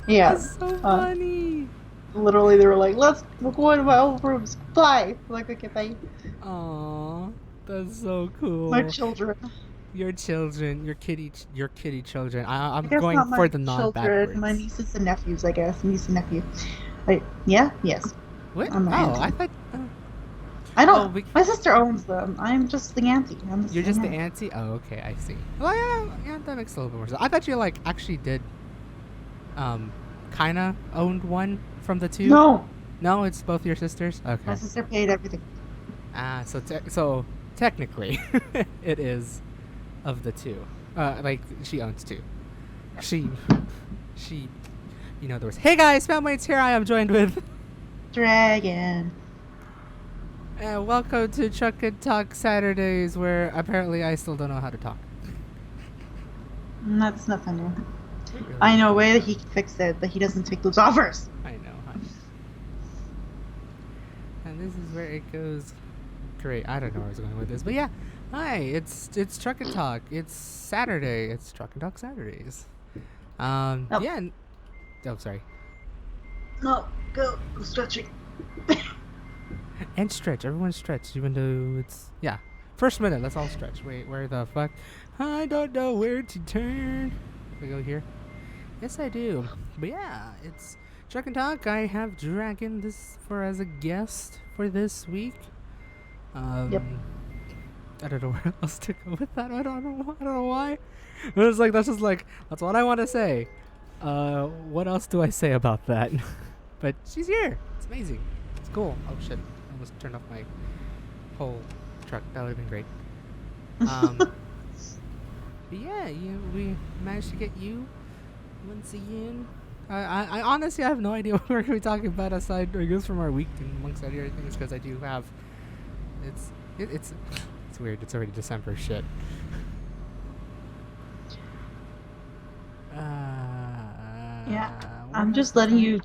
Yeah. That's so funny. Literally, they were like, we're going to my old rooms. Bye. I'm like, okay, bye. Aw, that's so My cool. children. Your children, your kitty children. I I'm guess going not for my the non-bad children, my words. nieces and nephews, I guess. Niece and nephew. Wait, yeah? Yes. What? I'm the Oh, I auntie. thought. I Oh, don't. My sister owns them. I'm just the auntie. I'm the you're same just the aunt. auntie. Oh, okay, I see. Well, yeah, that makes a little bit more sense. I thought you like actually did, um, kind of owned one from the two. No. No, it's both your sisters. My Okay. sister paid everything. So technically, it is of the two. Like she owns two. She, she, there was. Hey guys, Spammates here. I am joined with. Dragon. And welcome to Chuck and Talk Saturdays, where apparently I still don't know how to talk. That's nothing new. Really I know a nothing. way that he can fix it, but he doesn't take those offers. I know. And this is where it goes. Great. I don't know where I was going with this, but yeah. Hi, it's Truck and Talk. It's Saturday. It's Truck and Talk Saturdays. Nope. Yeah. Oh, sorry. No, go. I'm stretching. And stretch. Everyone stretch, even though it's First minute. Let's all stretch. Wait, where the fuck? I don't know where to turn. We go here. Yes, I do. But yeah, it's Truck and Talk. I have Dragon as a guest for this week. Yep. I don't know where else to go with that. I don't know why. But it's like that's what I want to say. What else do I say about that? But she's here. It's amazing. It's cool. Oh shit! I almost turned off my whole truck. That would have been great. But yeah, we managed to get you once again. I honestly have no idea what we're gonna be talking about aside, I guess, from our week and amongst other things, because I do have. It's weird. It's already December. Shit. Yeah. I'm just letting you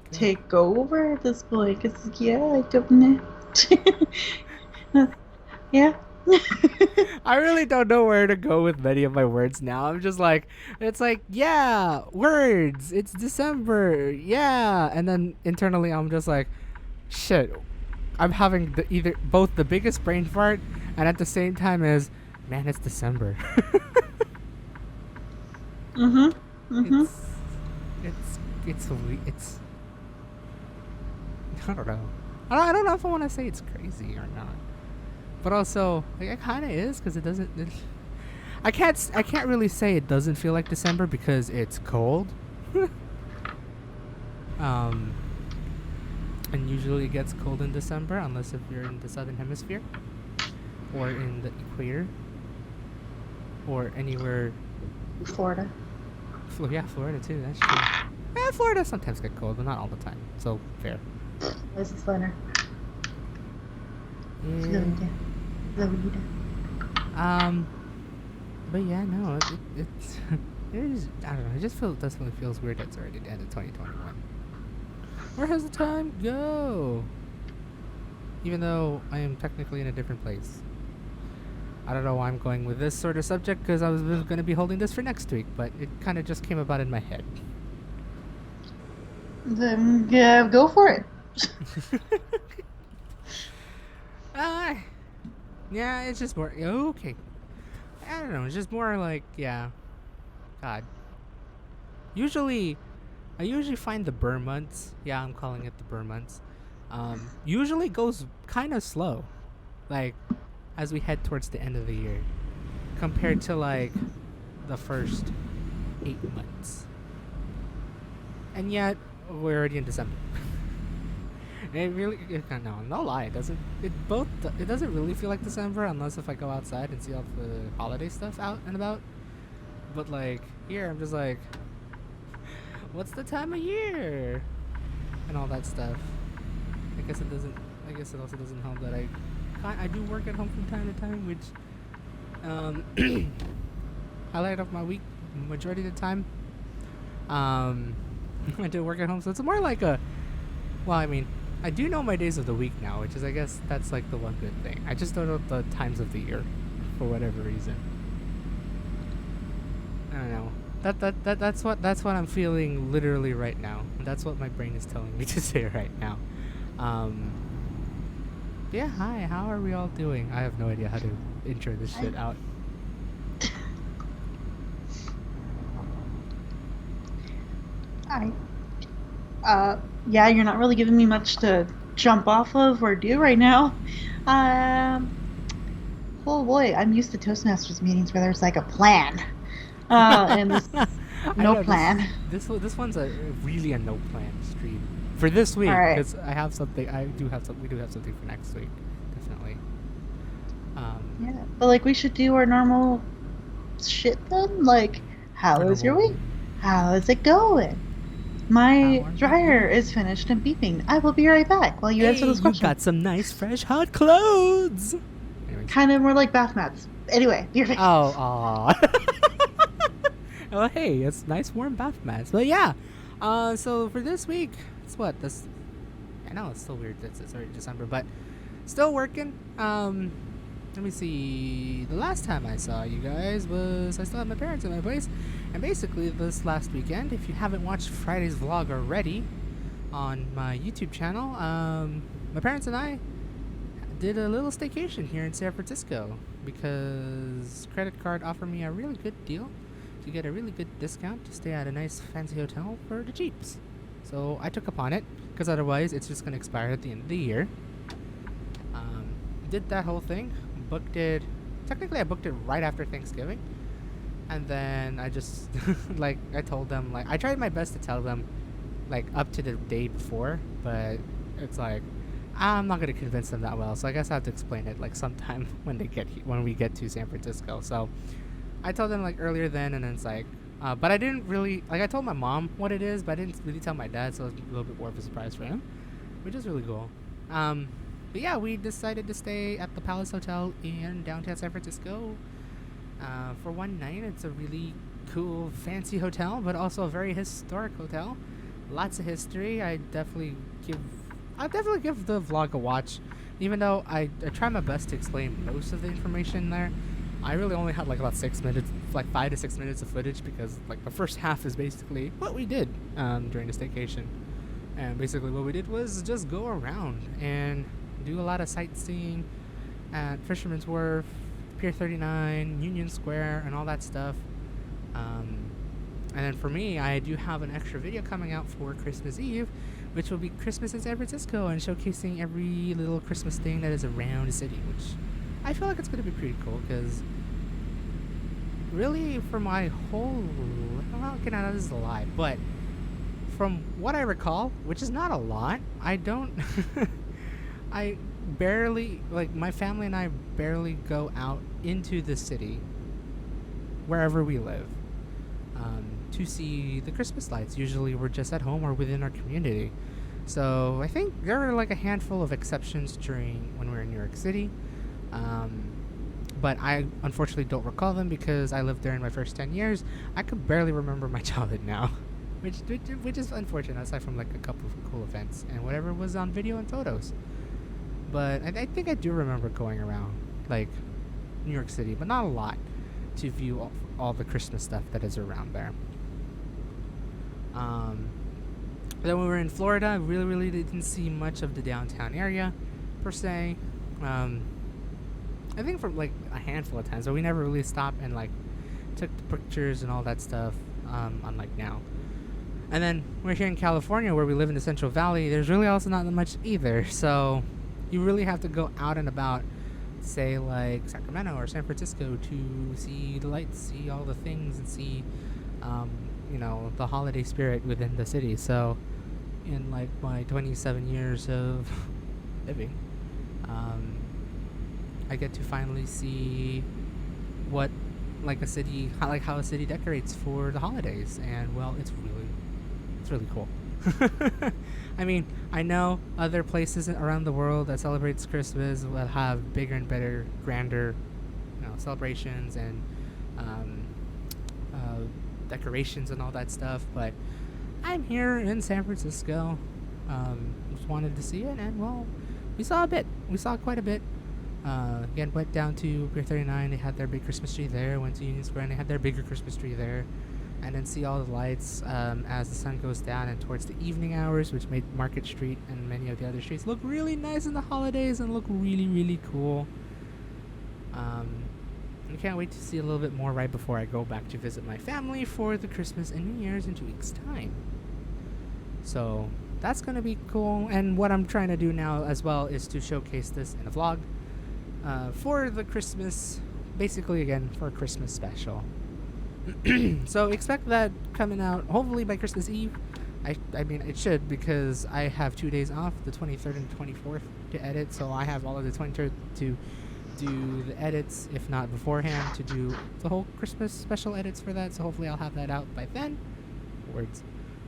go over at this point, because, yeah, I don't know. Yeah. I really don't know where to go with many of my words now. I'm just like, it's like, yeah, words. It's December. Yeah. And then internally, I'm just like, shit. I'm having both the biggest brain fart and at the same time is, man, it's December. Mm-hmm. It's I don't know. I don't know if I want to say it's crazy or not. But also, like, it kind of is, because it doesn't. I can't really say it doesn't feel like December because it's cold. And usually it gets cold in December, unless if you're in the southern hemisphere, or in the equator, or anywhere. Florida. Yeah, Florida too. That's true. Yeah, Florida sometimes get cold, but not all the time. So fair. This is Florida. Yeah. Florida. But yeah, no, it's it is. I don't know. It just definitely feels weird that it's already the end of 2021. Where has the time go? Even though I am technically in a different place. I don't know why I'm going with this sort of subject, because I was going to be holding this for next week, but it kind of just came about in my head. Then, yeah, go for it. Yeah, it's just more. Okay. I don't know. It's just more like, yeah. God. I usually find the burr months. Yeah, I'm calling it the burr months. Usually goes kind of slow. Like, as we head towards the end of the year. Compared to, like, the first 8 months. And yet, we're already in December. No lie. It doesn't really feel like December unless if I go outside and see all the holiday stuff out and about. But like here, I'm just like, what's the time of year? And all that stuff. I guess it also doesn't help that I do work at home from time to time, which highlight of my week majority of the time. I do work at home, so it's more like I do know my days of the week now, which is, I guess, that's like the one good thing. I just don't know the times of the year, for whatever reason. I don't know. That's what I'm feeling literally right now. That's what my brain is telling me to say right now. Um, yeah, hi. How are we all doing? I have no idea how to intro this shit out. Yeah, you're not really giving me much to jump off of or do right now. Um, oh boy, I'm used to Toastmasters meetings where there's like a plan. And this I no know plan. this one's a really a no plan stream for this All week right. because I have something. We do have something for next week, definitely. Yeah, but like we should do our normal shit then. Like, how Our is your normal week? How is it going? My hour. dryer is finished and beeping. I will be right back while you answer Hey, this you question. got some nice, fresh, hot clothes. Anyways. Kind of more like bath mats. Anyway, be right back. Oh, aw. Oh, hey, it's nice, warm bath mats. But yeah, so for this week, it's what this. I know it's still weird. It's already December, but still working. Let me see. The last time I saw you guys was I still had my parents at my place, and basically this last weekend. If you haven't watched Friday's vlog already on my YouTube channel, my parents and I did a little staycation here in San Francisco because credit card offered me a really good deal to get a really good discount to stay at a nice fancy hotel for the cheaps. So I took upon it because otherwise it's just going to expire at the end of the year. Did that whole thing, booked it. Technically, I booked it right after Thanksgiving, and then I just like I told them like I tried my best to tell them like up to the day before, but it's like I'm not gonna convince them that well. So I guess I have to explain it like sometime when we get to San Francisco. So I told them like earlier then, and then it's like, but I didn't really like I told my mom what it is, but I didn't really tell my dad, so it was a little bit more of a surprise for him, which is really cool. But yeah, we decided to stay at the Palace Hotel in downtown San Francisco for one night. It's a really cool, fancy hotel, but also a very historic hotel. Lots of history. I'll definitely give the vlog a watch, even though I try my best to explain most of the information there. I really only had like about 6 minutes, like 5 to 6 minutes of footage because like the first half is basically what we did during the staycation, and basically what we did was just go around and do a lot of sightseeing at Fisherman's Wharf, Pier 39, Union Square, and all that stuff. And then for me, I do have an extra video coming out for Christmas Eve, which will be Christmas in San Francisco and showcasing every little Christmas thing that is around the city, which I feel like it's going to be pretty cool because really for my whole... Well, okay, now this is a lie, but from what I recall, which is not a lot, I don't... I barely, like, my family and I barely go out into the city, wherever we live, to see the Christmas lights. Usually we're just at home or within our community. So I think there are like a handful of exceptions during when we're in New York City. But I unfortunately don't recall them because I lived there in my first 10 years. I could barely remember my childhood now, which is unfortunate aside from like a couple of cool events and whatever was on video and photos. But I think I do remember going around like New York City, but not a lot, to view all the Christmas stuff that is around there. Then when we were in Florida, I really didn't see much of the downtown area, per se. I think for like a handful of times, but we never really stopped and like took the pictures and all that stuff, unlike now. And then we're here in California where we live in the Central Valley. There's really also not that much either, so you really have to go out and about, say like Sacramento or San Francisco to see the lights, see all the things, and see the holiday spirit within the city. So in like my 27 years of living, I get to finally see what like a city, how a city decorates for the holidays, and well, it's really cool. I mean, I know other places around the world that celebrates Christmas will have bigger and better, grander, celebrations and decorations and all that stuff. But I'm here in San Francisco. Just wanted to see it, and well, we saw a bit. We saw quite a bit. Again, went down to Pier 39. They had their big Christmas tree there. Went to Union Square, and they had their bigger Christmas tree there. and then see all the lights as the sun goes down and towards the evening hours, which made Market Street and many of the other streets look really nice in the holidays and look really, really cool. I can't wait to see a little bit more right before I go back to visit my family for the Christmas and New Year's in 2 weeks' time. So that's going to be cool. And what I'm trying to do now as well is to showcase this in a vlog for the Christmas, basically again, for a Christmas special. So expect that coming out hopefully by Christmas Eve. I mean, it should, because I have 2 days off, the 23rd and 24th, to edit. So I have all of the 23rd to do the edits, if not beforehand, to do the whole Christmas special edits for that. So hopefully I'll have that out by then. Words.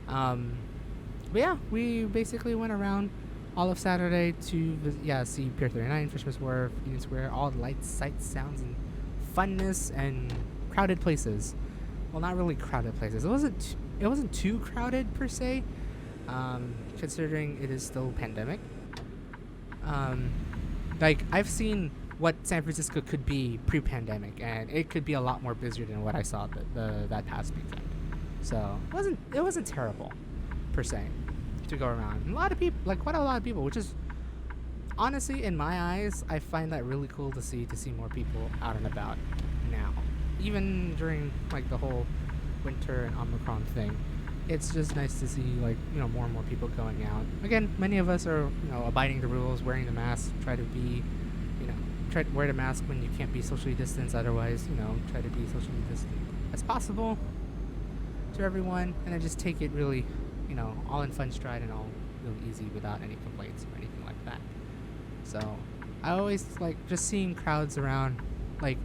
But yeah, we basically went around all of Saturday to see Pier 39, Fisherman's Wharf, Union Square, all the lights, sights, sounds, and funness and crowded places. Well, not really crowded places. It wasn't too crowded per se, considering it is still pandemic. Like, I've seen what San Francisco could be pre-pandemic, and it could be a lot more busier than what I saw that past weekend. So it wasn't terrible per se to go around. And a lot of people, like quite a lot of people, which is honestly, in my eyes, I find that really cool to see more people out and about now, even during like the whole winter and Omicron thing. It's just nice to see, like, more and more people going out. Again, many of us are, abiding the rules, wearing the mask, try to wear the mask when you can't be socially distanced. Otherwise, try to be socially distant as possible to everyone, and then just take it really, all in fun stride and all really easy without any complaints or anything like that. So I always like just seeing crowds around, like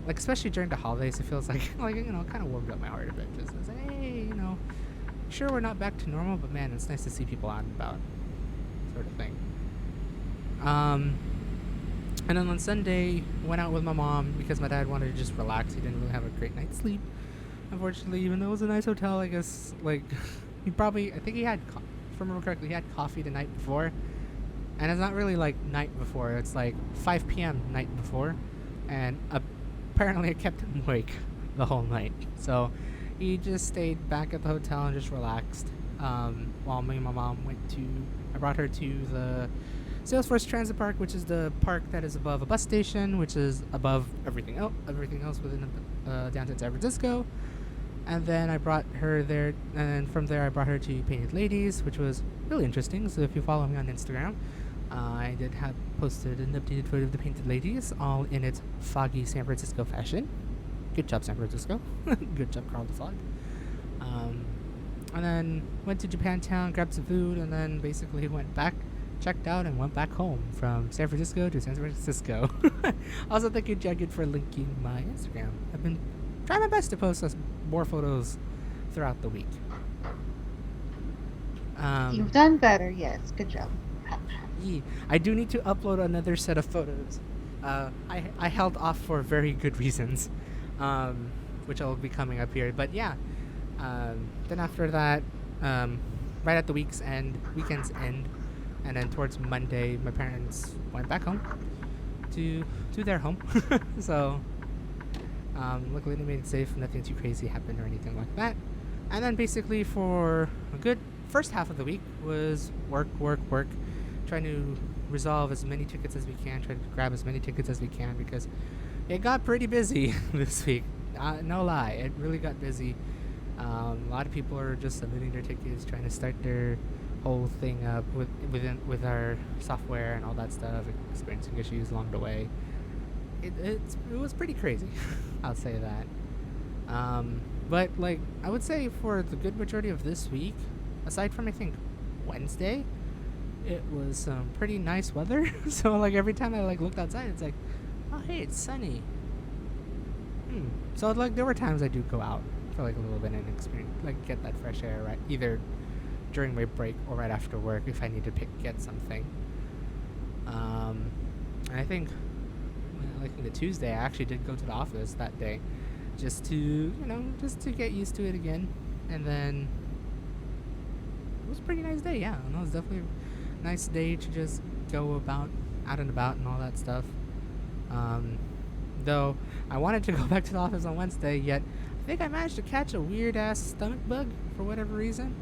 especially during the holidays. It feels like kind of warmed up my heart a bit. Just as, hey, sure, we're not back to normal, but man, it's nice to see people out and about, sort of thing. And then on Sunday, went out with my mom because my dad wanted to just relax. He didn't really have a great night's sleep, unfortunately, even though it was a nice hotel. I guess, like, I think he had, if I remember correctly, he had coffee the night before. And it's not really like night before, it's like 5 p.m. night before. And apparently it kept him awake the whole night. So he just stayed back at the hotel and just relaxed. While me and my mom I brought her to the Salesforce Transit Park, which is the park that is above a bus station, which is above everything else within downtown San Francisco. And then I brought her there, and then from there I brought her to Painted Ladies, which was really interesting. So if you follow me on Instagram, I did have posted an updated photo of the Painted Ladies, all in its foggy San Francisco fashion. Good job, San Francisco. Good job, Carl the Fog. And then went to Japantown, grabbed some food, and then basically went back, checked out, and went back home from San Francisco to San Francisco. Also, thank you, Jagged, for linking my Instagram. I've been trying my best to post more photos throughout the week. You've done better, yes. Good job. Yeah, I do need to upload another set of photos. I held off for very good reasons, which will be coming up here. But yeah, then after that, right at the weekend's end, and then towards Monday, my parents went back home to their home. So luckily they made it safe. Nothing too crazy happened or anything like that. And then basically for a good first half of the week was work, trying to resolve as many tickets as we can, trying to grab as many tickets as we can, because it got pretty busy this week. No lie, it really got busy. A lot of people are just submitting their tickets, trying to start their whole thing up with our software and all that stuff, experiencing issues along the way. It was pretty crazy. I'll say that. But like I would say for the good majority of this week, aside from I think Wednesday, it was some pretty nice weather. So like every time I like looked outside, it's like, oh hey, it's sunny. So like there were times I do go out for like a little bit and experience, like get that fresh air, right, either during my break or right after work if I need to get something. And I think like the Tuesday I actually did go to the office that day just to get used to it again. And then it was a pretty nice day. Yeah, it was definitely a nice day to just go out and about and all that stuff. Though I wanted to go back to the office on Wednesday, yet think I managed to catch a weird ass stomach bug for whatever reason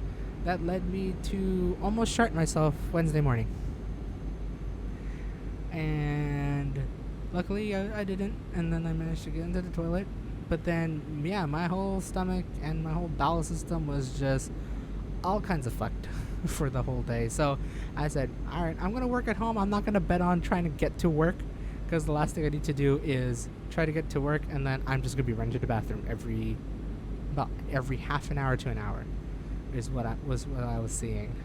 that led me to almost shart myself Wednesday morning. And luckily I didn't, and then I managed to get into the toilet. But then, yeah, my whole stomach and my whole bowel system was just all kinds of fucked for the whole day. So I said, all right, I'm going to work at home. I'm not going to bet on trying to get to work, because the last thing I need to do is try to get to work, and then I'm just going to be running to the bathroom about every half an hour to an hour is what I was seeing.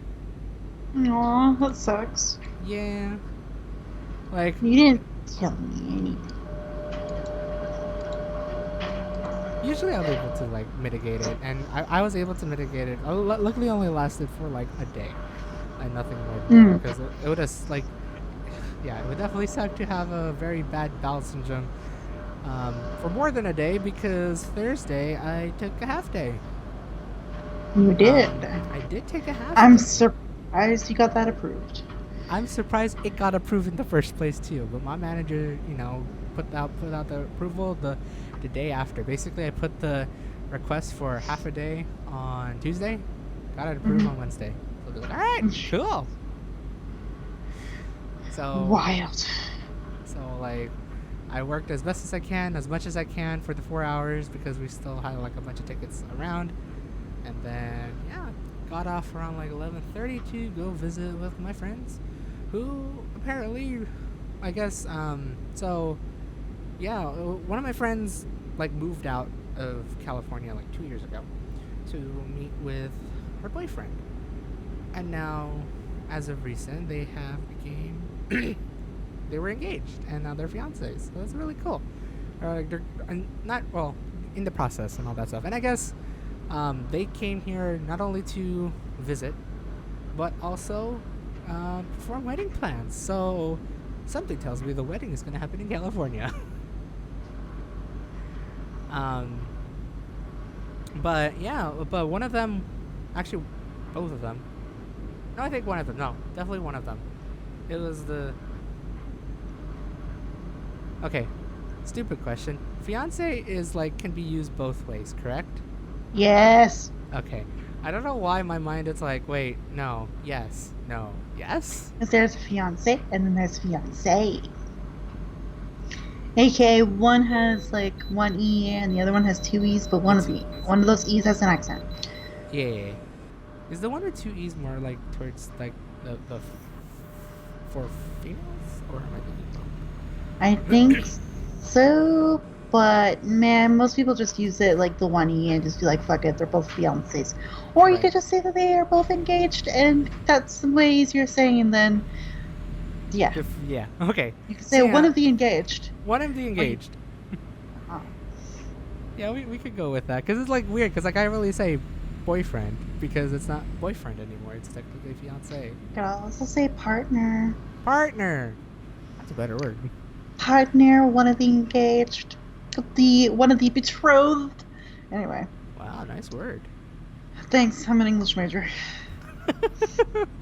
Aw, that sucks. Yeah. Like, You didn't tell me anything. usually I'm able to like mitigate it, and I was able to mitigate it. Luckily, only lasted for like a day, and nothing more than that, because it would have like, yeah, it would definitely suck to have a very bad bowel syndrome for more than a day, because Thursday I took a half day. You did. I did take a half. I'm day. surprised you got that approved. I'm surprised it got approved in the first place too. But my manager, put out the approval the day after. Basically, I put the request for half a day on Tuesday, got it approved on Wednesday. So they're like, all right, cool. So wild. So like, I worked as best as I can, as much as I can for the 4 hours, because we still had like a bunch of tickets around, and then got off around like 11:30 to go visit with my friends, who apparently, I guess, so yeah, one of my friends like moved out of California like 2 years ago to meet with her boyfriend, and now, as of recent, they were engaged, and now they're fiancés. So that's really cool. They're not, well, in the process and all that stuff. And I guess they came here not only to visit, but also perform wedding plans. So something tells me the wedding is going to happen in California. But one of them, actually both of them, no, I think one of them, no, definitely one of them. It was okay, stupid question. Fiancé is like, can be used both ways, correct? Yes. Okay. I don't know why my mind is like, wait, no, yes, no, yes? Because there's a fiance and then there's fiancé. AKA one has like one E and the other one has two E's, but one of those E's has an accent. Yeah. Is the one with two E's more like towards like the for females, or am I thinking wrong? I think so, but man, most people just use it like the one E and just be like, fuck it, they're both fiancés. Or you could just say that they are both engaged, and that's way easier saying than, yeah. Yeah, okay. You could say one of the engaged. One of the engaged. Yeah, we could go with that, because it's like weird, because like I really say boyfriend, because it's not boyfriend anymore, it's technically fiancé. You could also say partner. Partner! That's a better word. Partner, one of the engaged, one of the betrothed. Anyway. Wow, nice word. Thanks, I'm an English major. It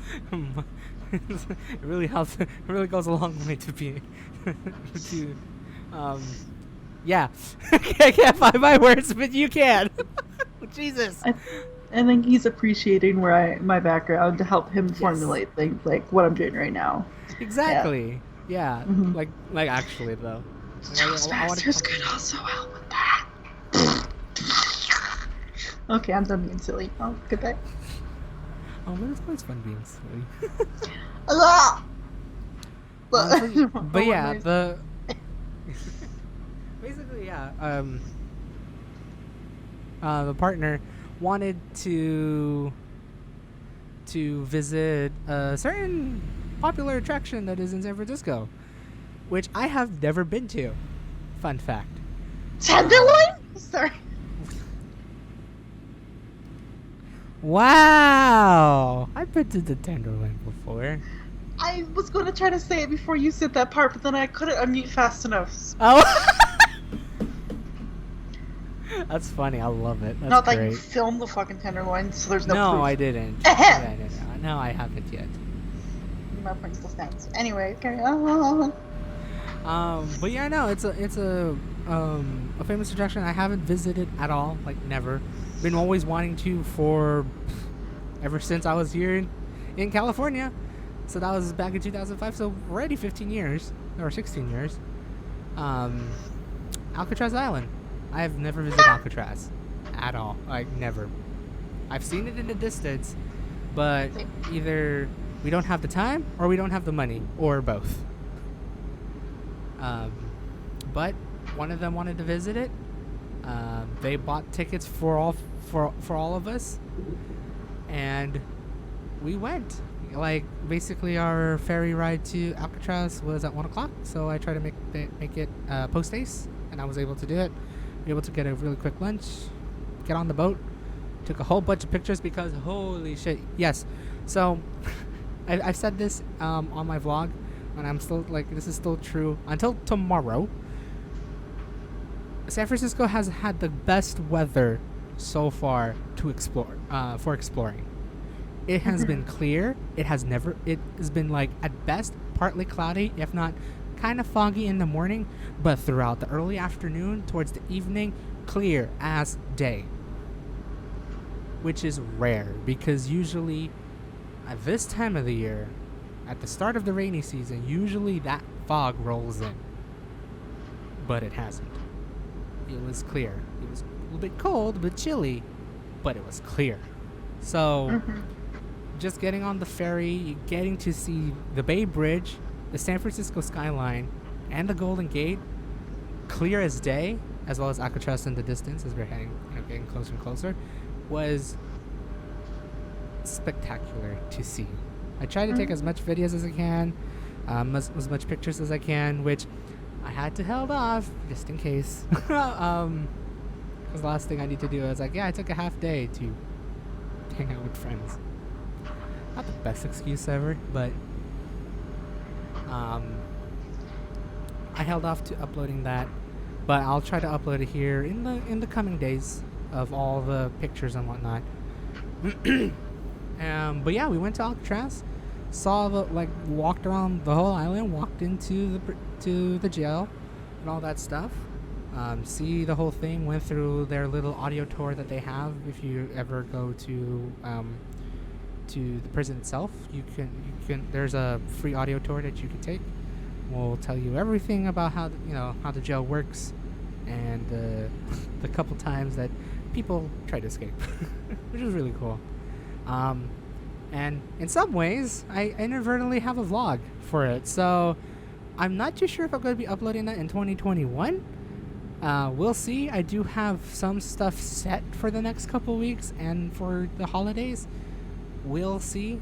really helps. It really goes a long way to be yeah. I can't find my words, but you can. Jesus. I think he's appreciating my background to help him formulate things like what I'm doing right now. Exactly. Yeah. Mm-hmm. Like actually though. Toastmasters could also help with that. Okay, I'm done being silly. Oh, goodbye. Oh, but it's always fun being silly. But yeah, basically, yeah. The partner wanted to visit a certain popular attraction that is in San Francisco, which I have never been to. Fun fact. Tenderloin? Sorry. Wow! I've been to the Tenderloin before. I was going to try to say it before you said that part, but then I couldn't unmute fast enough. Oh! That's funny. I love it. That's Not great. that you filmed the fucking Tenderloin, so there's no No, proof. I didn't. Yeah, no, I haven't yet. My point still stands. Anyway, carry on. But yeah, no, it's a a famous attraction I haven't visited at all, like never. Been always wanting to for ever since I was here in California. So that was back in 2005. So already 15 years or 16 years. Alcatraz Island. I have never visited Alcatraz at all. Like never. I've seen it in the distance, but either we don't have the time or we don't have the money or both. But one of them wanted to visit it. They bought tickets for all of us, and we went. Like basically, our ferry ride to Alcatraz was at 1 o'clock, so I tried to make it post haste, and I was able to do it. We were able to get a really quick lunch, get on the boat, took a whole bunch of pictures because holy shit, yes. So I've said this on my vlog, and I'm still like, this is still true until tomorrow. San Francisco has had the best weather so far to explore for exploring. It has been clear. It has been like at best partly cloudy, if not kind of foggy in the morning, but throughout the early afternoon towards the evening, clear as day. Which is rare because usually at this time of the year, at the start of the rainy season, usually that fog rolls in. But it hasn't. It was clear. It was a little bit cold, a bit chilly, but it was clear. So just getting on the ferry, getting to see the Bay Bridge, the San Francisco skyline, and the Golden Gate, clear as day, as well as Alcatraz in the distance as we're getting closer and closer, was spectacular to see. I try to take as much videos as I can, as much pictures as I can, which I had to held off just in case. Because the last thing I need to do is like, yeah, I took a half day to hang out with friends. Not the best excuse ever, but I held off to uploading that, but I'll try to upload it here in the coming days of all the pictures and whatnot. But yeah, we went to Alcatraz, walked around the whole island, walked into the jail and all that stuff. See the whole thing, went through their little audio tour that they have. If you ever go to the prison itself, you can there's a free audio tour that you can take. We'll tell you everything about how the jail works, and the couple times that people try to escape, which is really cool. And in some ways, I inadvertently have a vlog for it, so I'm not too sure if I'm going to be uploading that in 2021. We'll see. I do have some stuff set for the next couple weeks and for the holidays. We'll see.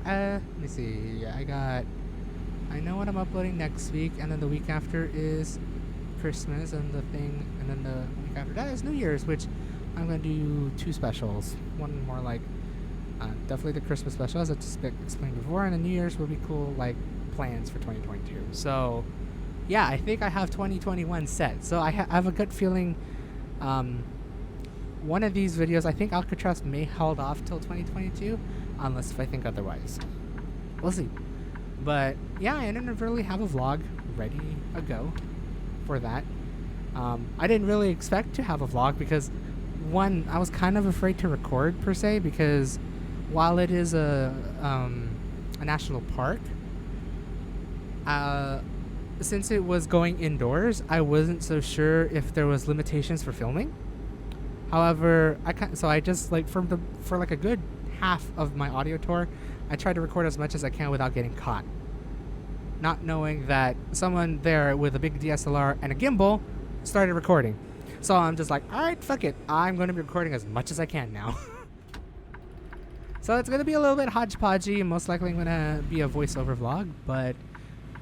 Let me see. I know what I'm uploading next week, and then the week after is Christmas, and then the week after that is New Year's, which I'm going to do two specials. One more like definitely the Christmas special, as I just explained before, and the New Year's will be cool, like plans for 2022. So yeah, I think I have 2021 set. So I have a good feeling one of these videos, I think Alcatraz may hold off till 2022, unless if I think otherwise. We'll see. But yeah, I didn't really have a vlog ready to go for that. I didn't really expect to have a vlog because, one, I was kind of afraid to record per se, because while it is a national park, since it was going indoors, I wasn't so sure if there was limitations for filming. However, I just like for like a good half of my audio tour, I tried to record as much as I can without getting caught. Not knowing that someone there with a big DSLR and a gimbal started recording. So I'm just like, alright, fuck it. I'm going to be recording as much as I can now. So it's going to be a little bit hodgepodgey, and most likely I'm going to be a voiceover vlog, but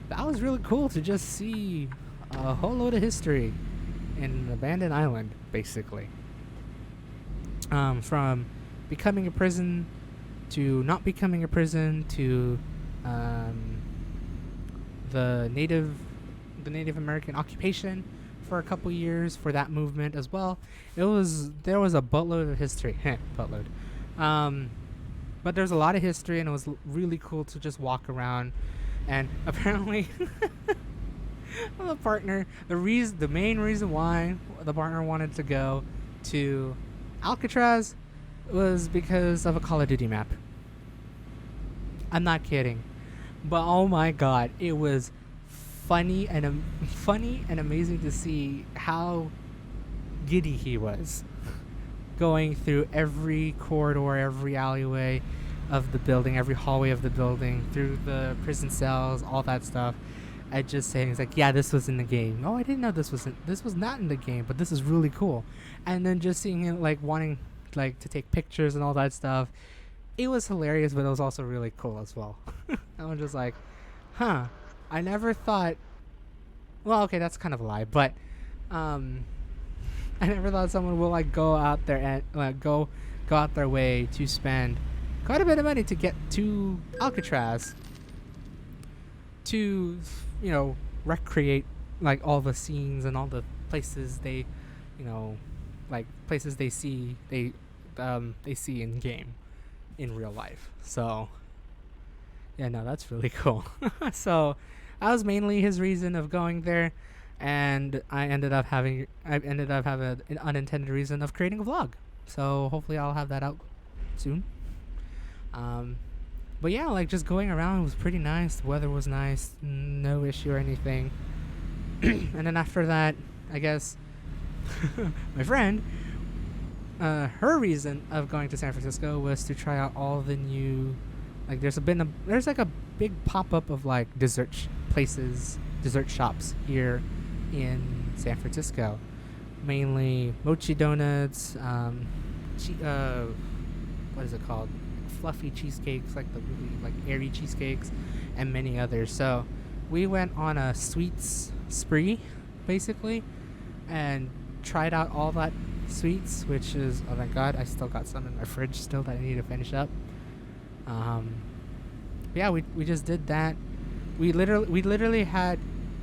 that was really cool to just see a whole load of history in an abandoned island, basically. From becoming a prison to not becoming a prison to the Native American occupation for a couple years for that movement as well. There was a buttload of history. Buttload. But there's a lot of history, and it was really cool to just walk around. And apparently Well, the main reason why the partner wanted to go to Alcatraz was because of a Call of Duty map. I'm not kidding, but oh my god, it was funny and amazing to see how giddy he was going through every corridor, every alleyway of the building, every hallway of the building, through the prison cells, all that stuff. And just saying, it's like, yeah, this was in the game. Oh, I didn't know this was not in the game, but this is really cool. And then just seeing him like wanting like to take pictures and all that stuff, it was hilarious, but it was also really cool as well. I was just like, huh, I never thought. Well, okay, that's kind of a lie, but I never thought someone will like go out there and go out their way to spend quite a bit of money to get to Alcatraz to, you know, recreate like all the scenes and all the places they, you know, like places they see in game in real life. So yeah, no, that's really cool. So that was mainly his reason of going there, and I ended up having an unintended reason of creating a vlog. So hopefully I'll have that out soon. But yeah, like just going around was pretty nice. The weather was nice, no issue or anything. And then after that, I guess my friend, her reason of going to San Francisco was to try out all the new, like there's like a big pop up of like dessert shops here in San Francisco, mainly mochi donuts, what is it called? Fluffy cheesecakes, like the really like airy cheesecakes, and many others. So we went on a sweets spree, basically, and tried out all that sweets, which is, oh my god, I still got some in my fridge still that I need to finish up. Yeah, we just did that. We literally had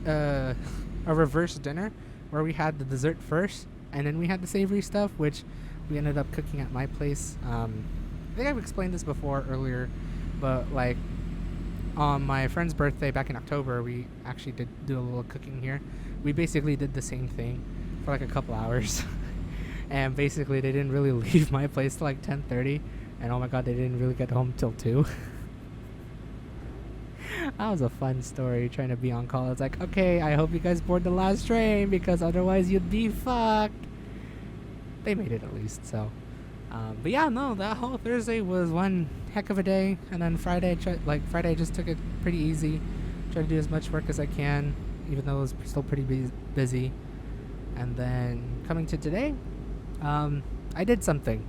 a reverse dinner where we had the dessert first and then we had the savory stuff, which we ended up cooking at my place. I think I've explained this before earlier, but like on my friend's birthday back in October, we actually did do a little cooking here. We basically did the same thing for like a couple hours. And basically they didn't really leave my place till like 10:30, and oh my god, they didn't really get home till 2. That was a fun story, trying to be on call. It's like, okay, I hope you guys board the last train because otherwise you'd be fucked. They made it at least, so. But yeah, no, that whole Thursday was one heck of a day. And then Friday, Friday I just took it pretty easy. Tried to do as much work as I can, even though it was still pretty busy. And then coming to today, I did something.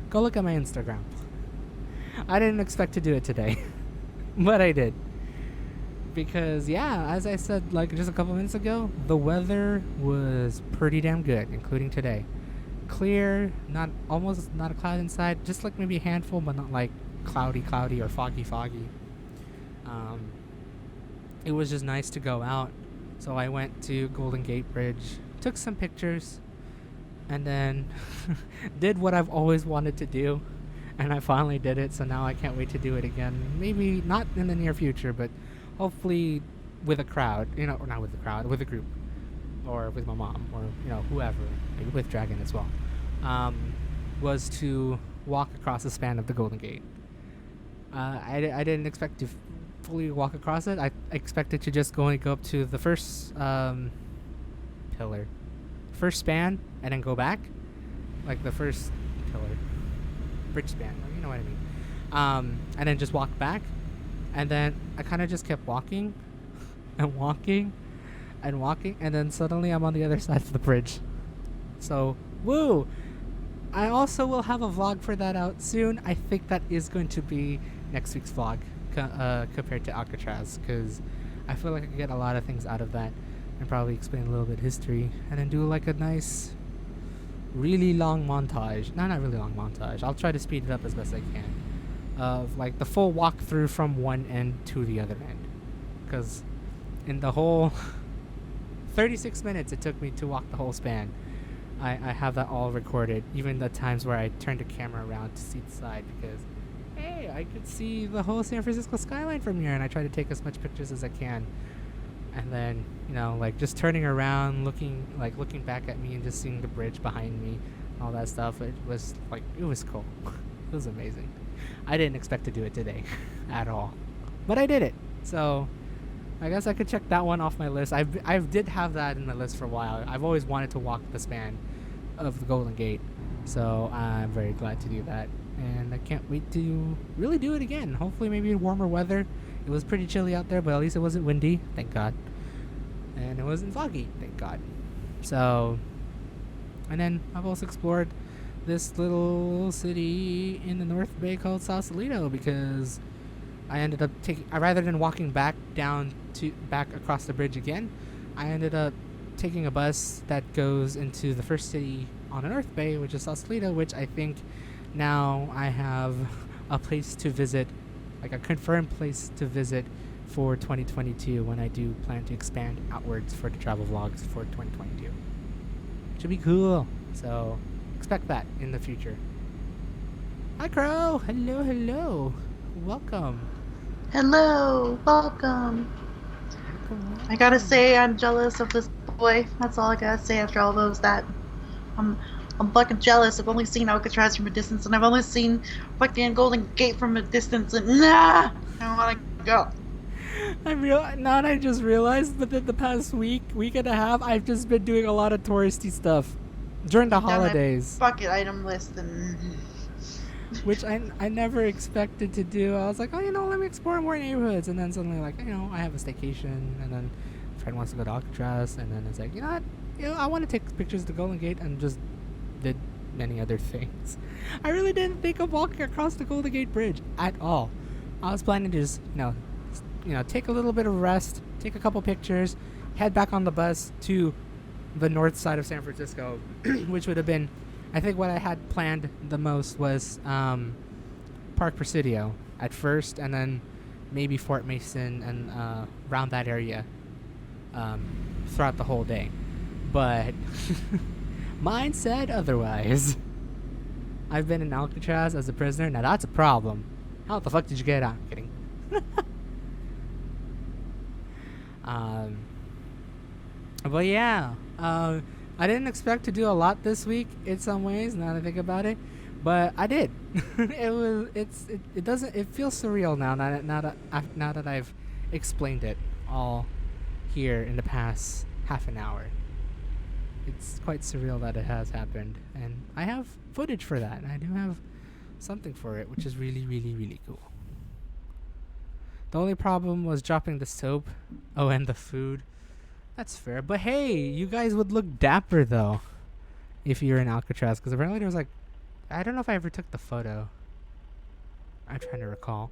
Go look at my Instagram. I didn't expect to do it today. But I did. Because, yeah, as I said like just a couple minutes ago, the weather was pretty damn good, including today. Clear, almost not a cloud inside, just like maybe a handful, but not like cloudy or foggy. It was just nice to go out. So I went to Golden Gate Bridge, took some pictures, and then did what I've always wanted to do. And I finally did it, so now I can't wait to do it again. Maybe not in the near future, but hopefully with a crowd, or not with the crowd, with a group, or with my mom, or whoever, maybe with Dragon as well. Was to walk across the span of the Golden Gate. I didn't expect to fully walk across it. I expected to just go up to the first first span, and then go back, like the first pillar. Bridge span, you know what I mean. And then just walk back, and then I kind of just kept walking and walking and walking, and then suddenly I'm on the other side of the bridge. So, woo! I also will have a vlog for that out soon. I think that is going to be next week's vlog compared to Alcatraz, because I feel like I could get a lot of things out of that and probably explain a little bit of history, and then do like a nice really long montage. No, not really long montage. I'll try to speed it up as best I can. Of like the full walkthrough from one end to the other end. Because in the whole 36 minutes it took me to walk the whole span, I have that all recorded. Even the times where I turned the camera around to see the side, because hey, I could see the whole San Francisco skyline from here, and I try to take as much pictures as I can. And then, you know, like just turning around, looking back at me and just seeing the bridge behind me, all that stuff. It was cool. It was amazing. I didn't expect to do it today at all, but I did it. So I guess I could check that one off my list. I did have that in my list for a while. I've always wanted to walk the span of the Golden Gate, so I'm very glad to do that. And I can't wait to really do it again. Hopefully, maybe in warmer weather. It was pretty chilly out there, but at least it wasn't windy, thank God. And it wasn't foggy, thank God. So, and then I've also explored this little city in the North Bay called Sausalito because I ended up rather than walking back across the bridge again, I ended up taking a bus that goes into the first city on the North Bay, which is Sausalito, which I think now I have a place to visit, like a confirmed place to visit for 2022 when I do plan to expand outwards for the travel vlogs for 2022. Should be cool. So expect that in the future. Hi Crow! Hello, hello. Welcome. Hello, welcome. I gotta say, I'm jealous of this boy. That's all I gotta say after all those that. I'm fucking jealous. I've only seen Alcatraz from a distance, and I've only seen fucking Golden Gate from a distance, and I don't wanna go. Now I just realized within the past week and a half, I've just been doing a lot of touristy stuff during the holidays. Bucket item list and which I never expected to do. I was like, oh, let me explore more neighborhoods, and then suddenly like, I have a staycation, and then a friend wants to go to Alcatraz, and then it's like, I want to take pictures of the Golden Gate, and just did many other things. I really didn't think of walking across the Golden Gate Bridge at all. I was planning to just, take a little bit of rest, take a couple pictures, head back on the bus to the north side of San Francisco, which would have been, I think what I had planned the most was Park Presidio at first, and then maybe Fort Mason and around that area throughout the whole day. But mine said otherwise. I've been in Alcatraz as a prisoner. Now that's a problem. How the fuck did you get out? I'm kidding. But yeah, I didn't expect to do a lot this week in some ways. Now that I think about it, but I did. It feels surreal now that I've explained it all here in the past half an hour. It's quite surreal that it has happened, and I have footage for that. I do have something for it, which is really, really, really cool. The only problem was dropping the soap. Oh, and the food. That's fair. But hey, you guys would look dapper though if you're in Alcatraz, because apparently there was I don't know if I ever took the photo. I'm trying to recall,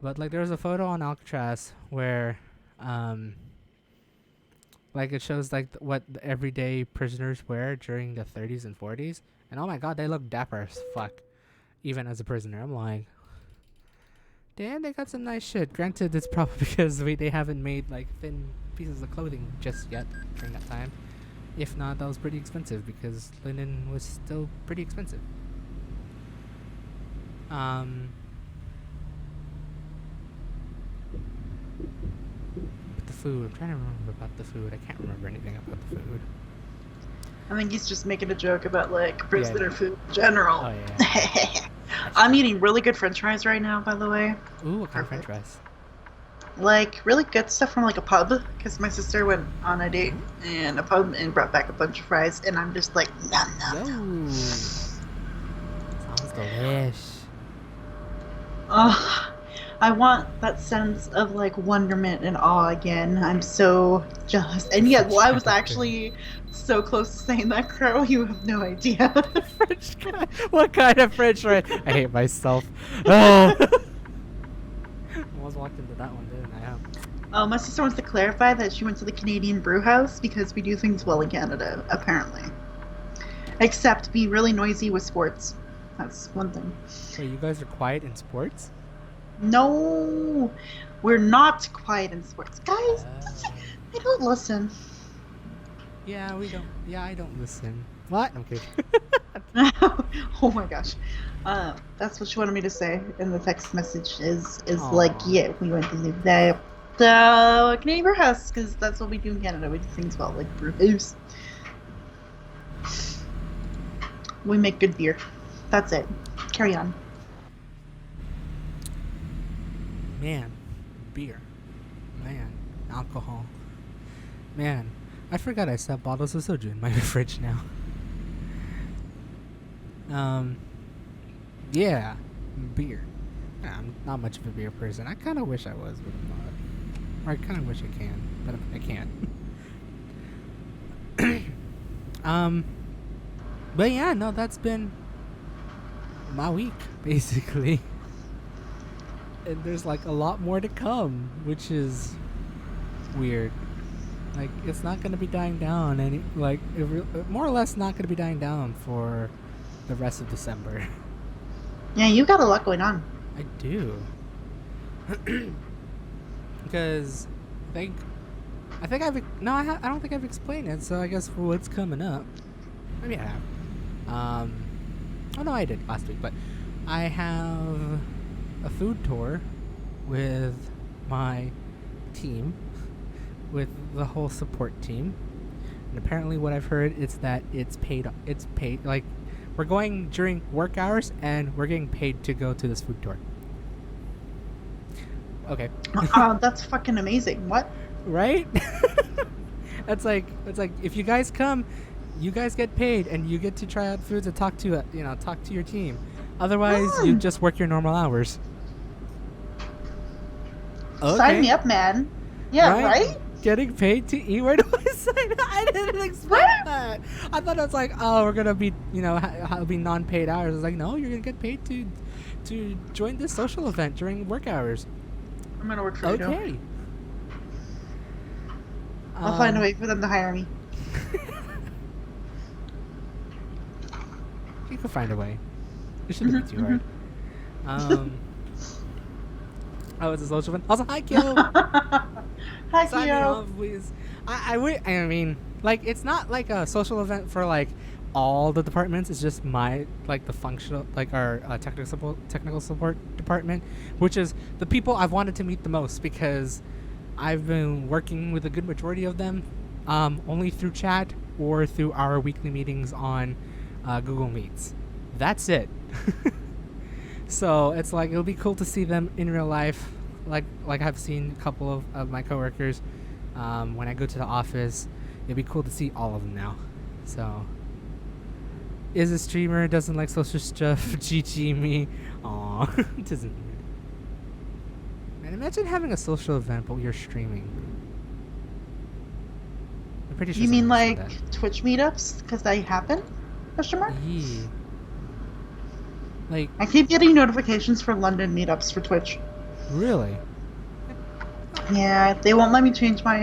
but there was a photo on Alcatraz where it shows what the everyday prisoners wear during the 30s and 40s, and oh my god, they look dapper as fuck, even as a prisoner. I'm like, damn, they got some nice shit. Granted, it's probably because they haven't made thin pieces of clothing just yet during that time. If not, that was pretty expensive because linen was still pretty expensive. But the food, I'm trying to remember about the food. I can't remember anything about the food. I think he's just making a joke about prisoner food in general. Oh yeah. I'm eating really good French fries right now, by the way. Ooh, what kind of French fries? Really good stuff from a pub, because my sister went on a date in a pub and brought back a bunch of fries, and I'm just like, nom nom nom. Sounds delish. I want that sense of wonderment and awe again. I'm so jealous. And yet, I was actually so close to saying that, Crow. You have no idea. French guy. What kind of French fry? I hate myself. I almost walked into that one, didn't I? My sister wants to clarify that she went to the Canadian brew house because we do things well in Canada, apparently. Except be really noisy with sports. That's one thing. Wait, you guys are quiet in sports? No, we're not quiet in sports. Guys, they don't listen. Yeah, we don't. Yeah, I don't listen. What? I'm kidding. Oh my gosh. That's what she wanted me to say in the text message is Aww. yeah, we went to do that. So, a Canadian brew house, because that's what we do in Canada. We do things about like brew house. We make good beer. That's it. Carry on. Man, beer. Man, alcohol. Man, I forgot I still have bottles of soju in my fridge now. Yeah, beer. I'm not much of a beer person. I kind of wish I was, but I'm not. Or I kind of wish I can, but I can't. But yeah, no, that's been my week, basically. And there's like a lot more to come, which is weird. Like, it's not going to be dying down more or less not going to be dying down for the rest of December. Yeah, you got a lot going on. I do. Because I don't think I've explained it, so I guess for what's coming up. Maybe I have. Oh no, I did last week, but I have a food tour with my team, with the whole support team. And apparently what I've heard is that it's paid, like, we're going during work hours and we're getting paid to go to this food tour. Okay. That's fucking amazing. What? Right? It's like if you guys come, you guys get paid and you get to try out foods and talk to your team. Otherwise, you just work your normal hours. Okay. Sign me up, man. Yeah, right? Getting paid to eat? Where do I sign up? I didn't expect that. I thought it was like, oh, we're gonna be, it'll be non-paid hours. I was like, no, you're gonna get paid to join this social event during work hours. I'm gonna work for you. Okay. I'll find a way for them to hire me. You can find a way. It shouldn't be too hard. Oh, it's a social event. Also, hi, Kyo. Hi, Sign me Kyo. off, please. I mean, like, it's not like a social event for like all the departments. It's just my the functional, like our technical support department, which is the people I've wanted to meet the most because I've been working with a good majority of them, only through chat or through our weekly meetings on Google Meets. That's it. So it's like it'll be cool to see them in real life, like I've seen a couple of my coworkers when I go to the office. It'd be cool to see all of them now. So is a streamer, doesn't like social stuff. GG me. Aw. It isn't weird. Man, imagine having a social event but you're streaming. I'm pretty sure. You mean someone said like Twitch meetups? Because they happen? Question mark? Yeah. Like, I keep getting notifications for London meetups for Twitch. really? Yeah, they won't let me change my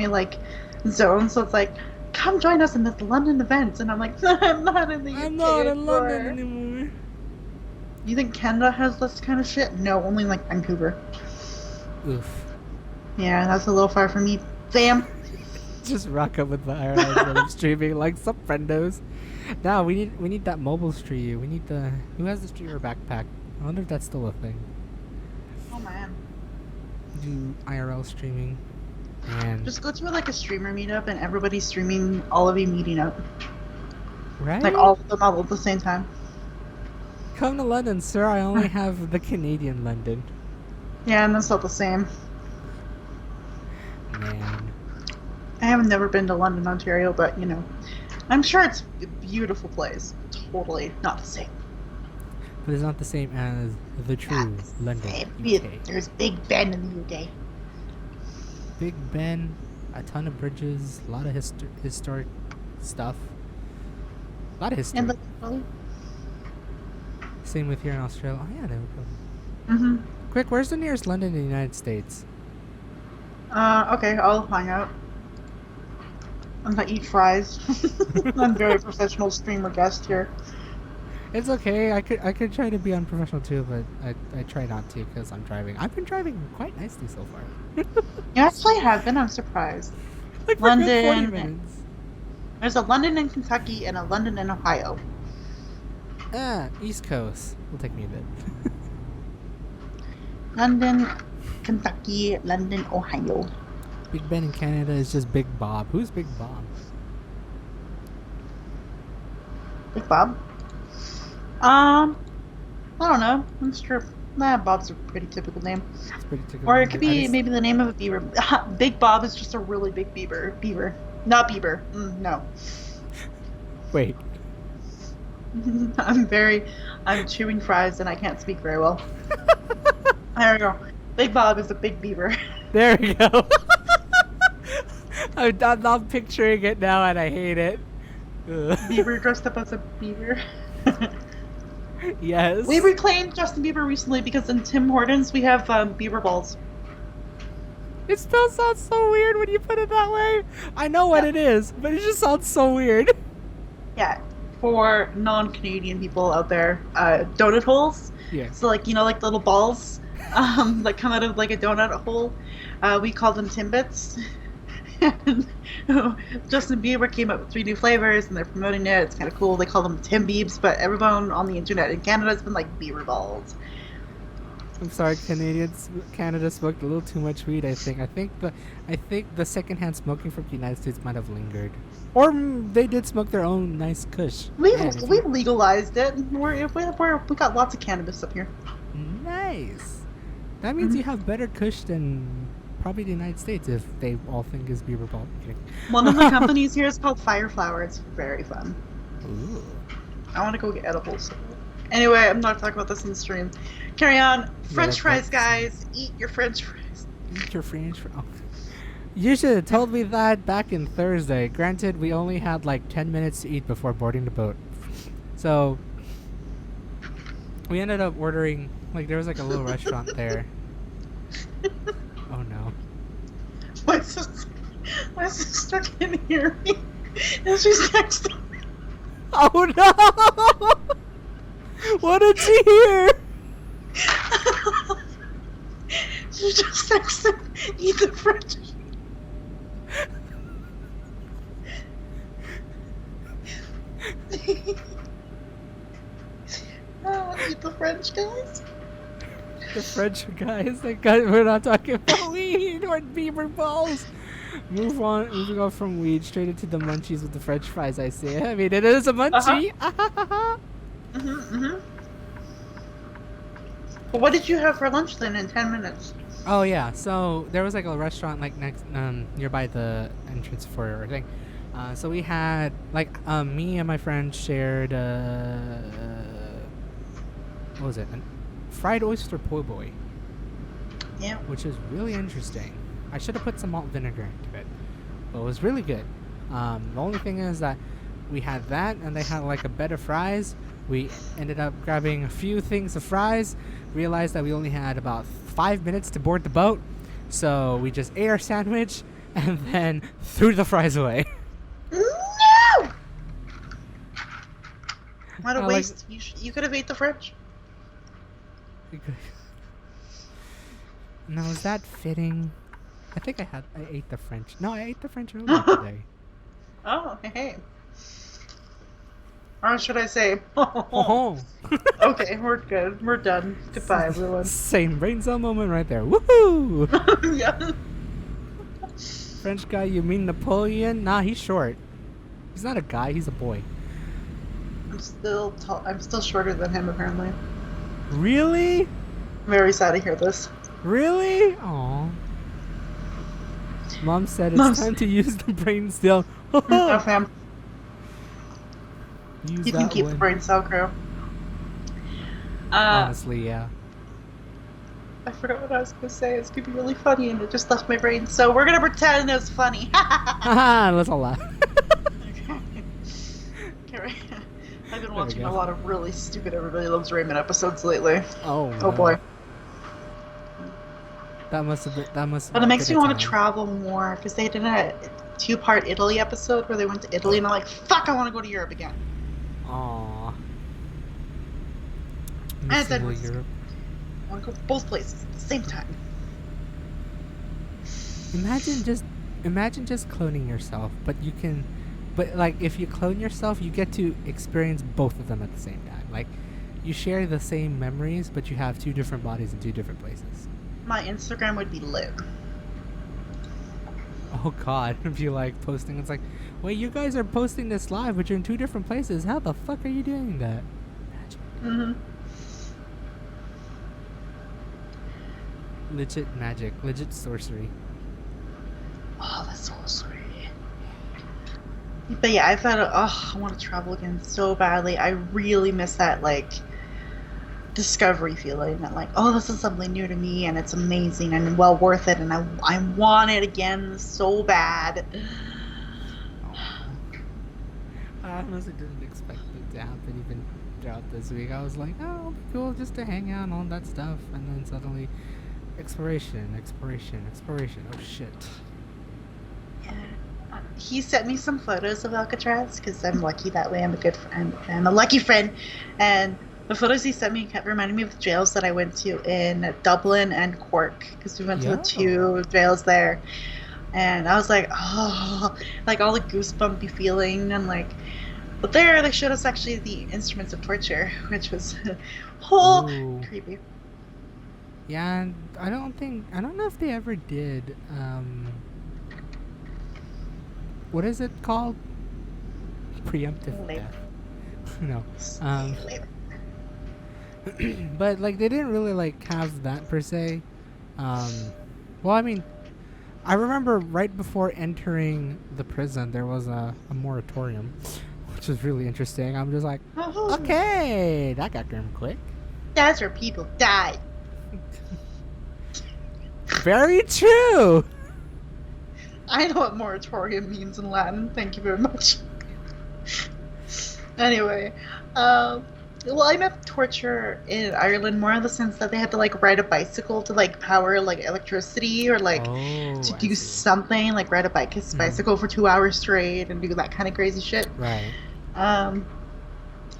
zone, so it's like, come join us in this London event, and I'm like, I'm not in the UK I'm not in anymore. London anymore. You think Canada has this kind of shit? No, only like Vancouver. Oof. Yeah, that's a little far from me. Damn. Just rock up with the IRL of streaming like some friendos. Now we need that mobile stream. We need who has the streamer backpack? I wonder if that's still a thing. Oh man. Do IRL streaming and Just go to a streamer meetup and everybody's streaming, all of you meeting up. right? Like all of them all at the same time. Come to London, sir. I only have the Canadian London. Yeah, and that's not the same. Man. I have never been to London, Ontario, but I'm sure it's a beautiful place. Totally not the same. But it's not the same as the true London, UK. There's Big Ben in the UK. Big Ben, a ton of bridges, a lot of historic stuff. A lot of history. And Same with here in Australia. Oh yeah, there we go. mm-hmm. Quick, where's the nearest London in the United States? Okay, I'll find out. I'm gonna eat fries. I'm very professional streamer guest here. It's okay. I could try to be unprofessional too, but I try not to because I'm driving. I've been driving quite nicely so far. You actually have been. I'm surprised. Like for London. good 40 minutes. There's a London in Kentucky and a London in Ohio. East Coast. Will take me a bit. London, Kentucky, London, Ohio. Big Ben in Canada is just Big Bob. Who's Big Bob? Big Bob. I don't know. I'm sure. Nah, Bob's a pretty typical name. It's pretty typical. Or it could be maybe the name of a beaver. Big Bob is just a really big beaver. Beaver. Not Bieber. No. Wait. I'm chewing fries and I can't speak very well. There we go. Big Bob is a big beaver. There we go. I'm not picturing it now and I hate it. Bieber dressed up as a beaver. Yes. We reclaimed Justin Bieber recently because in Tim Hortons we have beaver balls. It still sounds so weird when you put it that way. I know what it is, but it just sounds so weird. Yeah, for non-Canadian people out there, donut holes. Yeah. So like, like little balls, that come out of like a donut hole. We call them Timbits. And Justin Bieber came up with 3 new flavors and they're promoting it. It's kind of cool. They call them Tim Biebs, but everyone on the internet in Canada has been like beaver balls. I'm sorry, Canada smoked a little too much weed. I think the secondhand smoking from the United States might have lingered, or they did smoke their own nice kush. We've legalized it. We got lots of cannabis up here. Nice. That means you have better kush than probably the United States if they all think is beaver ball. One of the companies here is called Fire Flower. It's very fun. Ooh. I want to go get edibles. Anyway, I'm not talking about this in the stream. Carry on. French fries, guys. Eat your French fries. Eat your French fries. Oh. You should have told me that back in Thursday. Granted, we only had like 10 minutes to eat before boarding the boat. So, we ended up ordering, like, there was like a little restaurant there. Oh no. My sister can hear me. And she's texting. Oh no! What did she hear? She just texted, eat the French. Eat the French guys. The French guys. We're not talking about weed or beaver balls. Moving on from weed straight into the munchies with the French fries. I see. I mean, it is a munchie. Well, what did you have for lunch then in 10 minutes? Oh yeah, so there was like a restaurant like next nearby the entrance for our thing. So we had like me and my friend shared what was it? A fried oyster po' boy. Yeah. Which is really interesting. I should have put some malt vinegar into it, but it was really good. The only thing is that we had that, and they had like a bed of fries. We ended up grabbing a few things of fries, realized that we only had about 5 minutes to board the boat, so we just ate our sandwich and then threw the fries away. No! What a waste. You could have ate the French. Now, is that fitting? I think I ate the French. No, I ate the French earlier today. Oh, hey. Or should I say, Oh. Okay, we're good. We're done. Goodbye, everyone. Same brain cell moment right there. Woohoo! Yeah. French guy, you mean Napoleon? Nah, he's short. He's not a guy, he's a boy. I'm still tall. I'm still shorter than him, apparently. Really? I'm very sad to hear this. Really? Aww. Mom said it's time to use the brain cell. No, fam. Use You can keep the brain cell crew. Honestly, yeah. I forgot what I was going to say. It's going to be really funny, and it just left my brain. So we're going to pretend it was funny. Haha, let's all laugh. Okay, I've been watching a lot of really stupid Everybody Loves Raymond episodes lately. Oh, oh boy. That must have been. But it makes me want to travel more, because they did a 2-part Italy episode where they went to Italy, and I'm like, fuck, I want to go to Europe again. Aww. And then Europe. I want to go both places at the same time. Imagine just cloning yourself, but like if you clone yourself, you get to experience both of them at the same time. Like you share the same memories, but you have 2 different bodies in 2 different places. My Instagram would be lit. Oh god, if you like posting, it's like, wait, you guys are posting this live, but you're in 2 different places. How the fuck are you doing that? Magic. Mm-hmm. Legit magic, legit sorcery. Oh, that's so sweet. But yeah, I thought, oh, I want to travel again so badly. I really miss that, like, discovery feeling that, like, oh, this is something new to me and it's amazing and well worth it, and I want it again so bad. I honestly didn't expect it to happen even throughout this week. I was like, oh, it'll be cool just to hang out and all that stuff, and then suddenly, exploration. Oh shit. Yeah. He sent me some photos of Alcatraz because I'm lucky that way. I'm a good friend. I'm a lucky friend, and the photos he sent me kept reminding me of the jails that I went to in Dublin and Cork, because we went to the 2 jails there, and I was like, oh, like all the goosebumpy feeling, and like, but there they showed us actually the instruments of torture, which was creepy. Yeah, and I don't know if they ever did. What is it called? Preemptive death. No. But like they didn't really like have that per se. Well, I mean, I remember right before entering the prison, there was a moratorium, which was really interesting. I'm just like, okay, that got grim quick. That's where people died. Very true. I know what moratorium means in Latin. Thank you very much. Anyway, well, I meant torture in Ireland more in the sense that they had to like ride a bicycle to like power like electricity, or like to do something, like ride a bicycle for 2 hours straight and do that kind of crazy shit. Right.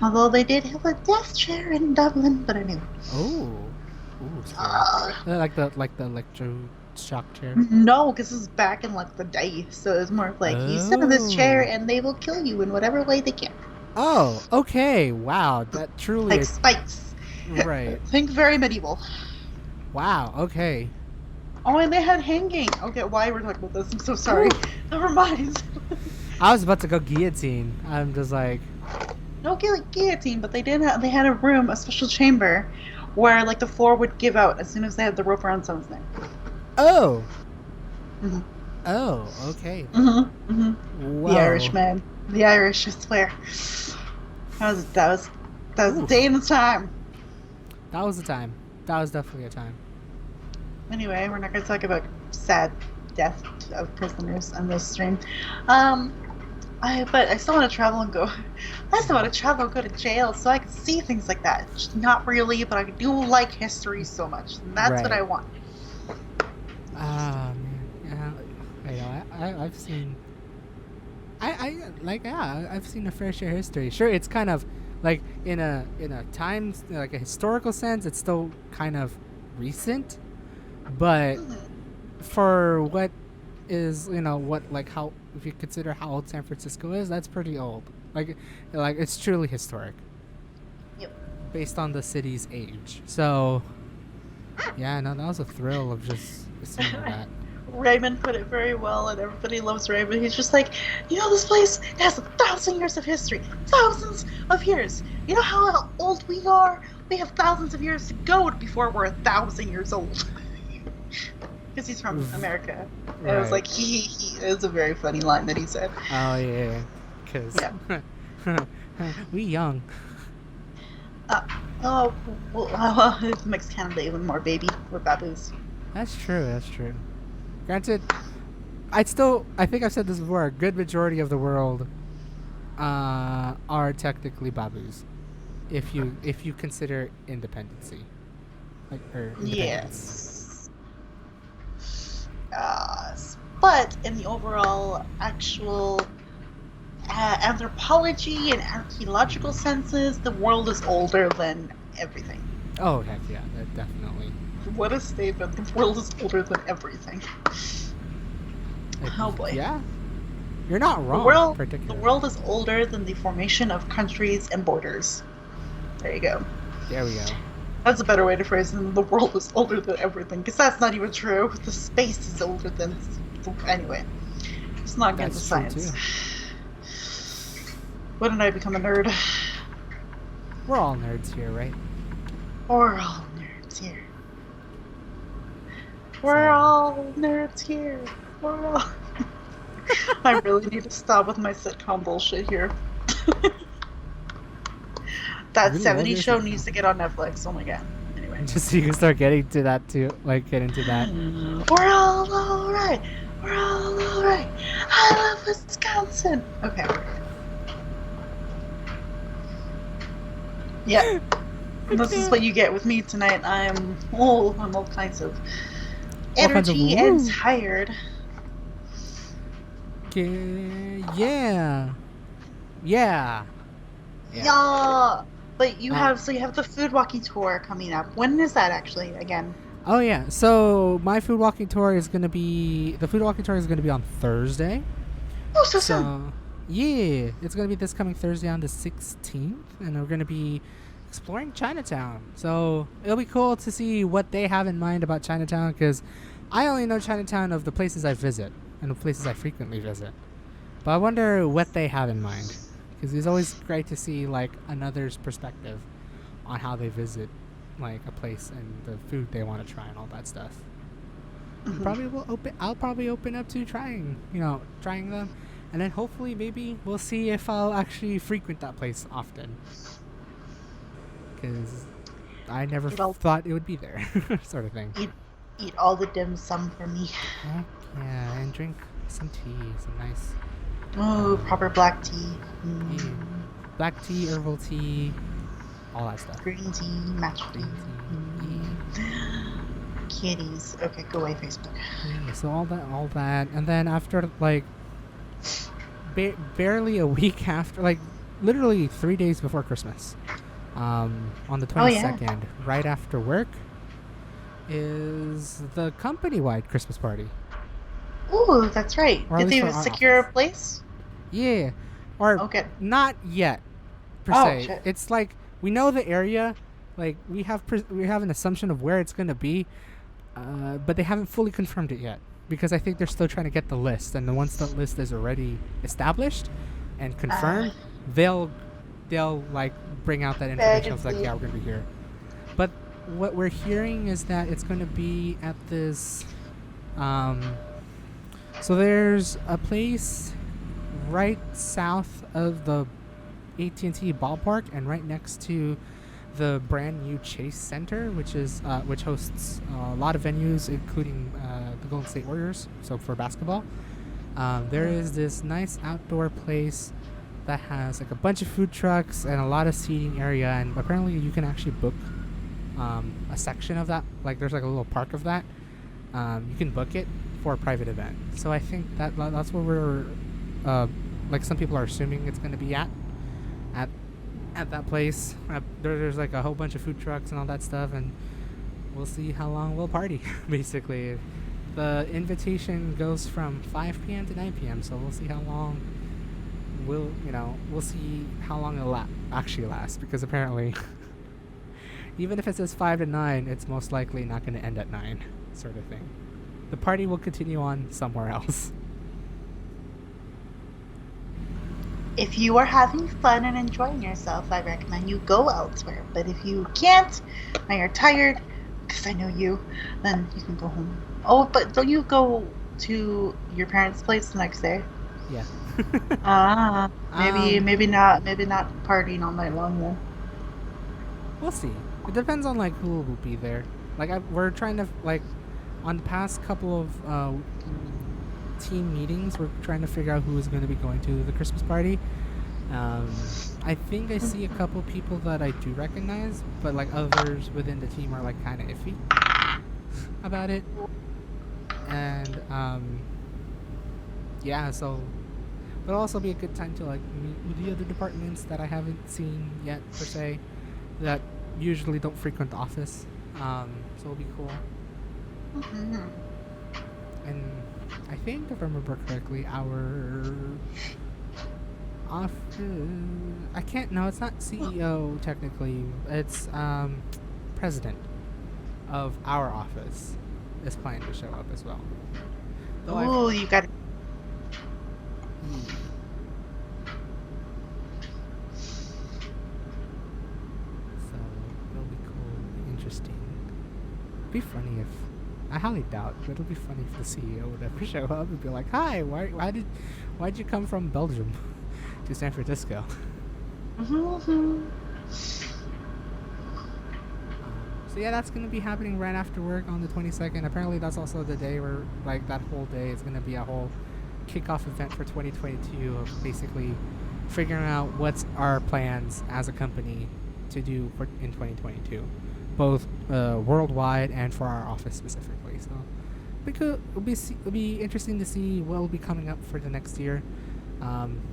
Although they did have a death chair in Dublin, but anyway. Oh. Ooh, like the electro shock chair. No, because this is back in like the day, so it's more of like you sit in this chair and they will kill you in whatever way they can. Oh, okay. Wow, that truly like spikes. Right. Think very medieval. Wow. Okay. Oh, and they had hanging. Okay, why we're talking about this? I'm so sorry. Never mind. I was about to go guillotine. I'm just like. No guillotine, but they did. They had a room, a special chamber, where like the floor would give out as soon as they had the rope around someone's neck. Oh. Mm-hmm. Oh, okay. Mm-hmm. Mm-hmm. Wow. The Irish, man. The Irish, I swear. That was a day and a time. That was a time. That was definitely a time. Anyway, we're not going to talk about sad death of prisoners on this stream. But I still want to travel and go. I still want to travel and go to jail so I can see things like that. Not really, but I do like history so much, and that's what I want. Man, yeah. I've seen. I've seen a fair share of history. Sure, it's kind of like in a time, like a historical sense, it's still kind of recent, but for what is, how, if you consider how old San Francisco is, that's pretty old. Like it's truly historic. Yep. Based on the city's age. So yeah, no, that was a thrill of just seeing that. Raymond put it very well, and everybody loves Raymond. He's just like, this place has 1,000 years of history. Thousands of years. You know how old we are? We have thousands of years to go before we're 1,000 years old. Because he's from America. And it was like, it was a very funny line that he said. Oh, yeah. Because we young. It makes Canada even more baby. We're baboos. That's true. Granted, I think I've said this before, a good majority of the world are technically baboos. If you consider independency. Yes. But in the overall actual anthropology and archaeological senses, the world is older than everything. Oh, heck yeah, definitely. What a statement. The world is older than everything. Oh boy. Yeah. You're not wrong. The world is older than the formation of countries and borders. There you go. There we go. That's a better way to phrase it than the world is older than everything, because that's not even true. The space is older than... Anyway. Let's not get into That's true science. too. When did I become a nerd? We're all nerds here, right? We're all nerds here. We're So- all nerds here. We're all. I really need to stop with my sitcom bullshit here. That really love 70s your show sitcom. needs to get on Netflix. Oh my god. Anyway. Just so you can start getting to that too, like get into that. We're all alright. We're all alright. I love Wisconsin. Okay. Yeah. This is what you get with me tonight. I'm all kinds of All kinds of energy and woo. tired. Yeah. Yeah. Yeah. But you Uh, have the food walking tour coming up. When is that actually again? Oh yeah. So my food walking tour is gonna be on Thursday. Oh, so soon. So yeah, it's gonna be this coming Thursday on the 16th, and we're gonna be exploring Chinatown. So it'll be cool to see what they have in mind about Chinatown, because I only know Chinatown of the places I visit and the places I frequently visit. But I wonder what they have in mind, because it's always great to see like another's perspective on how they visit like a place and the food they want to try and all that stuff. Mhm. I'll probably open up to trying them, and then hopefully maybe we'll see if I'll actually frequent that place often, because I never Eat all- thought it would be there, sort of thing. Eat all the dim sum for me. Yeah, and drink some tea, some nice Oh, proper black tea. tea. Black tea, herbal tea, all that stuff. Green tea, matcha tea. Green tea. Kitties. Okay, go away, Facebook. Yeah, so all that, and then after like barely a week after, like literally 3 days before Christmas, on the 22nd, right after work, is the company-wide Christmas party. Ooh, that's right. Or at Did least they for our secure a office. place? Yeah, or Okay. not yet, per Oh, se. shit. It's like we know the area, like we have an assumption of where it's gonna be, but they haven't fully confirmed it yet, because I think they're still trying to get the list, and then once the list is already established and confirmed, they'll like bring out that information. It's like, Vaguely. yeah, we're gonna be here. But what we're hearing is that it's gonna be at this. So there's a place right south of the AT&T ballpark and right next to the brand new Chase Center, which hosts a lot of venues, including the Golden State Warriors. So for basketball, there is this nice outdoor place that has like a bunch of food trucks and a lot of seating area, and apparently you can actually book a section of that. Like there's like a little park of that. You can book it for a private event. So I think that's where we're like some people are assuming it's going to be at that place. There's like a whole bunch of food trucks and all that stuff, and we'll see how long we'll party. Basically, the invitation goes from 5 p.m. to 9 p.m. So we'll see how long we'll see how long it'll actually last, because apparently even if it says 5 to 9, it's most likely not going to end at 9, sort of thing. The party will continue on somewhere else. If you are having fun and enjoying yourself, I recommend you go elsewhere. But if you can't, and you're tired, because I know you, then you can go home. Oh, but don't you go to your parents' place the next day? Yeah. Maybe not partying all night long then. We'll see. It depends on like who will be there. Like we're trying to like on the past couple of team meetings, we're trying to figure out who is going to be going to the Christmas party. I think I see a couple people that I do recognize, but like others within the team are like kind of iffy about it. And yeah, so it'll also be a good time to like meet with the other departments that I haven't seen yet per se, that usually don't frequent the office. So it'll be cool. Mm-hmm. And I think, if I remember correctly, our office, I can't, no, it's not CEO technically, it's president of our office is planning to show up as well. Though Oh, you got be funny if I highly doubt, but it'll be funny if the CEO would ever show up and be like, "Hi, why'd you come from Belgium to San Francisco?" Mm-hmm. So yeah, that's gonna be happening right after work on the 22nd. Apparently, that's also the day where like that whole day is gonna be a whole kickoff event for 2022 of basically figuring out what's our plans as a company to do in 2022, both worldwide and for our office specifically. So it'll be interesting to see what will be coming up for the next year.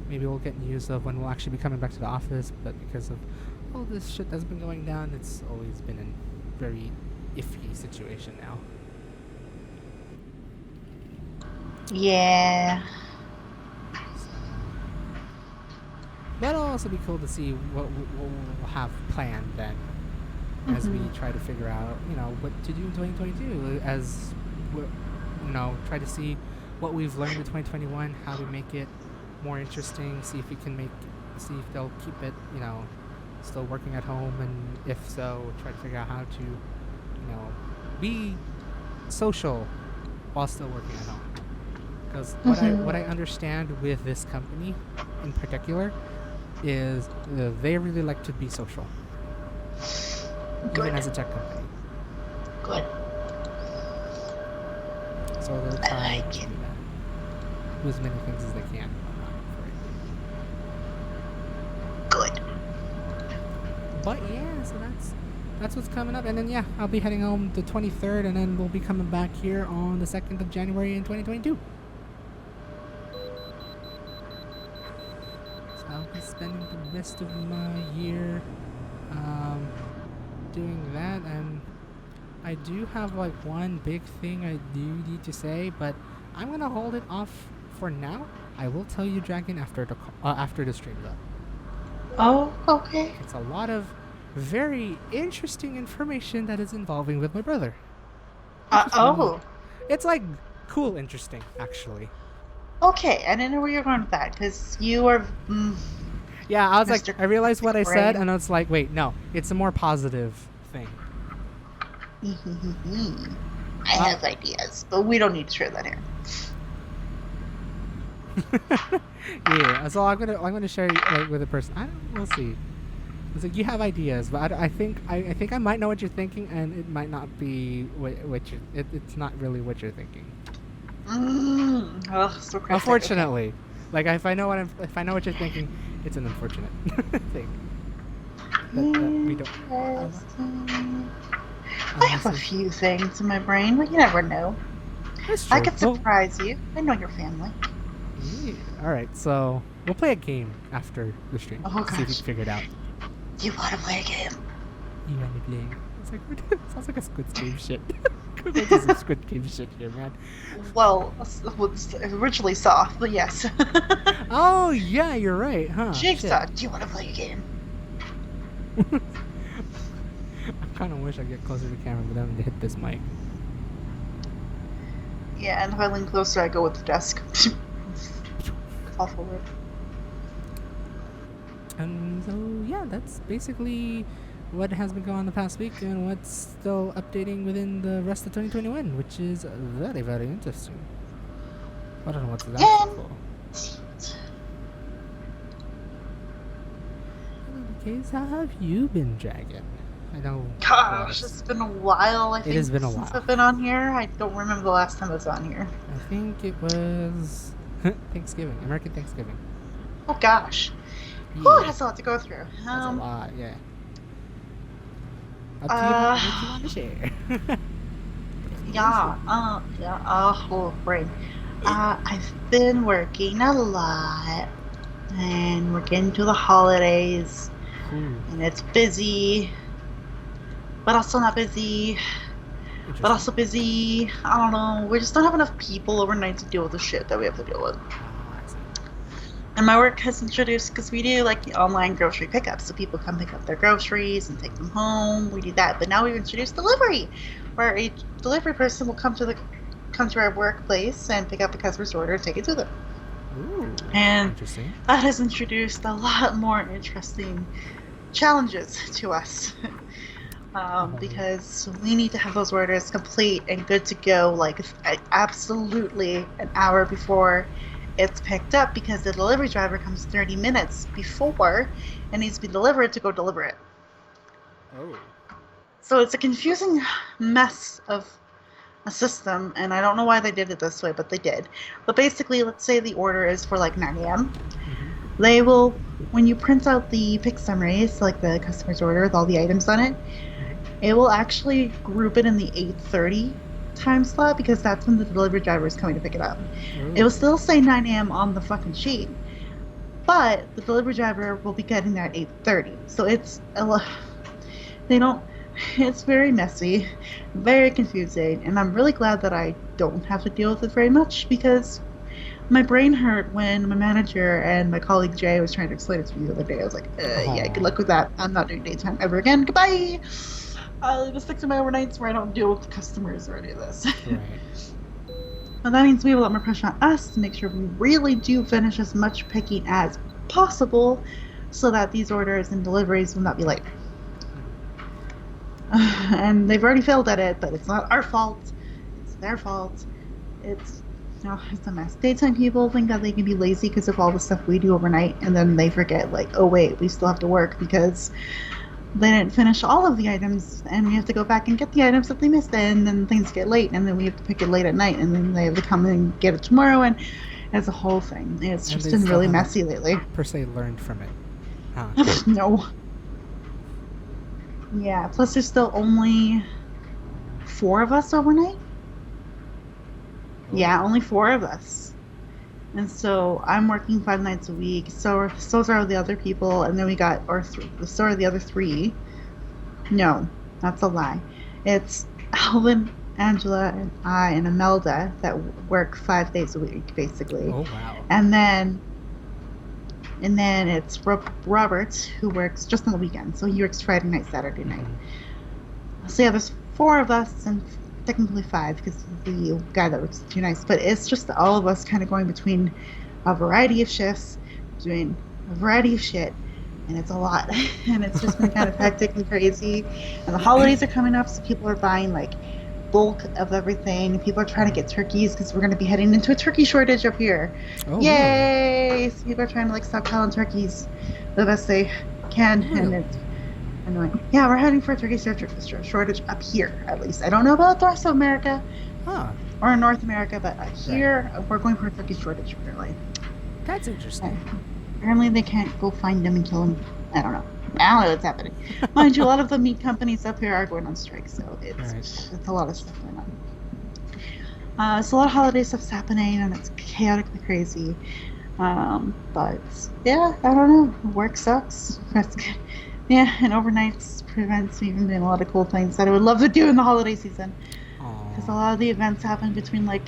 Maybe we'll get news of when we'll actually be coming back to the office, but because of all this shit that's been going down, it's always been a very iffy situation now. Yeah. But it'll also be cool to see what we'll have planned then, as we try to figure out, what to do in 2022. As try to see what we've learned in 2021, how to make it more interesting. See if they'll keep it, still working at home, and if so, try to figure out how to, be social while still working at home. Because what I understand with this company in particular is they really like to be social. Good. Even as a tech company. Good. So they'll try to do that. Do as many things as they can. Good. But yeah, so that's what's coming up. And then yeah, I'll be heading home the 23rd, and then we'll be coming back here on the 2nd of January in 2022. I'll be spending the rest of my year doing that, and I do have like one big thing I do need to say, but I'm gonna hold it off for now. I will tell you, Dragon, after the stream though. Oh, okay. It's a lot of very interesting information that is involving with my brother. It's like cool interesting, actually. Okay, I didn't know where you were going with that, because you are... yeah, I was Mr. like, I realized what I Brain. said, and I was like, wait, no, it's a more positive thing. I have ideas, but we don't need to share that here. Yeah, so I'm gonna share with a person. We'll see. It's like you have ideas, but I think I might know what you're thinking, and it might not be it's not really what you're thinking. So crazy. Unfortunately, like if I know what you're thinking, it's an unfortunate thing. That we don't. I have a few things in my brain, but you never know. That's true. I could surprise you. I know your family. Yeah. All right, so we'll play a game after the stream. Oh, see if you gosh. can figure it out. You want to play a game? You want to play? It's like sounds like a Squid Game shit. We're going to some Squid Game shit here, man. Well, it's originally soft, but yes. Oh yeah, you're right, huh? Jigsaw, Shit. do you want to play a game? I kind of wish I get closer to the camera, but then to hit this mic. Yeah, and if I lean closer, I go with the desk. Fall forward. And so yeah, that's basically what has been going on the past week, and what's still updating within the rest of 2021, which is very, very interesting. I don't know what's that for. Okay, so how have you been, Dragon? I know. Gosh, it's been a while. I think it has been a since while. I've been on here. I don't remember the last time I was on here. I think it was Thanksgiving, American Thanksgiving. Oh gosh, Yeah. Whew, that's a lot to go through. That's a lot, yeah. Up to you what you want to share. Oh, brain. I've been working a lot, and we're getting to the holidays, and it's busy, but also not busy, but also busy. I don't know. We just don't have enough people overnight to deal with the shit that we have to deal with. And my work has introduced, because we do like the online grocery pickup, so people come pick up their groceries and take them home. We do that, but now we've introduced delivery, where a delivery person will come to our workplace and pick up the customer's order and take it to them. Ooh, and interesting. That has introduced a lot more interesting challenges to us. Oh. because we need to have those orders complete and good to go, like absolutely an hour before it's picked up, because the delivery driver comes 30 minutes before it needs to be delivered to go deliver it. Oh. So it's a confusing mess of a system, and I don't know why they did it this way, but they did. But basically, let's say the order is for like 9 a.m. Mm-hmm. They will, when you print out the pick summaries, like the customer's order with all the items on it, Mm-hmm. it will actually group it in the 8:30 time slot, because that's when the delivery driver is coming to pick it up. It will Oh. still say 9 a.m. on the fucking sheet, but the delivery driver will be getting there at 8:30. So they don't, it's very messy, very confusing, and I'm really glad that I don't have to deal with it very much, because my brain hurt when my manager and my colleague Jay was trying to explain it to me the other day. I was like, yeah, good Oh. luck with that. I'm not doing daytime ever again. Goodbye. I'll just stick to my overnights where I don't deal with the customers or any of this. Right. And that means we have a lot more pressure on us to make sure we really do finish as much picking as possible, so that these orders and deliveries will not be late. Mm-hmm. And they've already failed at it, but it's not our fault. It's their fault. It's it's a mess. Daytime people think that they can be lazy because of all the stuff we do overnight, and then they forget, like, oh wait, we still have to work because they didn't finish all of the items, and we have to go back and get the items that they missed, and then things get late, and then we have to pick it late at night, and then they have to come and get it tomorrow, and it's a whole thing. It's And just they been still really haven't messy lately. per se learned from it. Huh. No. Yeah, plus there's still only 4 of us overnight. Oh. Yeah, only 4 of us. And so I'm working 5 nights a week. So are the other people, and then we got so are the other 3. No, that's a lie. It's Alvin, Angela, and I, and Imelda that work 5 days a week, basically. Oh wow. And then it's Robert, who works just on the weekend. So he works Friday night, Saturday night. Mm-hmm. So yeah, there's 4 of us, and technically 5 because the guy that works 2 nights. But it's just all of us kind of going between a variety of shifts, doing a variety of shit, and it's a lot. And it's just been kind of hectic and crazy. And the holidays are coming up, so people are buying like bulk of everything. People are trying to get turkeys because we're going to be heading into a turkey shortage up here. Oh really? Yay! So people are trying to like stockpile turkeys the best they can, and Really? it's annoying. Yeah, we're heading for a turkey shortage up here, at least. I don't know about the rest of America Huh. or North America, but Right. here we're going for a turkey shortage, apparently. That's interesting. Apparently they can't go find them and kill them. I don't know. I don't know what's happening. Mind you, a lot of the meat companies up here are going on strike, so Right. it's a lot of stuff going on. So a lot of holiday stuff's happening, and it's chaotically crazy. But yeah, I don't know. Work sucks. That's good. Yeah, and overnights prevents me from doing a lot of cool things that I would love to do in the holiday season. Because a Aw. lot of the events happen between like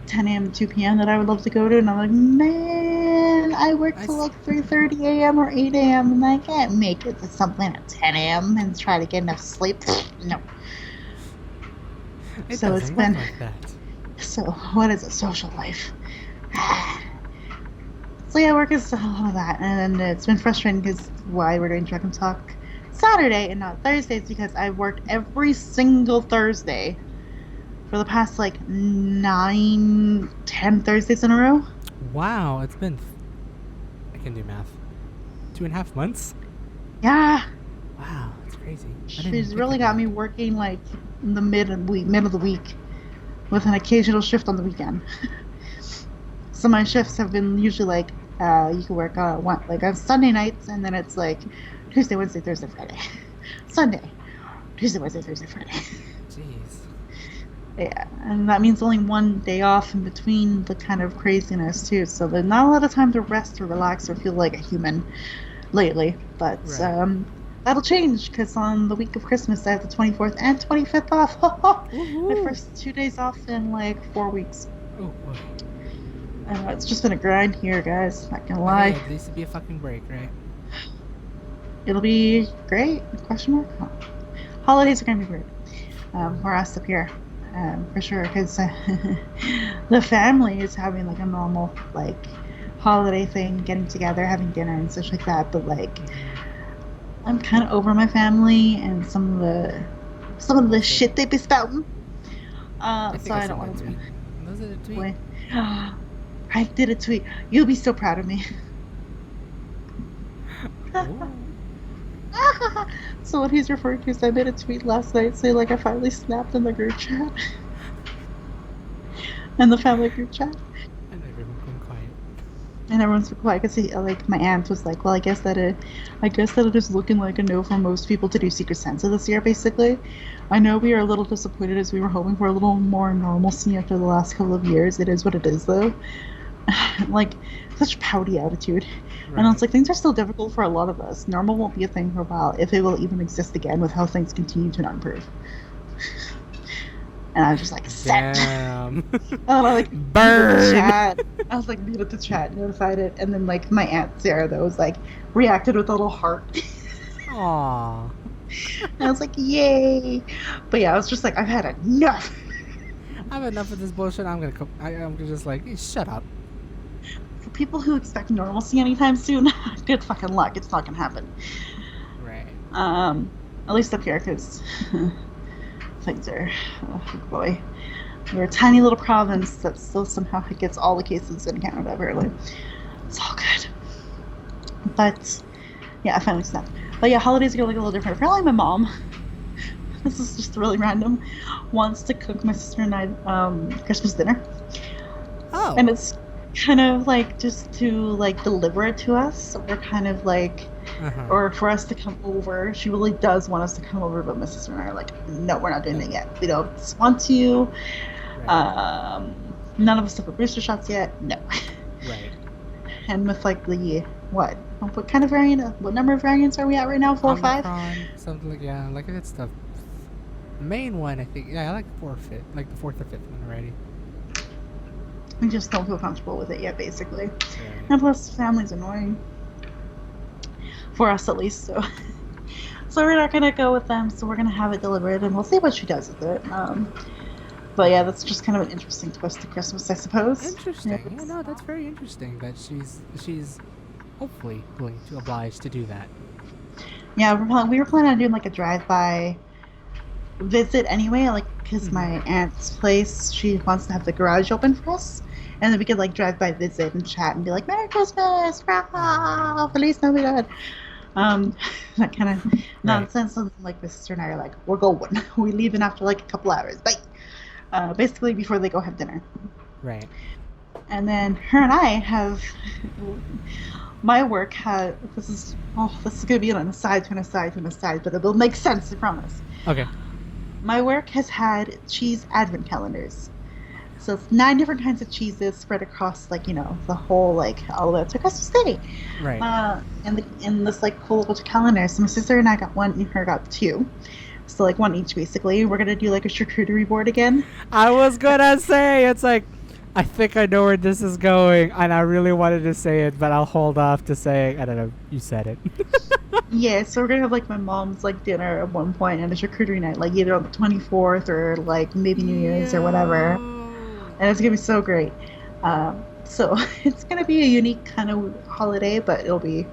10 a.m. and 2 p.m. that I would love to go to, and I'm like, man, I work I till s- like 3:30 a.m. or 8 a.m. and I can't make it to something at 10 a.m. and try to get enough sleep. No. It So it's doesn't work been, like that. so what is a social life? So yeah, work is a lot of that, and it's been frustrating because why we're doing Truck and Talk Saturday and not Thursdays, because I've worked every single Thursday for the past like 9, 10 Thursdays in a row. Wow, it's been I can do math. 2.5 months? Yeah, Wow, that's crazy. I didn't even she's think really of got that. me working like in the mid of the week, with an occasional shift on the weekend. So my shifts have been usually like you can work on Sunday nights, and then it's like Tuesday, Wednesday, Thursday, Friday, Sunday, Tuesday, Wednesday, Thursday, Friday. Jeez. Yeah, and that means only one day off in between the kind of craziness too. So there's not a lot of time to rest or relax or feel like a human lately. But Right. that'll change, because on the week of Christmas I have the 24th and 25th off. My Woohoo! first 2 days off in like 4 weeks. Oh boy. It's just been a grind here, guys. Not gonna But hey, lie. at least it'd be a fucking break, right? It'll be great? Question mark. Huh. Holidays are gonna be great for us up here, for sure. Because the family is having like a normal like holiday thing, getting together, having dinner and such like that. But like Mm-hmm. I'm kind of over my family and some of the Shit. shit they be spouting. I So think I I don't seen want that to do tweet. Was it a it. tweet? Boy, I did a tweet. You'll be so proud of me. Ooh. So what he's referring to is I made a tweet last night saying like I finally snapped in the group chat and the family group chat. And everyone gone quiet. And everyone's quiet because like my aunt was like, "Well, I guess that it is looking like a no for most people to do Secret Santa this year. Basically, I know we are a little disappointed as we were hoping for a little more normalcy after the last couple of years. It is what it is, though. Like such pouty attitude, and it's Right. like things are still difficult for a lot of us. Normal won't be a thing for a while, if it will even exist again, with how things continue to not improve." And I was just like, "Set." Damn. And I like muted the Burn. chat. I was like muted the chat, notified it, and then like my aunt Sarah though was like reacted with a little heart. Aw. And I was like, yay! But yeah, I was just like, I've had enough. I have enough of this bullshit. I'm gonna just like, shut up. For people who expect normalcy anytime soon, good fucking luck. It's not gonna happen. Right. At least up here, because things are, oh boy. We're a tiny little province that still somehow gets all the cases in Canada, apparently. It's all good. But yeah, I finally snapped. But yeah, holidays are gonna look a little different. Apparently, my mom, this is just really random, wants to cook my sister and I Christmas dinner, Oh. and it's kind of like just to like deliver it to us, or kind of like, Uh huh. or for us to come over. She really does want us to come over, but my sister and I are like, no, we're not doing that yet. We don't want to. Right. None of us took booster shots yet. No. Right. And with like the what kind of variant? What number of variants are we at right now? 4 or 5? Omicron, something like, yeah, like it's the main one. I think, yeah, I like like the fourth or fifth one already. We just don't feel comfortable with it yet, basically. Right. And plus, family's annoying for us at least. So, so we're not gonna go with them. So we're gonna have it delivered, and we'll see what she does with it. But yeah, that's just kind of an interesting twist to Christmas, I suppose. Interesting. Yeah, no, that's very interesting that she's hopefully willing to oblige to do that. Yeah, we were planning on doing like a drive-by visit anyway, like because Mm-hmm. my aunt's place, she wants to have the garage open for us, and then we could like drive by visit and chat and be like, "Merry Christmas, Aw. Feliz Navidad," that kind of Right. nonsense. And like my sister and I are like, "We're going, we leaving after like a couple hours, bye." Basically before they go have dinner, Right. and then her and I have my work had this is gonna be an aside to an aside to an aside, but it will make sense, I promise. Okay. My work has had cheese advent calendars. So it's 9 different kinds of cheeses spread across, like, the whole, like, all the way up to Christmas Day. Right. In this, like, cool little calendar. So my sister and I got one, and her got two. So, like, one each, basically. We're going to do, like, a charcuterie board again. I was gonna say it's like I think I know where this is going, and I really wanted to say it, but I'll hold off to saying. I don't know. You said it. Yeah, so we're going to have, like, my mom's, like, dinner at one point and a charcuterie night, like, either on the 24th or, like, maybe New Year's or whatever. And it's gonna be so great. So it's gonna be a unique kind of holiday, but it'll be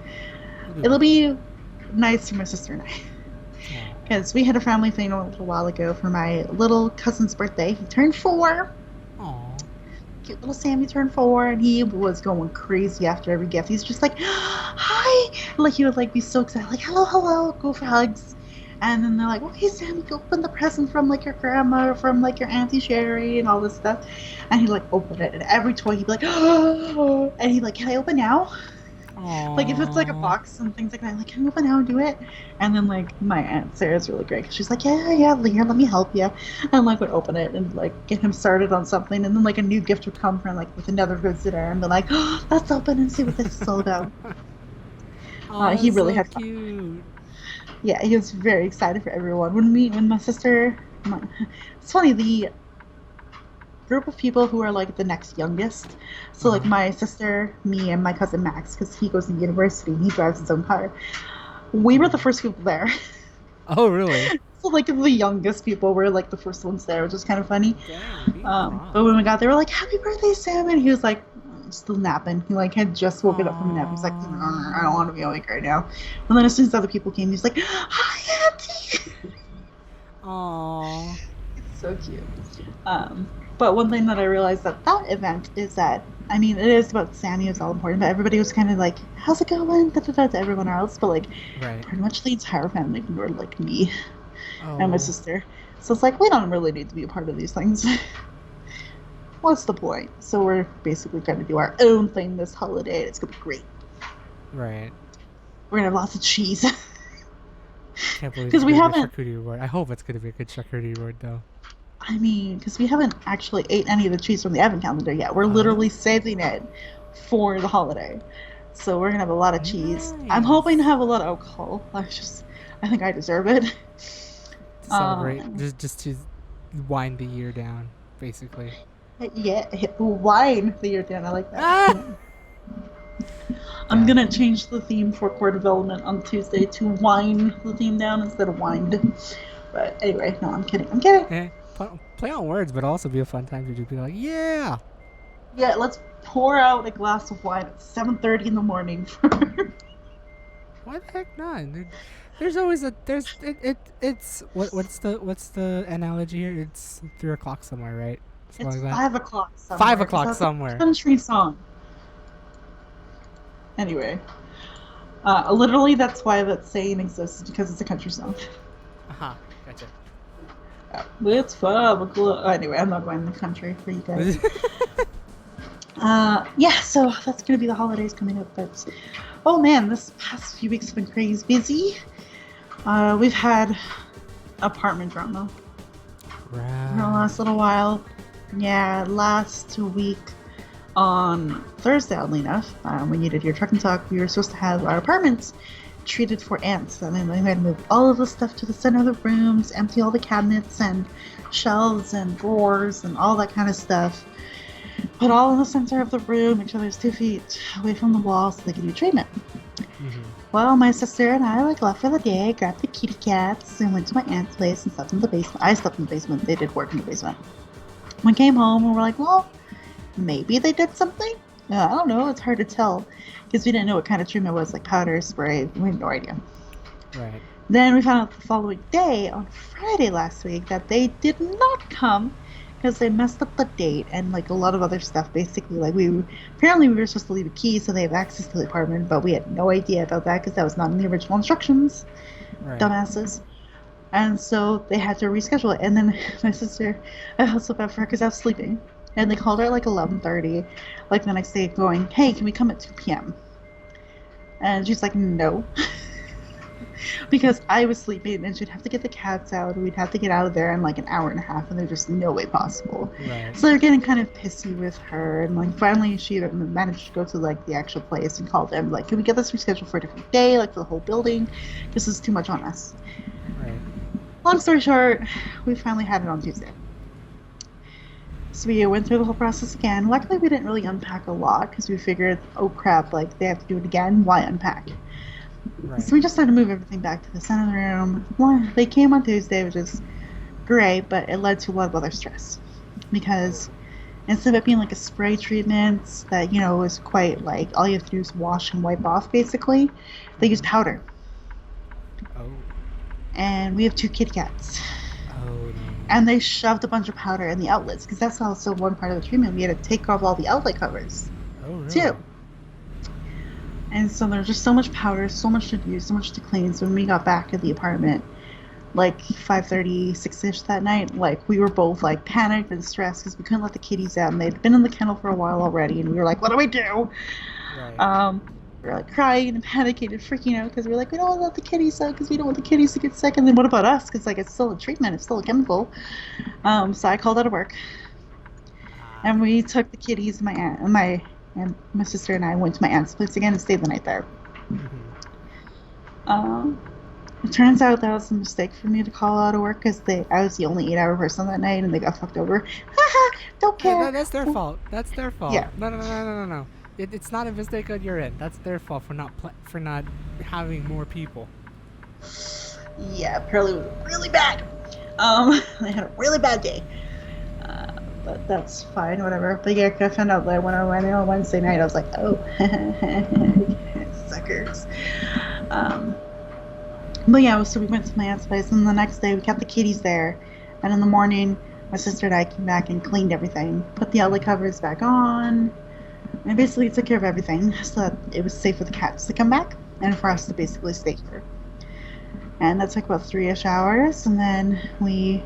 nice for my sister and I, because we had a family thing a little while ago for my little cousin's birthday. He turned 4. Aw. Cute little Sammy turned 4, and he was going crazy after every gift. He's just like, "Hi!" Like he would like be so excited, like, "Hello, hello," go for hugs. And then they're like, "Okay, Sammy, go open the present from like your grandma or from like your Auntie Sherry and all this stuff." And he'd like open it, and every toy he'd be like, "Oh!" And he'd like, "Can I open now?" Like if it's like a Aw. box and things like that, I'm like, "Can I open now and do it?" And then like my aunt Sarah's really great, 'cause she's like, "Yeah, yeah, here, let me help you," and like would open it and like get him started on something, and then like a new gift would come from like with another visitor, and be like, "Oh, let's open and see what this is all about." Aw, He that's really so had fun. cute. Yeah, he was very excited for everyone. When my sister, it's funny, the group of people who are like the next youngest. So like Uh-huh. my sister, me, and my cousin Max, because he goes to university and he drives his own car. We were the first people there. Oh, really? So like the youngest people were like the first ones there, which is kind of funny. Dang, being But prompt. when we got there, we were like, "Happy birthday, Sam!" And he was like, still napping. He like had just woken up from a nap. He's like, I don't Aww. want to be awake right now. And then as soon as other people came, he's like, hi, Auntie. Aww. It's so cute. But one thing that I realized at that event is that, I mean, it is about Sammy, it's all important, but everybody was kind of like, how's it going? Da, da, da, to everyone else. But like, Right. pretty much the entire family ignored like me and my Oh. sister. So it's like, we don't really need to be a part of these things. What's the point? So we're basically going to do our own thing this holiday. It's going to be great. Right. We're going to have lots of cheese. Can't believe Because it's we gonna be a haven't, charcuterie board. I hope it's gonna be a good charcuterie board though. I mean, because we haven't actually ate any of the cheese from the advent calendar yet. We're literally saving it for the holiday. So we're going to have a lot of cheese. I'm hoping to Nice. have a lot of alcohol. I think I deserve it. To celebrate, just to wind the year down, basically. Yeah, wine the year down. I like that. Ah! I'm Yeah. gonna change the theme for core development on Tuesday to wine the theme down instead of wind. But anyway, no, I'm kidding. I'm kidding. Eh, play on words, but also be a fun time to just be like, yeah. Yeah, let's pour out a glass of wine at 7:30 in the morning. Why the heck not? There's always a it's what's the analogy here? It's 3 o'clock somewhere, right? Something It's like that. 5 o'clock somewhere. 5 o'clock That's a somewhere. country song. Anyway, literally, that's why that saying exists because it's a country song. Aha, gotcha. It's 5 o'clock. Anyway, I'm not going to the country for you guys. Yeah, so that's gonna be the holidays coming up. But oh man, this past few weeks have been crazy busy. We've had apartment drama for the last little while. Yeah, last week on Thursday, oddly enough, when you did your truck and talk, we were supposed to have our apartments treated for ants. And then we had to move all of the stuff to the center of the rooms, empty all the cabinets and shelves and drawers and all that kind of stuff. Put all in the center of the room, make sure there's 2 feet away from the wall so they can do treatment. Mm-hmm. Well, my sister and I left for the day, grabbed the kitty cats, and went to my aunt's place and slept in the basement. I slept in the basement. They did work in the basement. We came home and we're like, well, maybe they did something? I don't know. It's hard to tell because we didn't know what kind of treatment it was, like powder, spray. We had no idea. Right. Then we found out the following day, on Friday last week, that they did not come because they messed up the date and like a lot of other stuff. Basically, like we were supposed to leave a key so they have access to the apartment, but we had no idea about that because that was not in the original instructions. Right. Dumbasses. And so they had to reschedule it. And then my sister, I felt so bad for her because I was sleeping. And they called her at like 11:30, like the next day, going, "Hey, can we come at 2 p.m.?" And she's like, "No." Because I was sleeping and she'd have to get the cats out and we'd have to get out of there in like an hour and a half and there's just no way possible. Right. So they're getting kind of pissy with her and like finally she managed to go to like the actual place and call them like, "Can we get this rescheduled for a different day, like for the whole building? This is too much on us." Right. Long story short, we finally had it on Tuesday. So we went through the whole process again. Luckily we didn't really unpack a lot because we figured, oh crap, like they have to do it again, why unpack? Right. So we just had to move everything back to the center of the room. Well, they came on Tuesday, which is great, but it led to a lot of other stress. Because instead of it being like a spray treatment that, you know, was quite like all you have to do is wash and wipe off basically, they use powder. Oh. And we have 2 kitty cats. Oh no. And they shoved a bunch of powder in the outlets because that's also one part of the treatment. We had to take off all the outlet covers Oh really? too. And so there's just so much powder, so much to do, so much to clean. So when we got back at the apartment, like 5:30, 6-ish that night, like we were both like panicked and stressed because we couldn't let the kitties out. And they'd been in the kennel for a while already. And we were like, what do we do? Right. We were like crying and panicking and freaking out because we were like, we don't want to let the kitties out because we don't want the kitties to get sick. And then what about us? Because like it's still a treatment, it's still a chemical. So I called out of work. And we took the kitties, my aunt and my sister and I went to my aunt's place again and stayed the night there. Mm-hmm. It turns out that was a mistake for me to call out of work because I was the only 8-hour person that night and they got fucked over. Haha, don't care. That's their fault. That's their fault. Yeah. No. It's not a mistake on your end. That's their fault for not having more people. Yeah, apparently it was really bad. They had a really bad day. but that's fine, whatever. But yeah, I found out that when I went in on Wednesday night, I was like, oh, suckers. Um, but yeah, so we went to my aunt's place, and the next day we kept the kitties there. And in the morning, my sister and I came back and cleaned everything, put the outlet covers back on, and basically took care of everything so that it was safe for the cats to come back and for us to basically stay here. And that took about 3-ish hours, and then we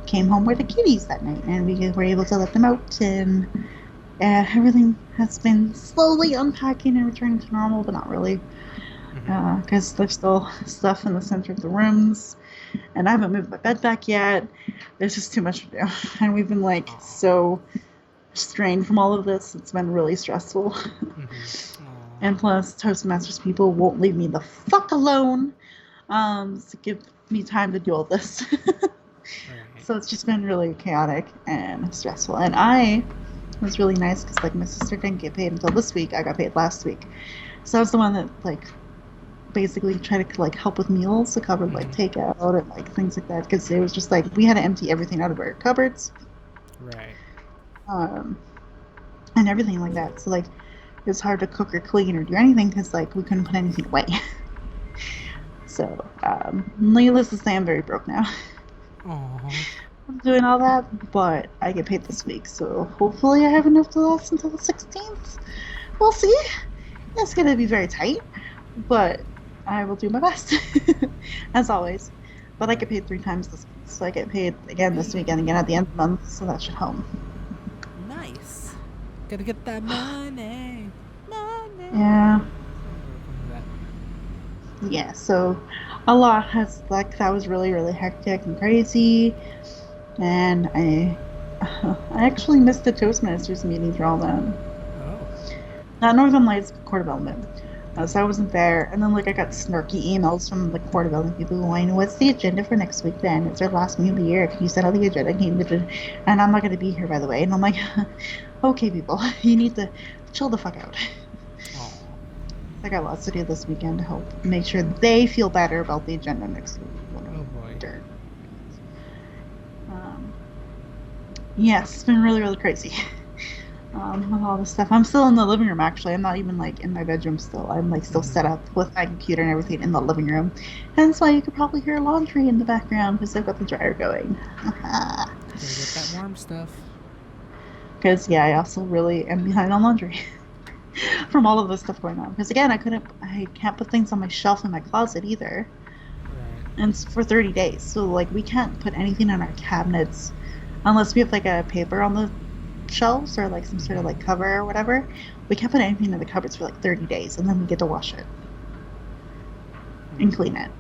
came home with the kitties that night, and we were able to let them out, and everything has been slowly unpacking and returning to normal, but not really, because there's still stuff in the center of the rooms, and I haven't moved my bed back yet. There's just too much to do, and we've been like so strained from all of this. It's been really stressful. And plus, Toastmasters people won't leave me the fuck alone to give me time to do all this. So it's just been really chaotic and stressful. And it was really nice because like my sister didn't get paid until this week. I got paid last week. So I was the one that like basically tried to like help with meals to cover like takeout and like things like that, because it was just like we had to empty everything out of our cupboards. Right. And everything like that. So like it was hard to cook or clean or do anything because like we couldn't put anything away. So needless to say, I'm very broke now. I'm doing all that, but I get paid this week, so hopefully I have enough to last until the 16th. We'll see. It's gonna be very tight, but I will do my best, as always. But I get paid 3 times this week, so I get paid again this week and again at the end of the month, so that should help. Nice. Gotta get that money. Yeah. Yeah, so a lot has, like, that was really, really hectic and crazy, and I actually missed the Toastmasters meeting for all that. Not Northern Lights, Core Development. So I wasn't there, and then, like, I got snarky emails from the Core Development people going, what's the agenda for next week then? It's our last meeting of the year. Can you send out the agenda? And I'm not going to be here, by the way. And I'm like, okay, people, you need to chill the fuck out. I got lots to do this weekend to help make sure they feel better about the agenda next week. Boy. Yes, it's been really, really crazy. With all this stuff. I'm still in the living room, actually. I'm not even, like, in my bedroom still. I'm, like, still set up with my computer and everything in the living room. Hence why you could probably hear laundry in the background, because I've got the dryer going. Gotta get that warm stuff. Because, yeah, I also really am behind on laundry. From all of this stuff going on, because again I can't put things on my shelf in my closet either, and it's for 30 days, so like we can't put anything in our cabinets unless we have like a paper on the shelves or like some sort of like cover or whatever. We can't put anything in the cupboards for like 30 days, and then we get to wash it and clean it.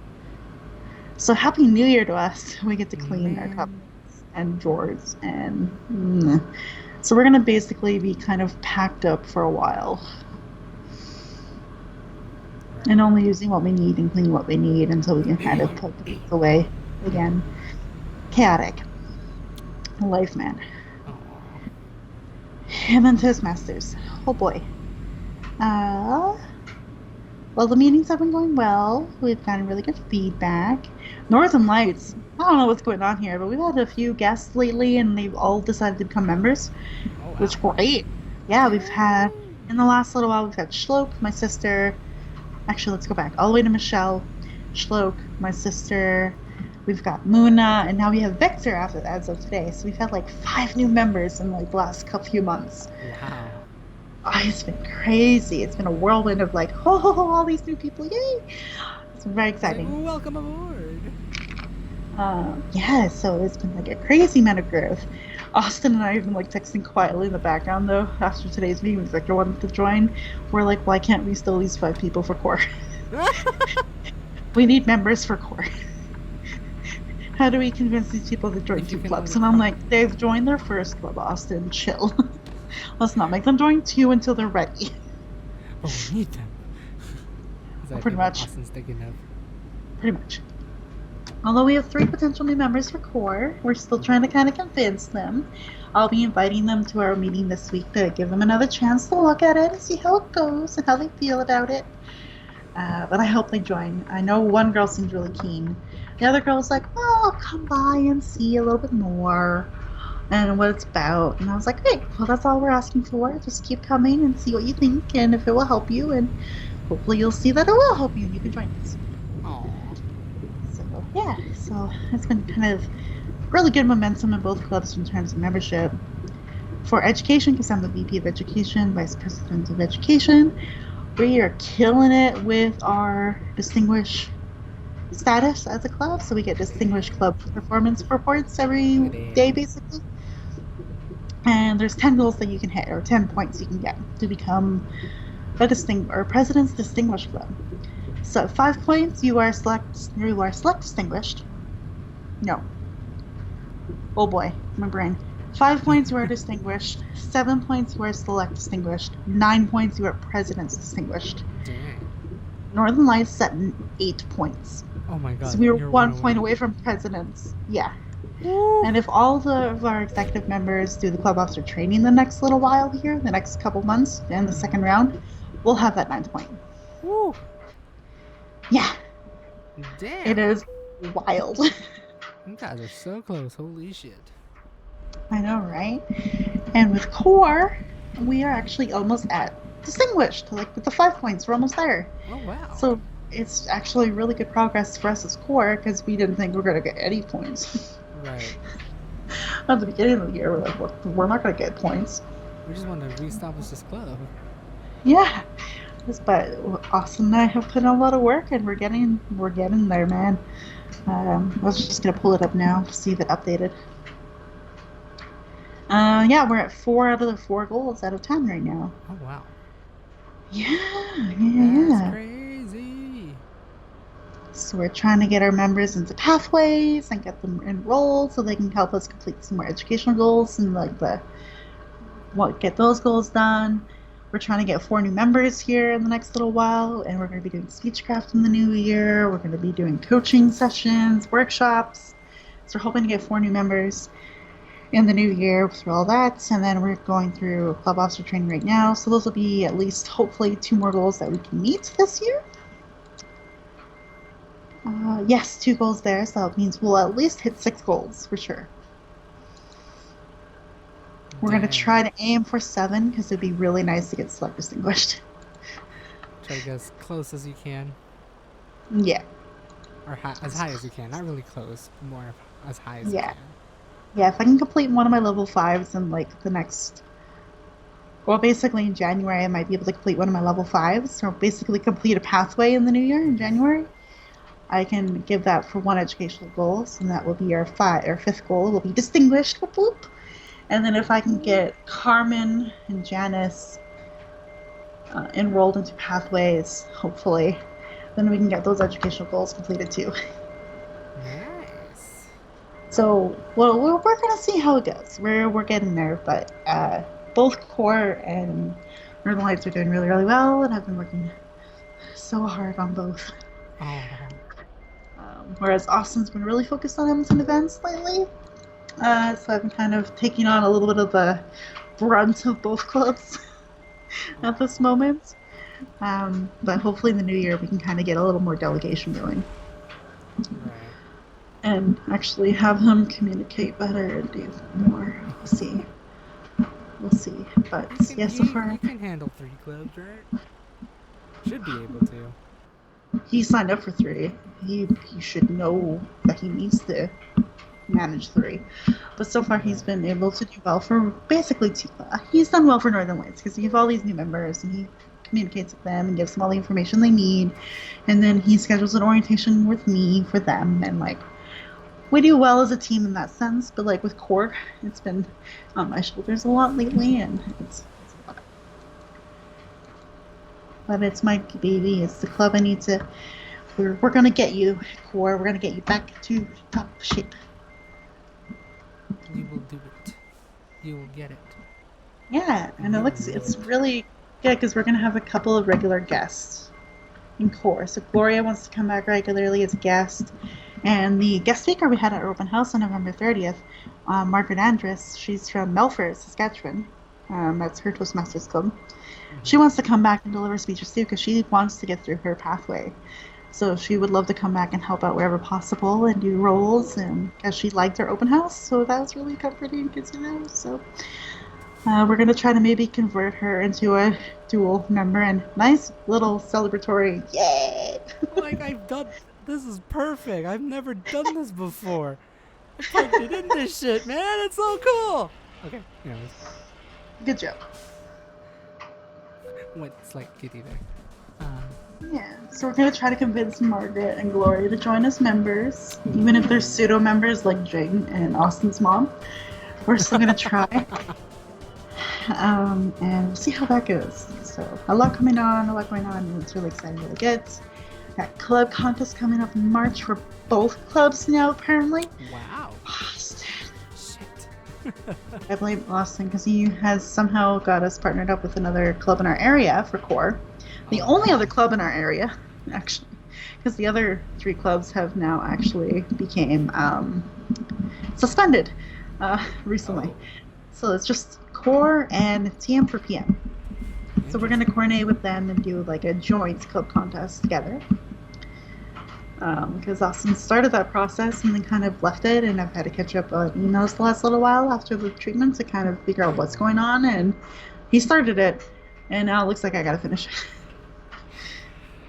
So happy new year to us. We get to clean our cupboards and drawers, and so we're going to basically be kind of packed up for a while. And only using what we need and cleaning what we need until we can kind of put things away again. Chaotic. Life, man. And then Toastmasters. Oh boy. Well, the meetings have been going well. We've gotten really good feedback. Northern Lights, I don't know what's going on here, but we've had a few guests lately, and they've all decided to become members, which is great. Yeah, we've had, in the last little while, we've had Shlok, my sister. Actually, let's go back all the way to Michelle. Shlok, my sister. We've got Muna, and now we have Victor as of today. So we've had like 5 new members in like the last few months. Wow. Oh, it's been crazy. It's been a whirlwind of like, all these new people, yay! It's been very exciting. Welcome aboard. Yeah, so it's been like a crazy amount of growth. Austin and I have been like texting quietly in the background though after today's meeting. When Victor wanted to join, we're like, why can't we still use 5 people for core? We need members for core. How do we convince these people to join 2 clubs? And I'm like, they've joined their first club, Austin. Chill. Let's not make them join 2 until they're ready. But we need them. Pretty much. Austin's thinking of. Pretty much. Although we have 3 potential new members for core, we're still trying to kind of convince them. I'll be inviting them to our meeting this week to give them another chance to look at it and see how it goes and how they feel about it. But I hope they join. I know one girl seems really keen. The other girl's like, well, I'll come by and see a little bit more. and what it's about. And I was like, great, well, that's all we're asking for. Just keep coming and see what you think and if it will help you. And hopefully you'll see that it will help you and you can join us. Aw. So, yeah, so it's been kind of really good momentum in both clubs in terms of membership. For education, because I'm the VP of Education, Vice President of Education, we are killing it with our distinguished status as a club. So we get distinguished club performance reports every Look at day, that. basically. And there's 10 goals that you can hit, or 10 points you can get to become a president's distinguished club. So 5 points, you are select distinguished. No, oh boy, my brain. 5 points, you are distinguished. 7 points, you are select distinguished. 9 points, you are president's distinguished. Dang. Northern Lights set 8 points. Oh my So god, we were you're one 1 point away. away from presidents. Yeah. Woo! And if of our executive members do the club officer training the next little while here, the next couple months, and the second round, we'll have that 9 point. Woo! Yeah, it Damn. is wild. You guys are so close. Holy shit. I know, right? And with core, we are actually almost at distinguished. Like with the 5 points, we're almost there. Oh wow. So it's actually really good progress for us as core because we didn't think we were going to get any points. Right. At the beginning of the year, we're like, we're not going to get points. We just want to reestablish this club. Yeah, but Austin and I have put in a lot of work, and we're getting there, man. I was just gonna pull it up now, see if it updated. Yeah, we're at 4 out of the 4 goals out of 10 right now. Oh wow. Yeah. That's crazy. So we're trying to get our members into pathways and get them enrolled so they can help us complete some more educational goals and get those goals done. We're trying to get 4 new members here in the next little while, and we're going to be doing speechcraft in the new year. We're going to be doing coaching sessions, workshops. So we're hoping to get 4 new members in the new year through all that. And then we're going through club officer training right now. So those will be at least hopefully 2 more goals that we can meet this year. Yes, 2 goals there. So that means we'll at least hit 6 goals for sure. We're going to try to aim for 7 because it'd be really nice to get select distinguished. Try to get as close as you can. Yeah. Or as high as you can. Not really close. More as high as you can. Yeah, if I can complete one of my level 5s in like the next... Well, basically in January I might be able to complete one of my level 5s. Or basically complete a pathway in the new year in January. I can give that for 1 educational goal. So that will be our 5th goal. Will be distinguished. Whoop, whoop. And then if I can get Carmen and Janice enrolled into pathways, hopefully, then we can get those educational goals completed too. Nice. So, well, we're going to see how it goes. We're getting there, but both core and Northern Lights are doing really, really well, and I've been working so hard on both. Oh. Whereas Austin's been really focused on Edmonton events lately. So I've been kind of taking on a little bit of the brunt of both clubs at this moment. But hopefully in the new year we can kind of get a little more delegation going. Right. And actually have him communicate better and do more. We'll see. But yeah, so far... You can handle 3 clubs, right? Should be able to. He signed up for 3. He should know that he needs to manage 3, but so far he's been able to do well for basically 2. He's done well for Northern Lights because you have all these new members and he communicates with them and gives them all the information they need, and then he schedules an orientation with me for them, and like we do well as a team in that sense. But like with core, it's been on my shoulders a lot lately, and it's a lot. But it's my baby. It's the club I need to. We're gonna get you, core. We're gonna get you back to top shape. You will do it. You will get it. Yeah, and it's really good because we're gonna have a couple of regular guests in core. So Gloria wants to come back regularly as a guest, and the guest speaker we had at our open house on November 30th, Margaret Andrus. She's from Melfort, Saskatchewan. That's her Toastmasters Club. Mm-hmm. She wants to come back and deliver speeches too because she wants to get through her pathway. So she would love to come back and help out wherever possible and do roles, and because she liked our open house, so that was really comforting to know. So we're gonna try to maybe convert her into a dual member and nice little celebratory yay. Like, I've done. This is perfect. I've never done this before. I poked it in this shit, man. It's so cool. Okay, anyways. Good job. Went slight kitty there. Yeah, so we're gonna try to convince Margaret and Gloria to join as members, even if they're pseudo members like Jane and Austin's mom. We're still gonna try, and we'll see how that goes. So a lot going on, and it's really exciting to get. That club contest coming up in March for both clubs now, apparently. Wow. Austin. Shit. I blame Austin because he has somehow got us partnered up with another club in our area for core. The only other club in our area, actually, because the other 3 clubs have now actually became suspended recently. Oh. So it's just core and TM for PM. So we're going to coordinate with them and do like a joint club contest together. Because Austin started that process and then kind of left it, and I've had to catch up on emails the last little while after the treatment to kind of figure out what's going on, and he started it, and now it looks like I gotta finish it.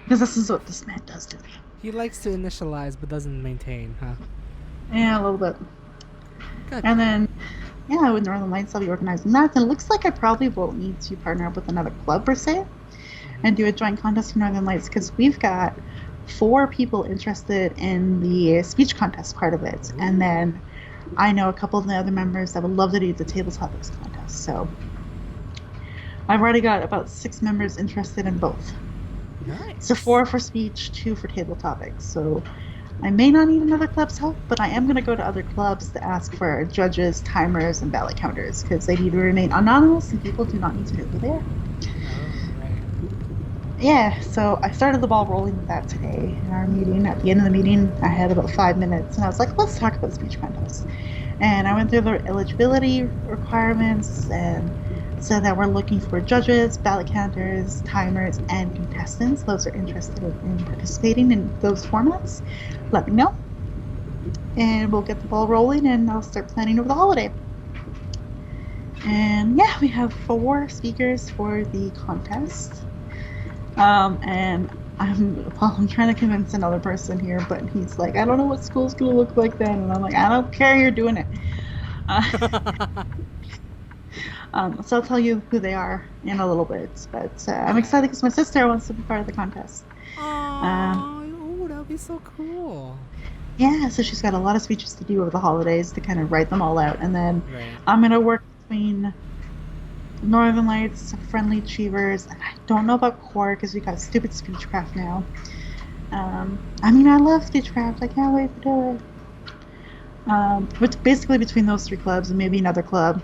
Because this is what this man does to me. He likes to initialize but doesn't maintain, huh? Yeah, a little bit. Good. And then, yeah, with Northern Lights, I'll be organizing that. And it looks like I probably won't need to partner up with another club per se and do a joint contest for Northern Lights, because we've got 4 people interested in the speech contest part of it. Ooh. And then I know a couple of the other members that would love to do the table topics contest. So I've already got about 6 members interested in both. Nice. So 4 for speech, 2 for table topics. So I may not need another club's help, but I am going to go to other clubs to ask for judges, timers, and ballot counters, because they need to remain anonymous and people do not need to know who they are. Oh, right. Yeah, so I started the ball rolling with that today in our meeting. At the end of the meeting, I had about 5 minutes, and I was like, let's talk about speech contest. And I went through the eligibility requirements and said that we're looking for judges, ballot counters, timers, and contestants. Those are interested in participating in those formats. Let me know. And we'll get the ball rolling, and I'll start planning over the holiday. And yeah, we have 4 speakers for the contest. And I'm trying to convince another person here, but he's like, I don't know what school's going to look like then. And I'm like, I don't care, you're doing it. So I'll tell you who they are in a little bit. But I'm excited because my sister wants to be part of the contest. Oh, that would be so cool. Yeah, so she's got a lot of speeches to do over the holidays to kind of write them all out. And then I'm going to work between Northern Lights, Friendly Achievers, and I don't know about core because we got stupid Speechcraft now. I mean, I love Speechcraft. I can't wait to do it. But basically between those 3 clubs and maybe another club,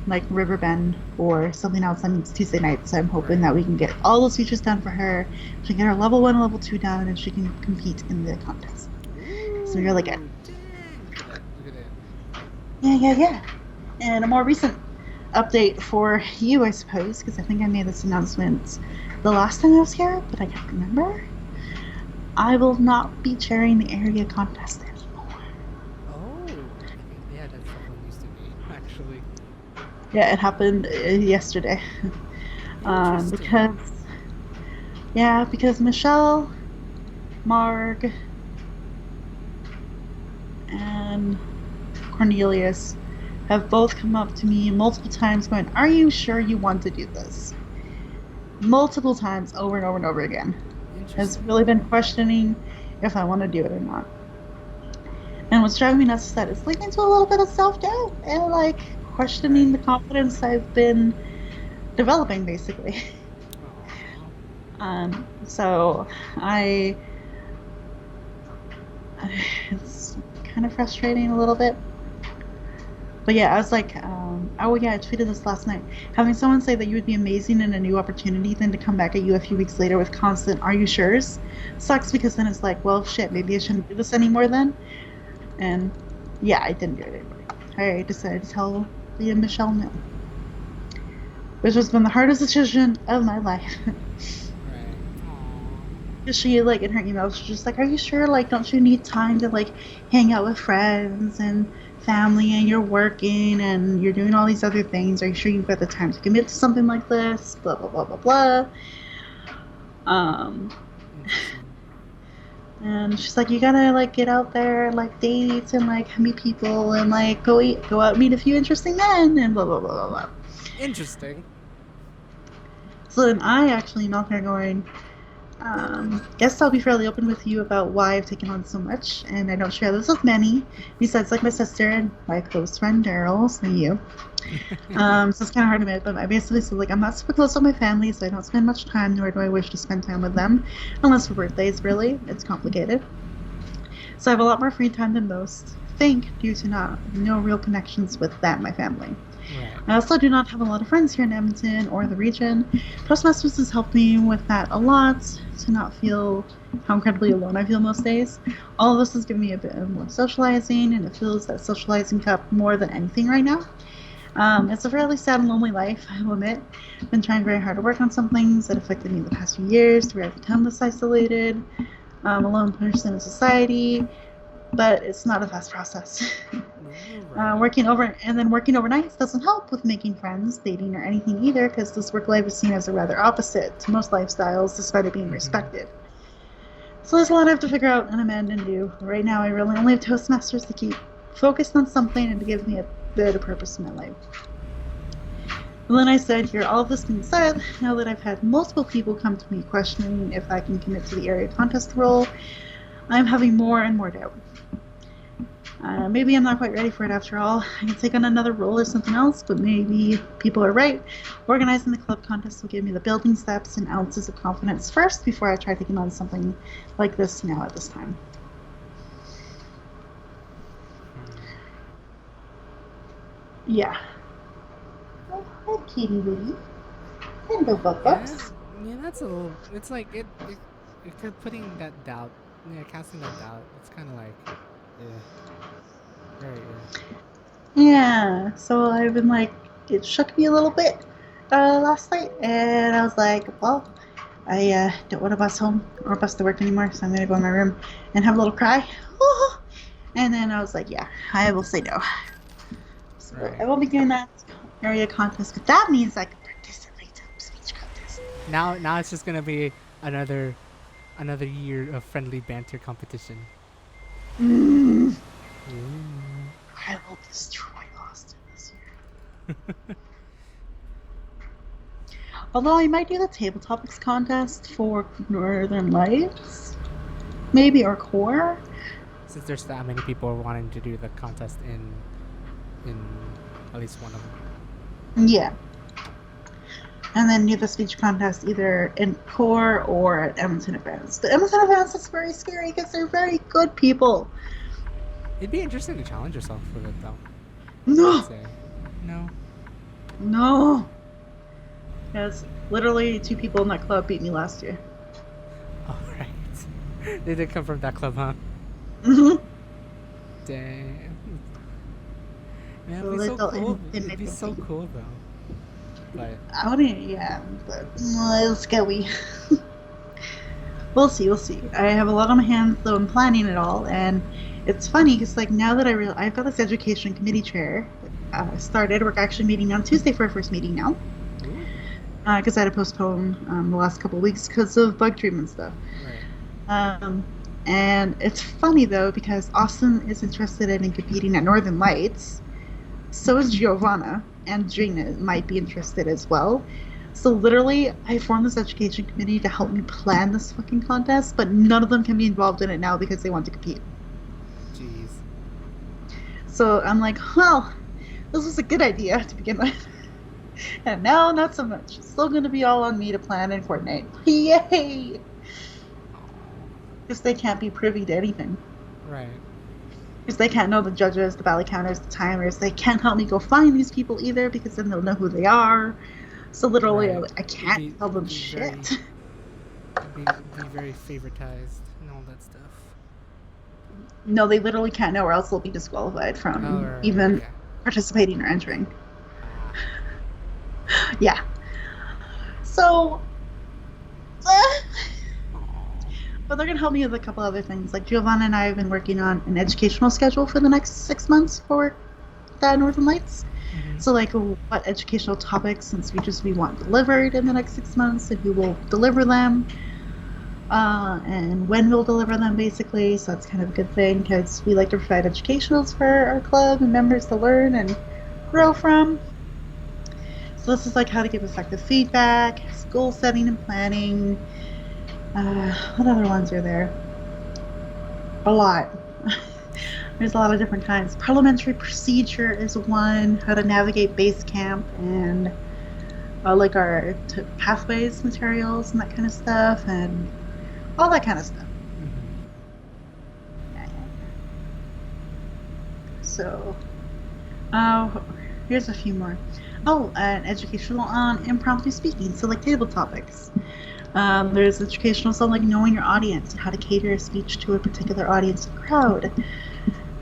like Riverbend or something else that meets Tuesday nights, I'm hoping that we can get all those features done for her. She can get her level 1 and level 2 done, and she can compete in the contest. So you're like, yeah. And a more recent update for you, I suppose, because I think I made this announcement the last time I was here, but I can't remember. I will not be chairing the area contest anymore. Oh, yeah, that's what it used to be, actually. Yeah, it happened yesterday. Because Michelle, Marg, and Cornelius have both come up to me multiple times going, are you sure you want to do this? Multiple times, over and over and over again. Has really been questioning if I want to do it or not. And what's driving me nuts is that it's leading to a little bit of self-doubt and like questioning the confidence I've been developing, basically. So it's kind of frustrating a little bit. But yeah, I was like, I tweeted this last night. Having someone say that you would be amazing in a new opportunity, then to come back at you a few weeks later with constant "are you sure's" sucks, because then it's like, well, shit, maybe I shouldn't do this anymore then. And yeah, I didn't do it anymore. I decided to tell Leah and Michelle no, which has been the hardest decision of my life. she like in her email, she's just like, "Are you sure? Like, don't you need time to like hang out with friends and family, and you're working and you're doing all these other things? Are you sure you've got the time to commit to something like this? Blah blah blah blah blah." Um, Interesting. and she's like, "You gotta like get out there, like date and like meet people and like go out, meet a few interesting men and blah blah blah blah blah." Interesting. So then I actually emailed her going, guess I'll be fairly open with you about why I've taken on so much, and I don't share this with many, besides like my sister and my close friend Daryl, so you. So it's kind of hard to admit, but I basically said like I'm not super close with my family, so I don't spend much time, nor do I wish to spend time with them, unless for birthdays. Really, it's complicated. So I have a lot more free time than most. Think due to no real connections with them, my family. Right. I also do not have a lot of friends here in Edmonton or the region. Toastmasters has helped me with that a lot, to not feel how incredibly alone I feel most days. All of this has given me a bit of more socializing, and it fills that socializing cup more than anything right now. It's a fairly sad and lonely life, I will admit. I've been trying very hard to work on some things that affected me the past few years, to where I've become this isolated, alone person in society, but it's not a fast process. Working overnights doesn't help with making friends, dating, or anything either, because this work life is seen as a rather opposite to most lifestyles, despite it being respected. So there's a lot I have to figure out and amend and do. Right now, I really only have Toastmasters to keep focused on something and to give me a bit of purpose in my life. And then I said, here, all of this being said, now that I've had multiple people come to me questioning if I can commit to the area contest role, I'm having more and more doubt. Maybe I'm not quite ready for it after all. I can take on another role or something else, but maybe people are right. Organizing the club contest will give me the building steps and ounces of confidence first before I try taking on something like this now at this time. Yeah. Oh, hi, Kitty Witty. Hello, Bucks. Yeah, that's a little. It's like it putting that doubt. Yeah, casting that doubt. It's kind of like, very. Yeah, so I've been like, it shook me a little bit last night, and I was like, well, I don't want to bus home or bus to work anymore, so I'm going to go in my room and have a little cry. And then I was like, yeah, I will say no. So Right. I won't be doing that area contest, but that means I can participate in the speech contest. Now it's just gonna be another year of friendly banter competition. I will destroy Austin this year. Although I might do the table topics contest for Northern Lights, maybe, or Core. Since there's that many people wanting to do the contest in at least one of them. Yeah. And then do the speech contest either in Core or at Edmonton Advance. But Edmonton Advance is very scary because they're very good people. It'd be interesting to challenge yourself with it, though. No. No. No. Because literally 2 people in that club beat me last year. All right. They did come from that club, huh? Mm-hmm. Damn. Man, So it'd be so cool. It'd be intimidating. so cool, though. But I wouldn't, yeah, but it's scary. We'll see. I have a lot on my hands, though I'm planning it all, and it's funny because like now that I've got this education committee chair started. We're actually meeting on Tuesday for our first meeting now, because I had to postpone the last couple of weeks because of bug treatment stuff. right. And it's funny though because Austin is interested in competing at Northern Lights. So is Giovanna, and Gina might be interested as well. So literally, I formed this education committee to help me plan this fucking contest, but none of them can be involved in it now because they want to compete. Jeez. So I'm like, well, this was a good idea to begin with. And now, not so much. It's still going to be all on me to plan and coordinate. Yay! Because they can't be privy to anything. Right. Because they can't know the judges, the ballot counters, the timers. They can't help me go find these people either because then they'll know who they are. So literally, Right. I can't tell them shit. Be very favoritized and all that stuff. No, they literally can't know or else they'll be disqualified from right, even yeah. participating or entering. Yeah. So, But they're gonna help me with a couple other things. Like Giovanna and I have been working on an educational schedule for the next 6 months for the Northern Lights. Mm-hmm. So like what educational topics since we want delivered in the next 6 months and who will deliver them. And when we'll deliver them basically. So that's kind of a good thing because we like to provide educationals for our club and members to learn and grow Right. from. So this is like how to give effective feedback, goal setting and planning. What other ones are there? A lot. There's a lot of different kinds. Parliamentary procedure is one, how to navigate base camp and like our pathways materials and that kind of stuff and all that kind of stuff. Mm-hmm. So, uh, here's a few more. Oh, an educational on impromptu speaking, so like table topics. There's educational stuff like knowing your audience, how to cater a speech to a particular audience and crowd,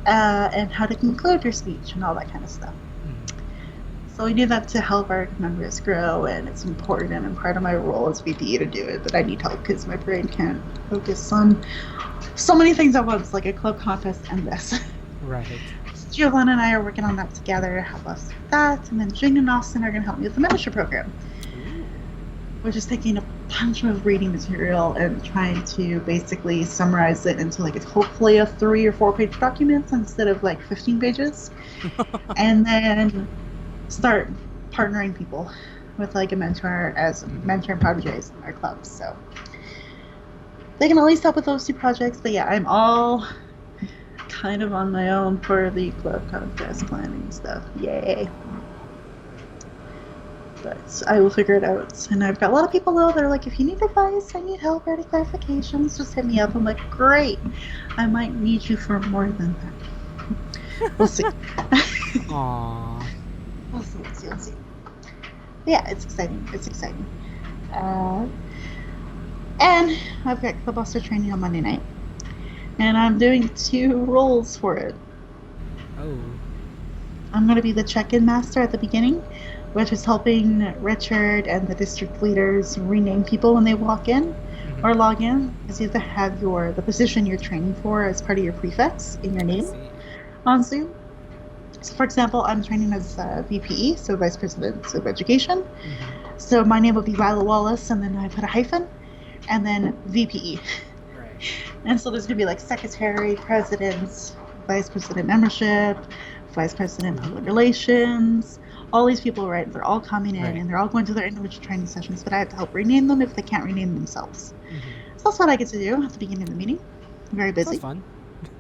and how to conclude your speech and all that kind of stuff. Mm-hmm. So we do that to help our members grow, and it's important and part of my role as VP to do it, but I need help because my brain can't focus on so many things at once, like a club contest and this. Right. Giovanna and I are working on that together to help us with that, and then Jing and Austin are going to help me with the membership program. Ooh. We're just taking a bunch of reading material and trying to basically summarize it into like hopefully a 3 or 4 page document instead of like 15 pages, and then start partnering people with like a mentor as mentor and protégés in our clubs. So they can at least help with those 2 projects. But yeah, I'm all kind of on my own for the club contest planning stuff. Yay. But I will figure it out. And I've got a lot of people though, they're like, if you need advice, I need help or any clarifications, just hit me up. I'm like, great. I might need you for more than that. We'll see. Aww. We'll see. Yeah, it's exciting. And I've got Club Buster training on Monday night. And I'm doing 2 roles for it. Oh. I'm going to be the check-in master at the beginning, which is helping Richard and the district leaders rename people when they walk in or log in, because you have to have the position you're training for as part of your prefix in your name on Zoom. So for example, I'm training as VPE, so Vice President of Education. Mm-hmm. So my name would be Viola Wallace, and then I put a hyphen, and then VPE. Right. And so there's going to be like Secretary, President, Vice President Membership, Vice President Public Relations, all these people, right? They're all coming in and they're all going to their individual training sessions, but I have to help rename them if they can't rename themselves. Mm-hmm. So that's what I get to do at the beginning of the meeting. I'm very busy. Sounds fun.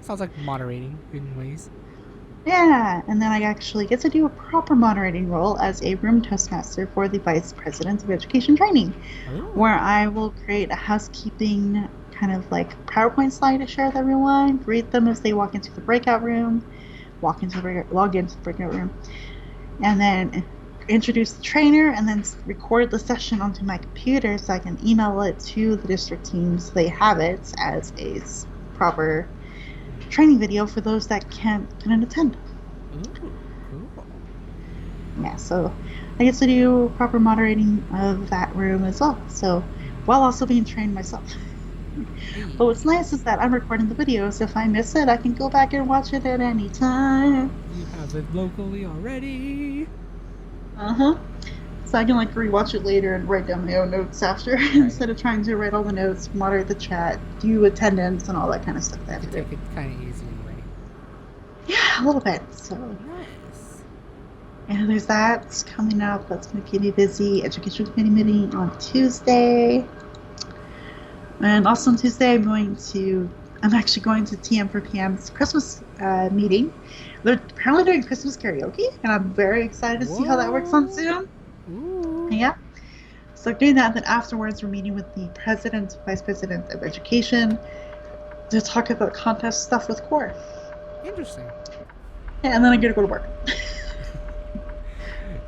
Sounds like moderating in ways. Yeah, and then I actually get to do a proper moderating role as a room Toastmaster for the Vice President of Education Training, where I will create a housekeeping kind of like PowerPoint slide to share with everyone, greet them as they walk into the breakout room, log into the breakout room, and then introduce the trainer, and then record the session onto my computer so I can email it to the district teams so they have it as a proper training video for those that couldn't attend. Ooh, cool. Yeah, so I get to do proper moderating of that room as well, so while also being trained myself. But what's nice is that I'm recording the video, so if I miss it, I can go back and watch it at any time. You have it locally already. So I can like rewatch it later and write down my own notes after instead of trying to write all the notes, moderate the chat, do attendance, and all that kind of stuff. You take it kind of easy anyway. Yeah, a little bit. So nice. And there's that coming up. That's going to keep me busy. Education committee meeting on Tuesday. And also on Tuesday, I'm actually going to TM for PM's Christmas meeting. They're apparently doing Christmas karaoke, and I'm very excited to see how that works on Zoom. Ooh. Yeah. So doing that, then afterwards we're meeting with the President, Vice President of Education to talk about contest stuff with Core. Interesting. Yeah, and then I'm going to go to work.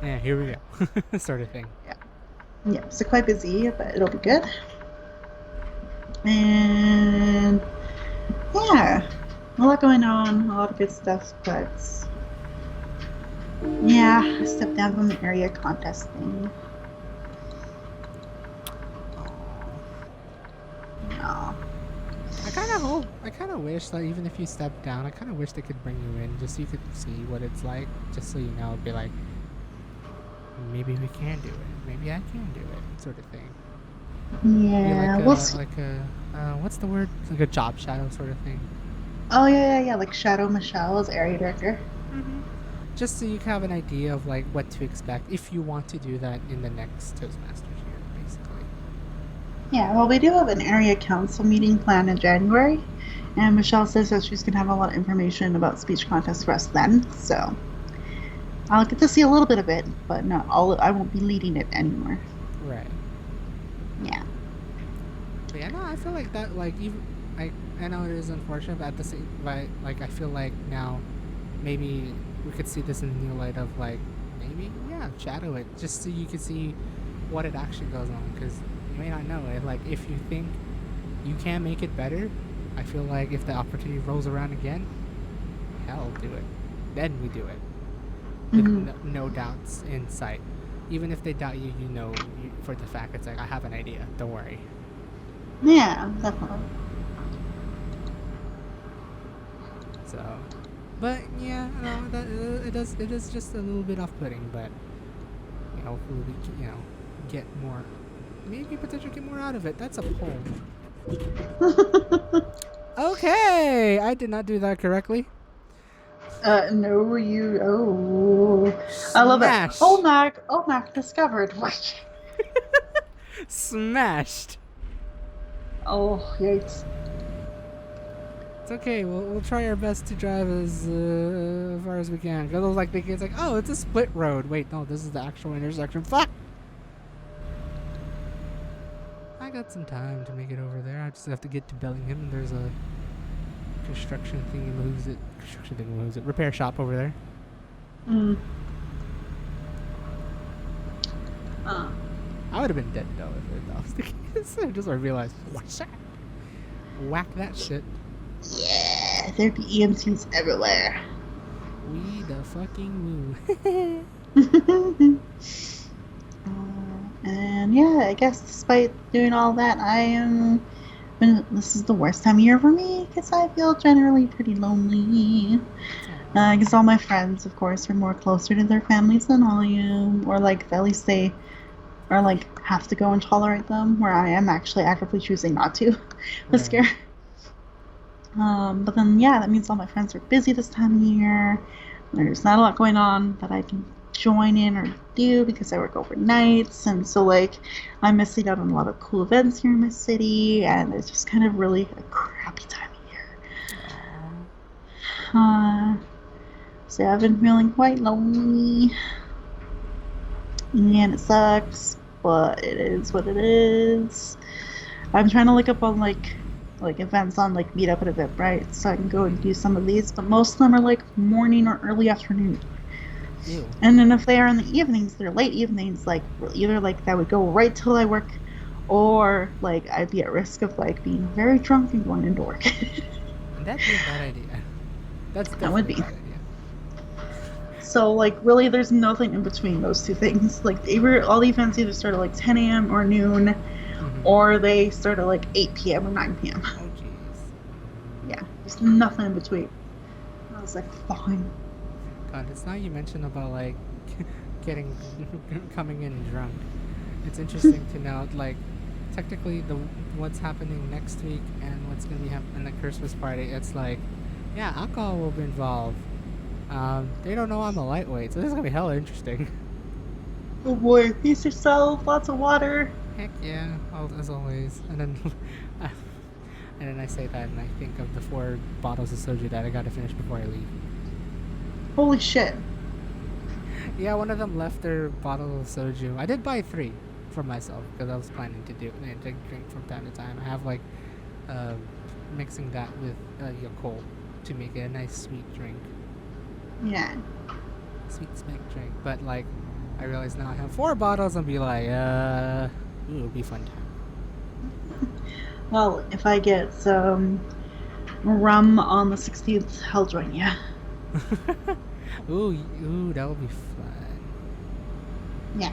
Yeah, here we go. Sort of thing. Yeah, so quite busy, but it'll be good. And yeah, a lot going on, a lot of good stuff, but yeah, I stepped down from the area contest thing. No. of wish that even if you step down, I kind of wish they could bring you in just so you could see what it's like, just so you know, be like, maybe we can do it, maybe I can do it, sort of thing. Be Yeah, like a what's the word? Like a job shadow sort of thing. oh yeah, like Shadow Michelle as area director. Mm-hmm. Just so you can have an idea of like what to expect if you want to do that in the next Toastmasters year, basically. Yeah, well, we do have an area council meeting planned in January, and Michelle says that she's gonna have a lot of information about speech contests for us then. So I'll get to see a little bit of it, but not all. I won't be leading it anymore. Right. Yeah. But yeah, no, I feel like that, like, even, like, I know it is unfortunate, but at the same, but, like, I feel like now, maybe we could see this in the new light of, like, maybe, yeah, shadow it, just so you can see what it actually goes on, because you may not know it, like, if you think you can make it better, I feel like if the opportunity rolls around again, hell, do it. Then we do it. With no doubts in sight. Even if they doubt you, you know for the fact it's like, I have an idea, don't worry. Yeah, definitely. So, but yeah, no, that it is just a little bit off-putting, but hopefully we can, get more, maybe potentially get more out of it. That's a poll. Okay, I did not do that correctly. No, you. Oh, I love it. Smash. Oh, Mac discovered. What? Smashed. Oh, yikes. It's okay. We'll try our best to drive as far as we can. Because I was like thinking, it's like, oh, it's a split road. Wait, no, this is the actual intersection. Fuck. I got some time to make it over there. I just have to get to Bellingham, and there's a construction repair shop over there. I would have been dead though if that was the case. I just realized, what's that? Whack that shit. Yeah, there'd be EMTs everywhere. We the fucking woo. And yeah, I guess despite doing all that, this is the worst time of year for me because I feel generally pretty lonely. Because all my friends, of course, are more closer to their families than I am, or like at least they are like have to go and tolerate them, where I am actually actively choosing not to. I'm scared. But then yeah, that means all my friends are busy this time of year. There's not a lot going on that I can join in or do because I work overnights, and so like I'm missing out on a lot of cool events here in my city, and it's just kind of really a crappy time of year. So I've been feeling quite lonely, and it sucks, but it is what it is. I'm trying to look up on like events on like Meetup and Eventbrite so I can go and do some of these, but most of them are like morning or early afternoon. Ew. And then if they are in the evenings, they're late evenings, like either like that would go right till I work, or like I'd be at risk of like being very drunk and going into work. That'd be a bad idea. That would be. A bad idea. So like really there's nothing in between those two things. Like all the events either start at like 10 a.m. or noon, or they start at like 8 p.m. or 9 p.m. Oh jeez. Yeah, there's nothing in between. I was like, fine. God, it's now you mentioned about like coming in drunk. It's interesting to note, like, technically what's happening next week and what's gonna be happening at the Christmas party. It's like, yeah, alcohol will be involved. They don't know I'm a lightweight, so this is gonna be hella interesting. Oh boy, peace yourself, lots of water. Heck yeah, as always. And then I say that and I think of the 4 bottles of soju that I gotta finish before I leave. Holy shit. Yeah, one of them left their bottle of soju. I did buy 3 for myself because I was planning to drink from time to time. I have like mixing that with Yakult to make it a nice sweet drink. Yeah. Sweet smack drink. But like I realize now I have 4 bottles and be like, it'll be fun time. Well, if I get some rum on the 16th, I'll join you. Ooh, that would be fun. Yeah.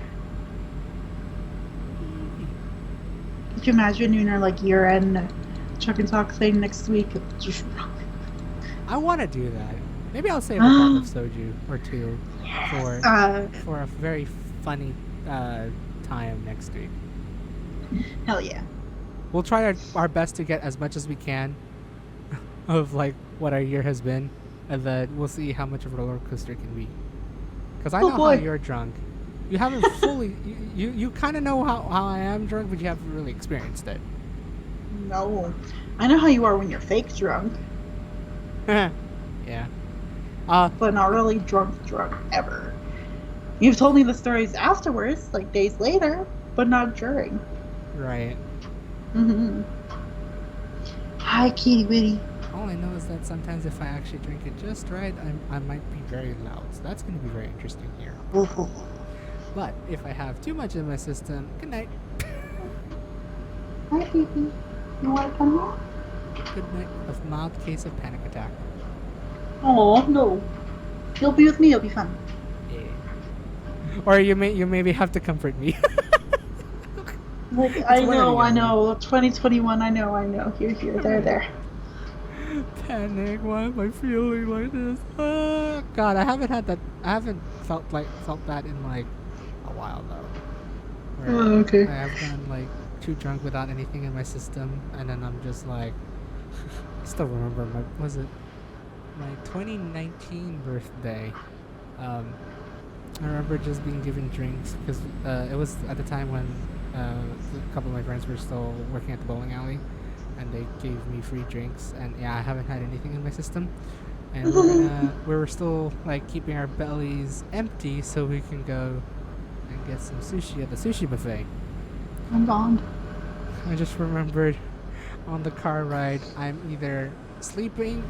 Could you imagine doing our like year-end Chuck and talk thing next week. I want to do that. Maybe I'll save a bottle of soju or two for uh, for a very funny time next week. hell yeah. We'll try our best to get as much as we can of like what our year has been, and then we'll see how much of a roller coaster it can be. Because I know how you're drunk. You haven't fully. You kind of know how I am drunk, but you haven't really experienced it. No, I know how you are when you're fake drunk. Yeah. But not really drunk ever. You've told me the stories afterwards, like days later, but not during. Right. Mm-hmm. Hi, kitty witty. All I know is that sometimes if I actually drink it just right, I might be very loud. So that's going to be very interesting here. But if I have too much in my system, good night. Hi, Fifi. You want to come here? Good night. A mild case of panic attack. Oh no. You'll be with me. It'll be fun. Yeah. Or you maybe have to comfort me. Like I know. 2021. I know. Here. There. Panic. Why am I feeling like this? God, I haven't felt that in like a while though. Oh, okay. I have gotten like too drunk without anything in my system, and then I'm just like, I still remember my 2019 birthday. I remember just being given drinks because it was at the time when a couple of my friends were still working at the bowling alley, and they gave me free drinks. And yeah, I haven't had anything in my system, and we were still like keeping our bellies empty so we can go and get some sushi at the sushi buffet. I'm gone. I just remembered on the car ride, I'm either sleeping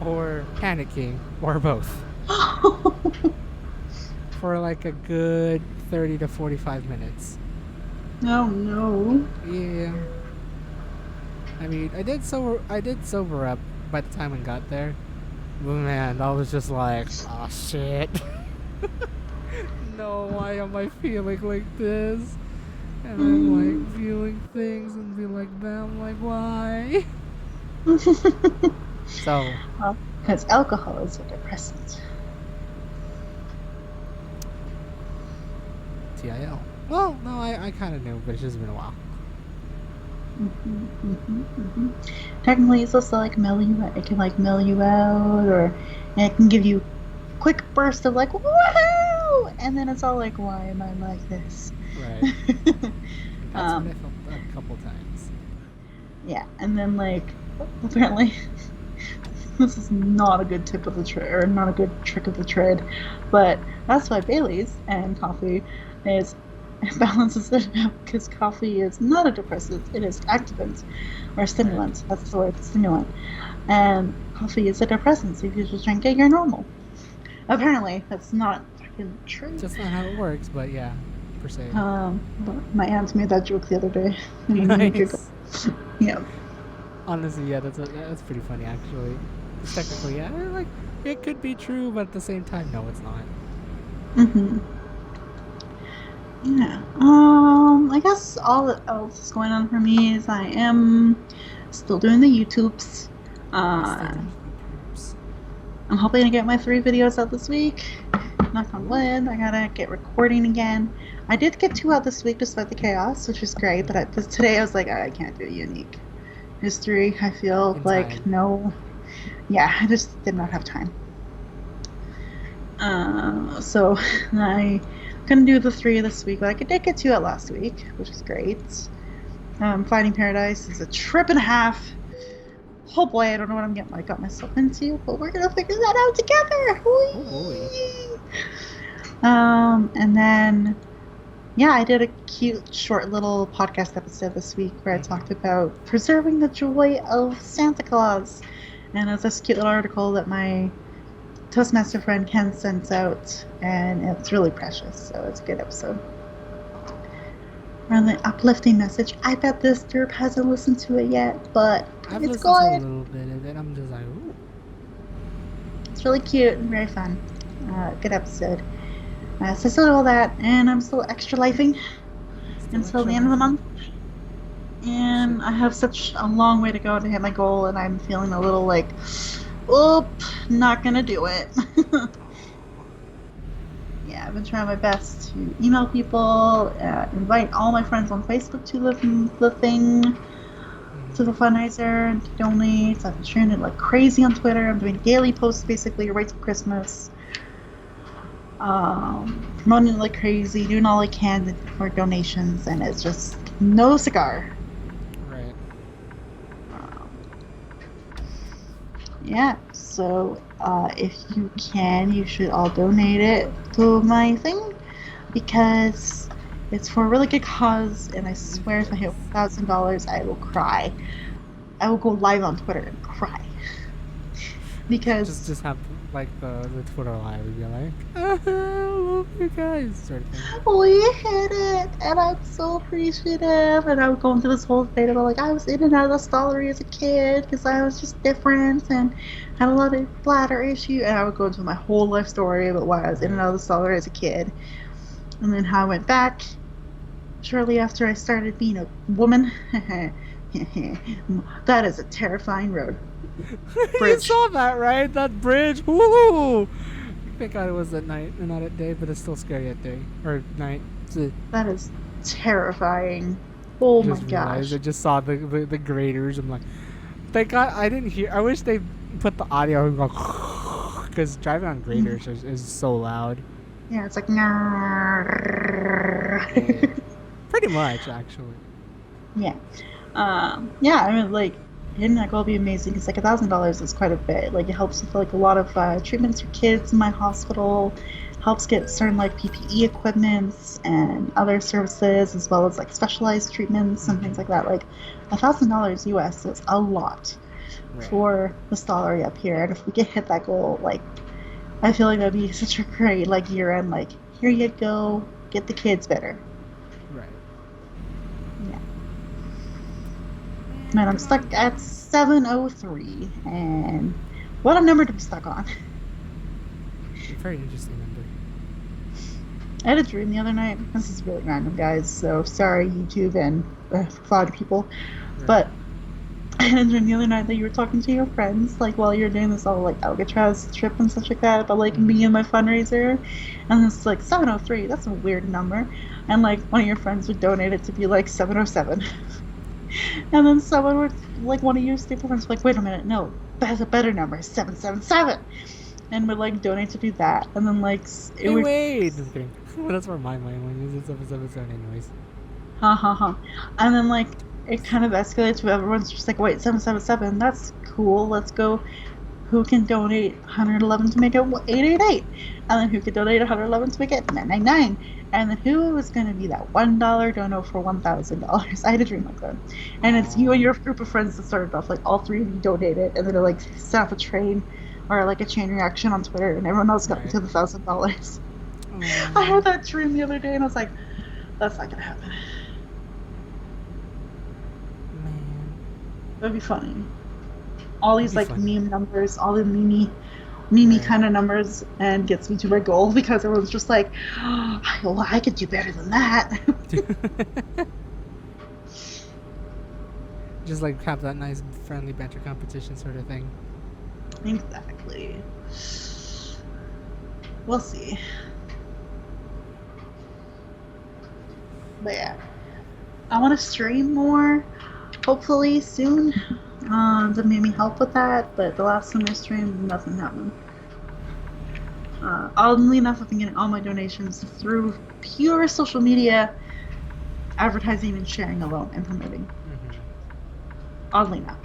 or panicking or both for like a good 30 to 45 minutes. Oh no. Yeah. I mean, I did sober up by the time we got there. But man, I was just like, oh shit. No, why am I feeling like this? And I'm like feeling things and be like that. I'm like, why? So. Well, because alcohol is a depressant. TIL. Well, no, I kind of knew, but it's just been a while. Technically, it's supposed to like mellow you out. It can like mellow you out, or it can give you quick burst of like woohoo, and then it's all like, why am I like this? Right. That's what I felt a couple times. Yeah, and then like apparently this is not a good tip of the trade, or not a good trick of the trade, but that's why Bailey's and coffee is balances it out, because coffee is not a depressant, it is activant or stimulant. That's the word, stimulant. And coffee is a depressant, so if you just drink it, you're normal. Apparently, that's not fucking true. That's not how it works, but yeah, per se. But my aunt made that joke the other day. Nice. Yeah. Honestly, yeah, that's pretty funny actually. It's technically, yeah, like it could be true, but at the same time, no, it's not. Yeah. I guess all that else is going on for me is I am still doing the YouTubes. I'm hoping to get my 3 videos out this week. Knock on wood. I gotta get recording again. I did get 2 out this week despite the chaos, which is great. But today I was like, I can't do a unique history. I feel like no. Yeah, I just did not have time. So I couldn't do the 3 this week, but I did get 2 out last week, which is great. Finding Paradise is a trip and a half. Oh boy, I don't know what I got myself into, but we're gonna figure that out together. Oh boy. And then, yeah, I did a cute, short little podcast episode this week where I talked about preserving the joy of Santa Claus, and it was this cute little article that my Toastmaster friend Ken sent out, and it's really precious, so it's a good episode. Really uplifting message. I bet this derp hasn't listened to it yet, but I've it's listened good. to a little bit of it. I'm just like, ooh. It's really cute and very fun. Good episode. So I still do all that, and I'm still extra lifing until the end of the month. And I have such a long way to go to hit my goal, and I'm feeling a little like, oop, not gonna do it. Yeah, I've been trying my best to email people, invite all my friends on Facebook to the thing, to the fundraiser, and to donate. I've been sharing it like crazy on Twitter. I'm doing daily posts basically right to Christmas. Promoting it like crazy, doing all I can for donations, and it's just no cigar. Right. Um, yeah, so if you can, you should all donate it to my thing because it's for a really good cause, and I swear if I hit $1,000, I will cry. I will go live on Twitter and cry because Just have like the Twitter live and be like, I love you guys, sort of thing. we hit it, and I'm so appreciative. And I would go into this whole thing about like I was in and out of the stollery as a kid because I was just different and had a lot of bladder issue. And I would go into my whole life story about why I was in and out of the stollery as a kid, and then how I went back shortly after I started being a woman. That is a terrifying road. You Bridge. saw that, right? That bridge. Woo! Thank God it was at night and not at day, but it's still scary at day or night. That is terrifying. Oh my Just realized gosh. I just saw the graders. I'm like, thank God I didn't hear. I wish they put the audio and go because driving on graders is so loud. Yeah, it's like Pretty much, actually. yeah. Yeah, I mean, like, hitting that goal would be amazing because, like, $1,000 is quite a bit. Like, it helps with, like, a lot of treatments for kids in my hospital, helps get certain, like, PPE equipments and other services, as well as, like, specialized treatments and things like that. Like, $1,000 US is a lot for the stollery up here. And if we could hit that goal, like, I feel like that'd be such a great, like, year-end, like, here you go, get the kids better. Right. Yeah. Man, I'm stuck at 703, and what a number to be stuck on. Very interesting number. I had a dream the other night. This is really random, guys, so sorry, YouTube and a lot of people. Right. But I had a dream the other night that you were talking to your friends, like, while you were doing this all, like, Alcatraz trip and such like that, but, like, me and my fundraiser, and it's, like, 703, that's a weird number, and, like, one of your friends would donate it to be, like, 707. And then someone would, like, one of your staple friends, like, wait a minute, no, that's a better number, 777. And would, like, donate to do that. And then, like, it would. Wait! Just kidding. Well, that's where my mind went. It's 777 anyways. Ha ha ha. And then, like, it kind of escalates to everyone's just like, wait, 777, that's cool, let's go. Who can donate 111 to make it 888? And then who could donate 111 to make it 999? And then who was going to be that $1 dono for $1,000? I had a dream like that. And it's you and your group of friends that started off, like, all three of you donated, and then it, like, set up a train or, like, a chain reaction on Twitter, and everyone else got to the $1,000. I had that dream the other day, and I was like, that's not going to happen. Man. That'd be funny. All these, like, funny. meme numbers, all the meme kind of numbers, and gets me to my goal because everyone's just like, oh, well, I could do better than that. Just like have that nice friendly banter competition sort of thing. Exactly. We'll see. But yeah, I want to stream more, hopefully soon. To maybe help with that, but the last time I streamed, nothing happened. Oddly enough, I've been getting all my donations through pure social media advertising and sharing alone and promoting. Oddly enough.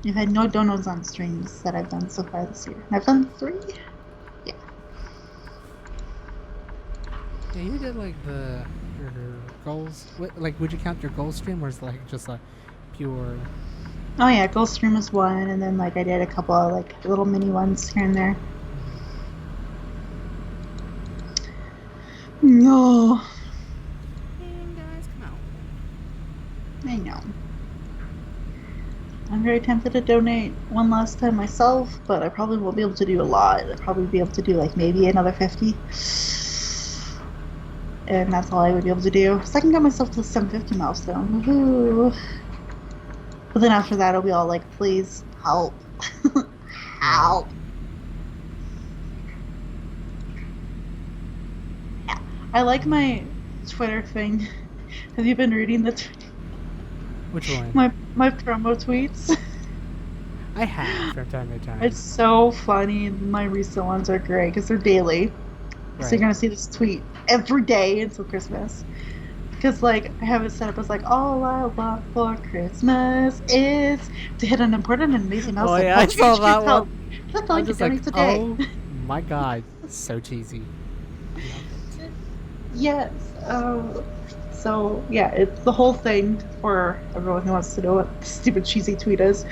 I've had no donos on streams that I've done so far this year. I've done 3? Yeah. Yeah, you did like your goals. Like, would you count your goal stream, or is it like just like pure? Oh yeah, goal stream was one, and then like I did a couple of like little mini ones here and there. No. Guys, come out. I know. I'm very tempted to donate one last time myself, but I probably won't be able to do a lot. I'll probably be able to do like maybe another 50. and that's all I would be able to do. So I can get myself to the 750 milestone. Woohoo! But then after that, I'll be all like, please help. Right. Help. Yeah. I like my Twitter thing. Have you been reading Which one? my promo tweets? I have from time to time. It's so funny. My recent ones are great because they're daily. So you're Right. gonna see this tweet every day until Christmas. Because like I have it set up as like all I want for Christmas is to hit an important and amazing Oh milestone. yeah, I Help saw change kids' that health. one. Click the I'm link to just like, donate today. oh my god, so cheesy. I love it. Yes. So yeah, it's the whole thing for everyone who wants to know what the stupid cheesy tweet is.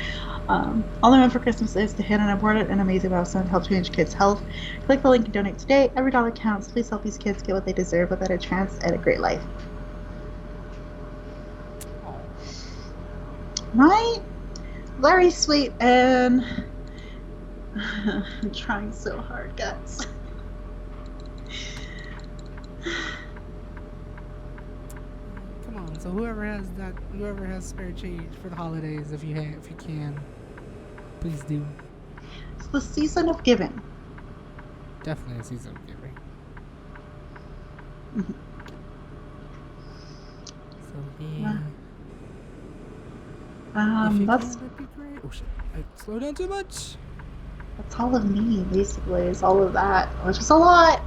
All I want for Christmas is to hit an important and amazing milestone to help change kids' health. Click the link and donate today. Every dollar counts. Please help these kids get what they deserve, a better chance at a great life. Oh. Right? Very sweet, and I'm trying so hard, guys. Come on, so whoever has spare change for the holidays, if you can, please do. It's the season of giving. Definitely a season of giving. Mhm. So yeah. If you That's can, that'd be great. Oh shit! I slowed down too much. all of me, basically, is all of that, which is a lot.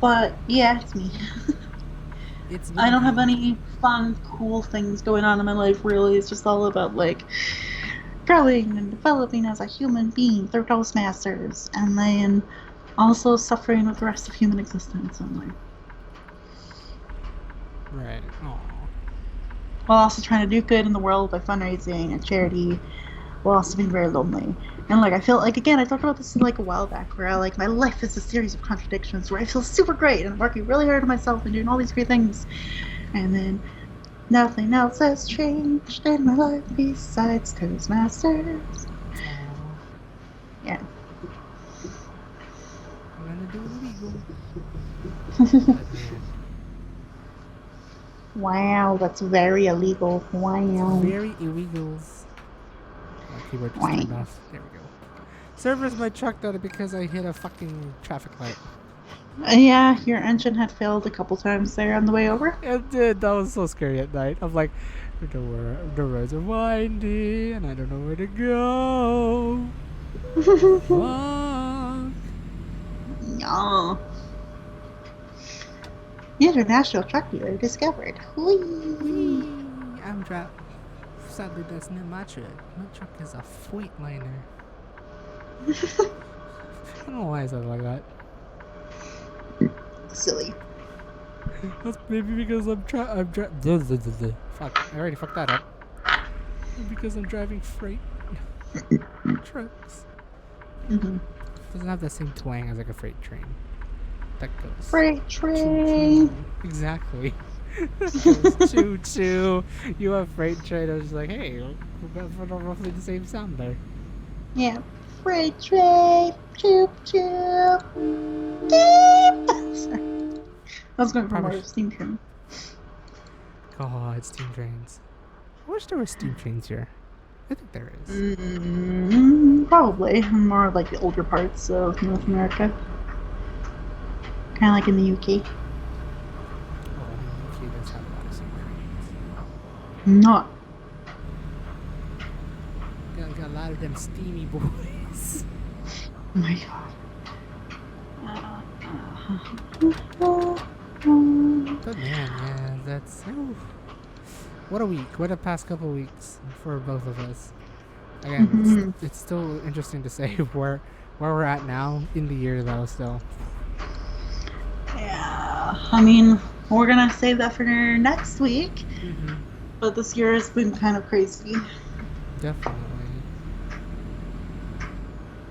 But yeah, it's me. It's I don't have Vinky. any fun, cool things going on in my life, really. It's just all about, like, growing and developing as a human being through Toastmasters, and then also suffering with the rest of human existence. And, like, Right. Oh. while also trying to do good in the world by fundraising and charity, while also being very lonely. And like I feel like again, I talked about this like a while back, where I like my life is a series of contradictions where I feel super great and I'm working really hard on myself and doing all these great things, and then nothing else has changed in my life besides Toastmasters. Aw. Yeah. I'm gonna do illegal. But man, Wow, that's very illegal. it's Wow. very illegals. My keyboard just turned Wow. off. There we go. Servers might chuck that because I hit a fucking traffic light. Yeah, your engine had failed a couple times there on the way over. It did. That was so scary at night. I'm like, the roads are windy and I don't know where to go. Fuck. Yeah. International truck dealer discovered. Whee! Whee! I'm trapped. Sadly, that's not my truck. My truck is a Freightliner. I don't know why I said it like that. Silly. That's maybe because I'm Fuck, I already fucked that up. Because I'm driving freight trucks. Mm-hmm. Doesn't have the same twang as like a freight train. That goes Freight train. choo-choo. Exactly. That goes choo-choo. You have freight train. I was just like, hey, we've got roughly the same sound there. Yeah. Freight train. Choop choop. Beep. Sorry. I was going for more Probably of steam train. God, steam trains. I wish there were steam trains here. I think there is. Probably. More like the older parts of North America. Kind of like in the UK. Oh, I mean, UK does have a lot of steam trains. Not. Got a lot of them steamy boys. Oh my god. But man, yeah, that's... Ooh. What a week. What a past couple weeks for both of us. Again, it's still interesting to say where we're at now in the year, though, still. Yeah. I mean, we're going to save that for next week. Mm-hmm. But this year has been kind of crazy. Definitely.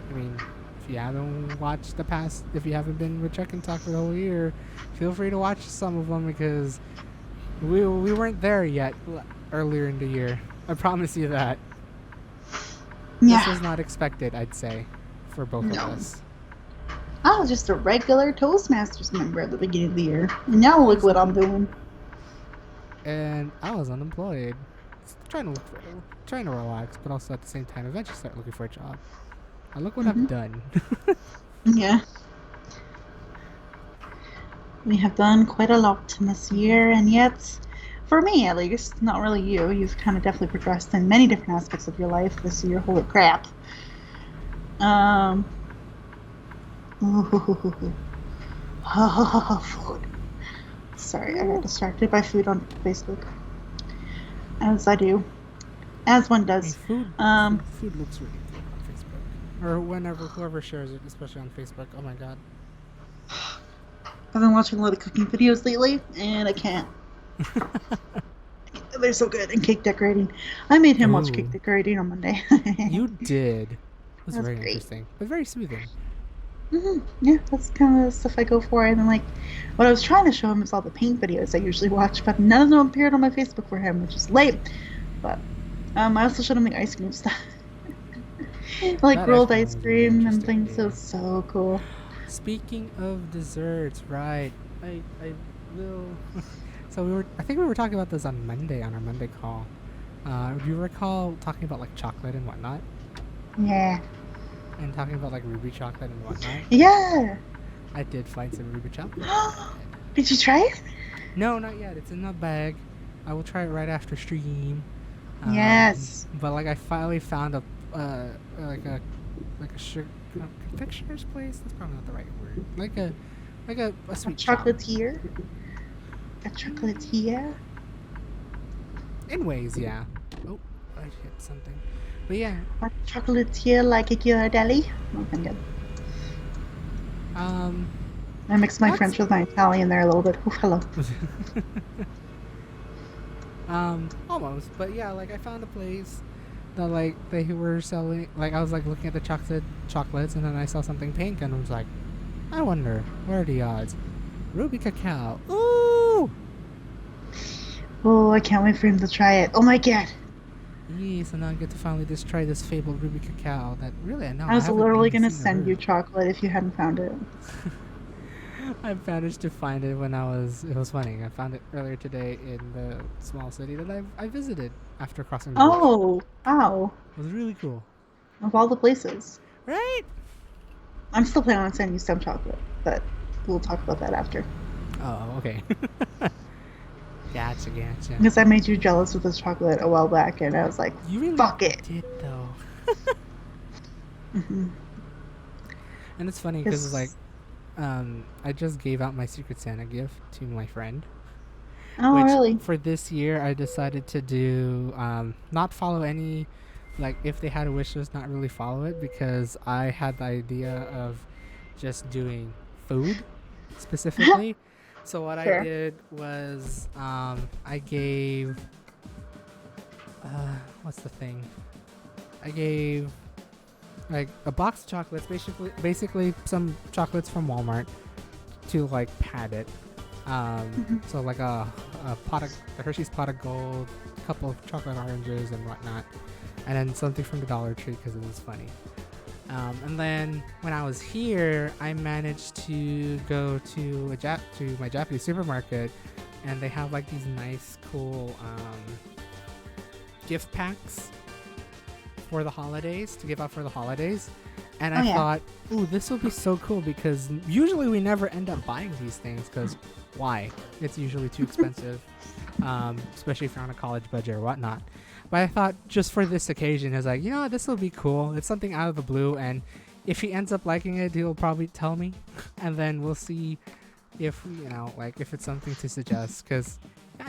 I mean, if you haven't watched the past, if you haven't been with Chuck and Talk for the whole year, feel free to watch some of them because we weren't there yet earlier in the year. I promise you that. Yeah. This was not expected, I'd say, for both of us. I was just a regular Toastmasters member at the beginning of the year. And now look what I'm doing. And I was unemployed. Trying to relax, but also at the same time eventually start looking for a job. And look what I've done. Yeah. We have done quite a lot in this year, and yet, for me at least, not really you, you've kind of definitely progressed in many different aspects of your life this year. Holy crap. Ooh, food. Sorry, I got distracted by food on Facebook. As I do. As one does. Food looks really good on Facebook. Or whenever, whoever shares it, especially on Facebook. Oh my god. I've been watching a lot of cooking videos lately, and I can't. They're so good. And cake decorating. I made him watch cake decorating on Monday. You did. It was very great. interesting, but very soothing. Yeah, that's kind of the stuff I go for. And then, like, what I was trying to show him is all the paint videos I usually watch, but none of them appeared on my Facebook for him, which is late. But I also showed him the ice cream stuff. Like that rolled ice cream and things. So so cool. Speaking of desserts, right? I will. So I think we were talking about this on Monday on our Monday call. Do you recall talking about like chocolate and whatnot? Yeah. And talking about like ruby chocolate and whatnot. Yeah. I did find some ruby chocolate. Did you try it? No, not yet. It's in the bag. I will try it right after stream. Yes. But like I finally found a sugar confectioner's place. That's probably not the right word. Like a sweet chocolatier. A chocolatier. In ways, yeah. Oh, I hit something. But yeah. A chocolatier like a Ghirardelli. Oh my god. I mixed my French with my Italian there a little bit. Oh, hello. Almost, but yeah, like I found a place that like they were selling. Like I was like looking at the chocolates, and then I saw something pink, and I was like, I wonder what are the odds? Ruby cacao. Ooh. Oh, I can't wait for him to try it. Oh my god. Yeah, so now I get to finally just try this fabled ruby cacao that really I was literally gonna send you chocolate if you hadn't found it. I managed to find it when it was funny. I found it earlier today in the small city that I visited after crossing the bridge. Oh, wow. It was really cool. Of all the places. Right? I'm still planning on sending you some chocolate, but we'll talk about that after. Oh, okay. Gotcha. Because I made you jealous with this chocolate a while back, and I was like, you really fuck it. Did though. And it's funny because it's like, I just gave out my Secret Santa gift to my friend. Oh, which really? For this year, I decided to do not follow any, like if they had a wish list, not really follow it because I had the idea of just doing food specifically. So what I did was I gave what's the thing? I gave like a box of chocolates, basically some chocolates from Walmart to like pad it. So like a Hershey's pot of gold, a couple of chocolate oranges and whatnot, and then something from the Dollar Tree because it was funny. And then when I was here, I managed to go to my Japanese supermarket, and they have like these nice, cool gift packs for the holidays to give out for the holidays. And I thought, ooh, this will be so cool because usually we never end up buying these things because why? It's usually too expensive, especially if you're on a college budget or whatnot. But I thought just for this occasion, I was like, you know what, this will be cool. It's something out of the blue, and if he ends up liking it, he'll probably tell me, and then we'll see if if it's something to suggest. Because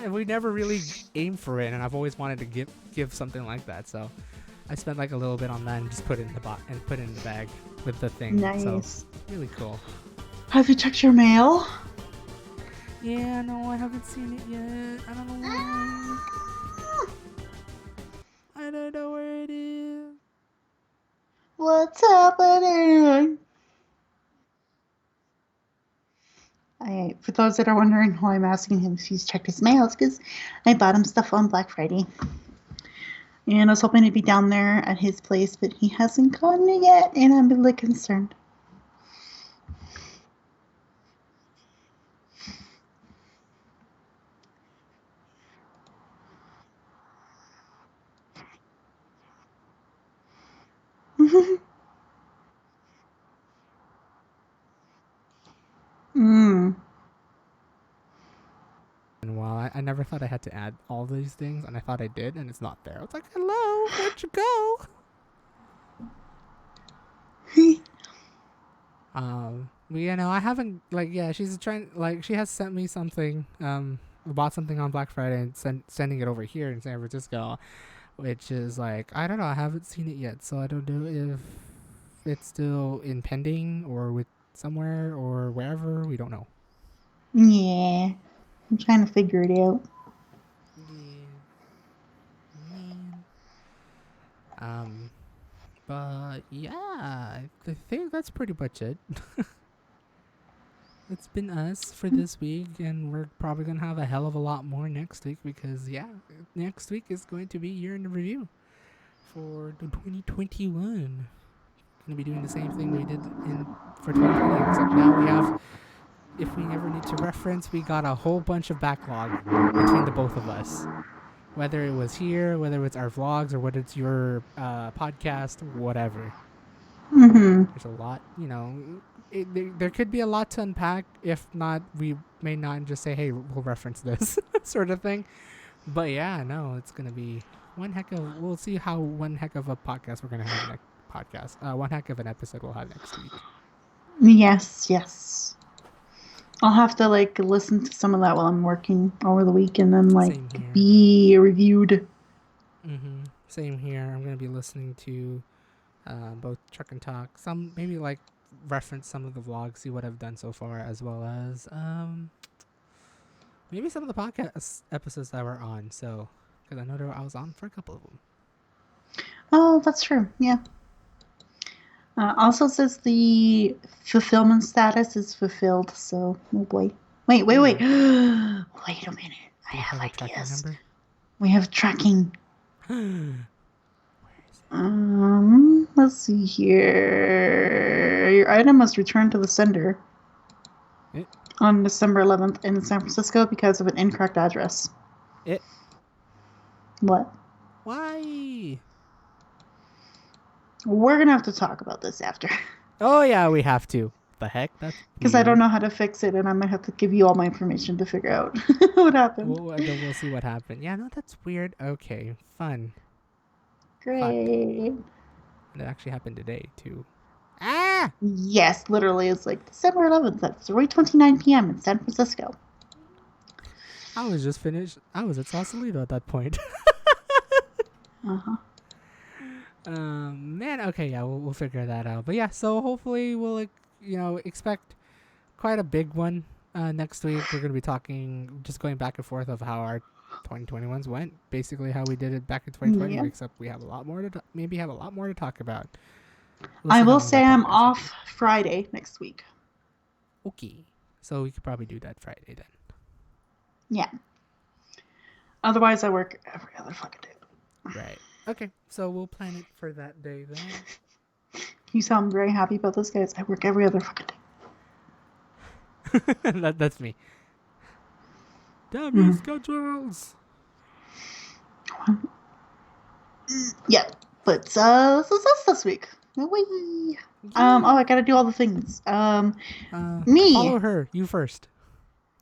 we never really aim for it, and I've always wanted to give something like that. So I spent like a little bit on that and just put it in the box and put it in the bag with the thing. Nice. So really cool. Have you checked your mail? Yeah, no, I haven't seen it yet. I don't know why. I don't know where it is. What's happening? For those that are wondering why I'm asking him if he's checked his mail, it's because I bought him stuff on Black Friday. And I was hoping to be down there at his place, but he hasn't gotten it yet, and I'm a little concerned. Mm. And while I never thought I had to add all these things, and I thought I did, and it's not there. I was like, hello, where'd you go? I haven't, she's trying, she has sent me something, bought something on Black Friday and sending it over here in San Francisco, which is I don't know, I haven't seen it yet, so I don't know if it's still impending or with somewhere or wherever, we don't know. Yeah. I'm trying to figure it out. Yeah. Man. But yeah, I think that's pretty much it. It's been us for this week, and we're probably gonna have a hell of a lot more next week because next week is going to be year in review for 2021. Gonna be doing the same thing we did for 2020, except now we have, if we ever need to reference, we got a whole bunch of backlog between the both of us. Whether it was here, whether it's our vlogs, or whether it's your podcast, whatever. Mm-hmm. There's a lot, there could be a lot to unpack. If not, we may not just say, hey, we'll reference this sort of thing. But yeah, no, it's going to be we'll see how one heck of a podcast we're going to have next podcast. One heck of an episode we'll have next week. Yes. I'll have to listen to some of that while I'm working over the week and then be reviewed. Mm-hmm. Same here. I'm going to be listening to both Truck and Talk. Some maybe reference some of the vlogs, see what I've done so far, as well as maybe some of the podcast episodes that we're on. So, because I know I was on for a couple of them. Oh, that's true. Yeah. Also says the fulfillment status is fulfilled. So, oh boy. Wait. Wait a minute. I have ideas. We have tracking. Let's see here. Your item must return to the sender on December 11th in San Francisco because of an incorrect address. What? Why? We're gonna have to talk about this after. Oh yeah, we have to. The heck? That's because I don't know how to fix it, and I might have to give you all my information to figure out what happened. We'll see what happened. Yeah, no, that's weird. Okay, fun. Great. And it actually happened today too. Ah! Yes, literally, it's December 11th at 3:29 p.m. in San Francisco. I was just finished. I was at Sausalito at that point. Man, okay, yeah, we'll figure that out. But yeah, so hopefully we'll expect quite a big one next week. We're gonna be just going back and forth of how our 2021s went, basically how we did it back in 2020. Yeah. Except we have a lot more to talk about. I will say I'm off Friday next week. Okay, so we could probably do that Friday then. Yeah. Otherwise, I work every other fucking day. Right. Okay, so we'll plan it for that day then. You sound very happy about this, guys. I work every other fucking day. That's me. Damn your schedules. Yeah, but this is us this week. Whee. I gotta do all the things. Me. Follow her. You first.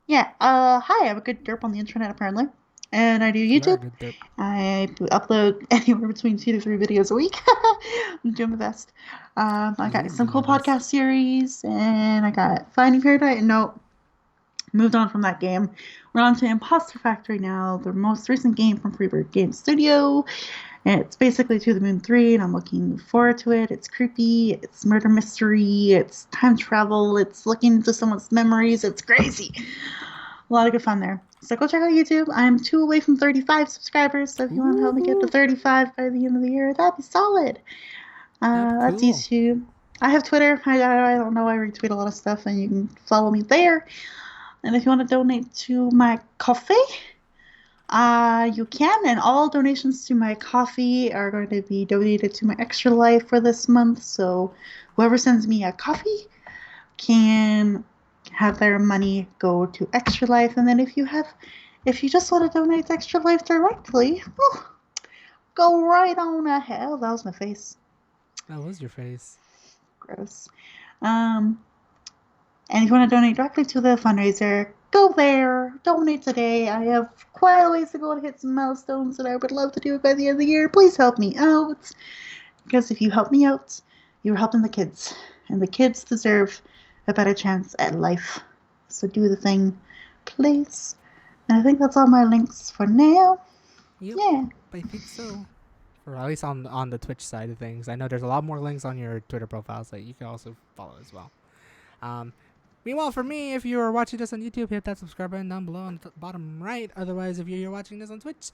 Yeah. Hi. I'm a good derp on the internet apparently. And I do YouTube. I upload anywhere between 2 to 3 videos a week. I'm doing my best. I got some cool podcast series, and I got Finding Paradise. No, moved on from that game. We're on to Imposter Factory now, the most recent game from Freebird Game Studio. And it's basically To the Moon 3, and I'm looking forward to it. It's creepy, it's murder mystery, it's time travel, it's looking into someone's memories. It's crazy. A lot of good fun there. So go check out YouTube. I'm 2 away from 35 subscribers. So if you want to help me get to 35 by the end of the year, that'd be solid. That's YouTube. I have Twitter. I don't know. I retweet a lot of stuff, and you can follow me there. And if you want to donate to my coffee, you can. And all donations to my coffee are going to be donated to my Extra Life for this month. So whoever sends me a coffee can have their money go to Extra Life. And then if you just want to donate to Extra Life directly, go right on ahead. That was my face. That was your face. Gross. Um, and if you want to donate directly to the fundraiser, go there. Donate today. I have quite a ways to go to hit some milestones, and I would love to do it by the end of the year. Please help me out. Because if you help me out, you're helping the kids. And the kids deserve a better chance at life. So do the thing, please. And I think that's all my links for now. Yep, Yeah. I think so. Or at least on the Twitch side of things. I know there's a lot more links on your Twitter profiles that you can also follow as well. Um, Meanwhile, for me, if you're watching this on YouTube, hit that subscribe button down below on the bottom right. Otherwise, if you're watching this on Twitch,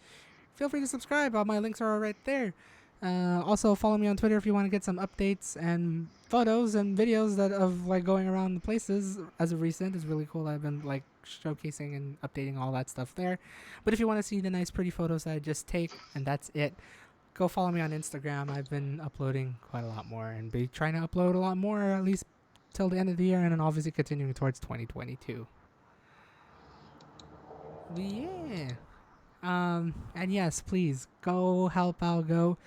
feel free to subscribe. All my links are right there. Also, follow me on Twitter if you want to get some updates and photos and videos that of like going around the places. As of recent, it's really cool. I've been like showcasing and updating all that stuff there. But if you want to see the nice, pretty photos that I just take, and that's it, go follow me on Instagram. I've been uploading quite a lot more and be trying to upload a lot more, at least till the end of the year, and then obviously continuing towards 2022. But yeah. And yes, please go help out. Go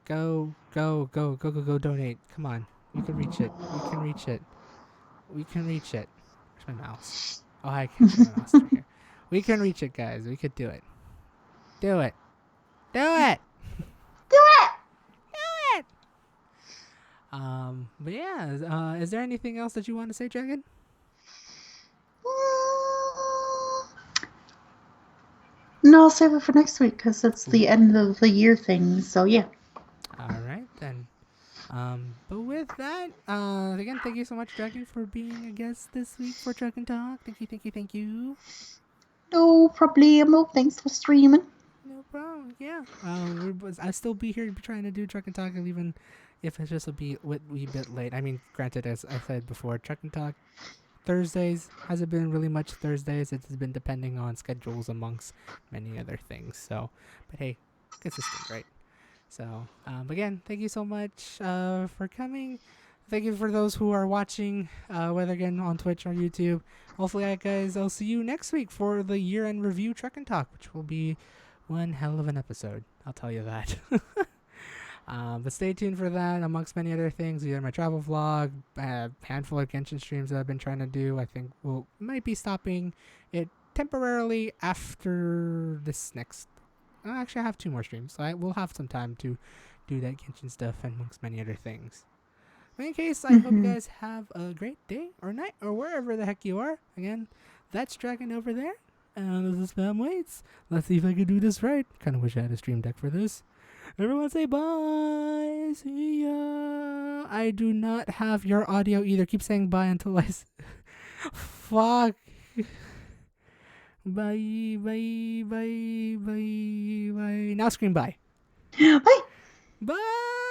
donate. Come on. We can reach it. We can reach it. We can reach it. Where's my mouse? Oh, I can't see my mouse right here. We can reach it, guys. We could do it. Do it. Do it. Do it! Do it. But yeah, is there anything else that you want to say, Dragon? No, I'll save it for next week because it's the end of the year thing. So yeah. All right then. But with that, again, thank you so much, Dragon, for being a guest this week for Dragon Talk. Thank you. No problemo. Thanks for streaming. No problem. Yeah. I still be here trying to do Dragon Talk, even if it's just a wee bit late. I mean, granted, as I said before, Dragon Talk Thursdays hasn't been really much Thursdays. It's been depending on schedules amongst many other things. So, but hey, consistent, right? So, again, thank you so much for coming. Thank you for those who are watching, whether again on Twitch or YouTube. Hopefully, guys, I'll see you next week for the year-end review Trek and Talk, which will be one hell of an episode. I'll tell you that. But stay tuned for that, amongst many other things. Either my travel vlog, a handful of Genshin streams that I've been trying to do. I think might be stopping it temporarily after this next. Actually, I have 2 more streams, so I will have some time to do that Genshin stuff and amongst many other things. In any case, I hope you guys have a great day or night or wherever the heck you are. Again, that's Dragon over there. And this is Spam Waits. Let's see if I can do this right. Kind of wish I had a stream deck for this. Everyone say bye. See ya. I do not have your audio either. Keep saying bye until I... Fuck. Bye. Now scream bye. Bye. Bye.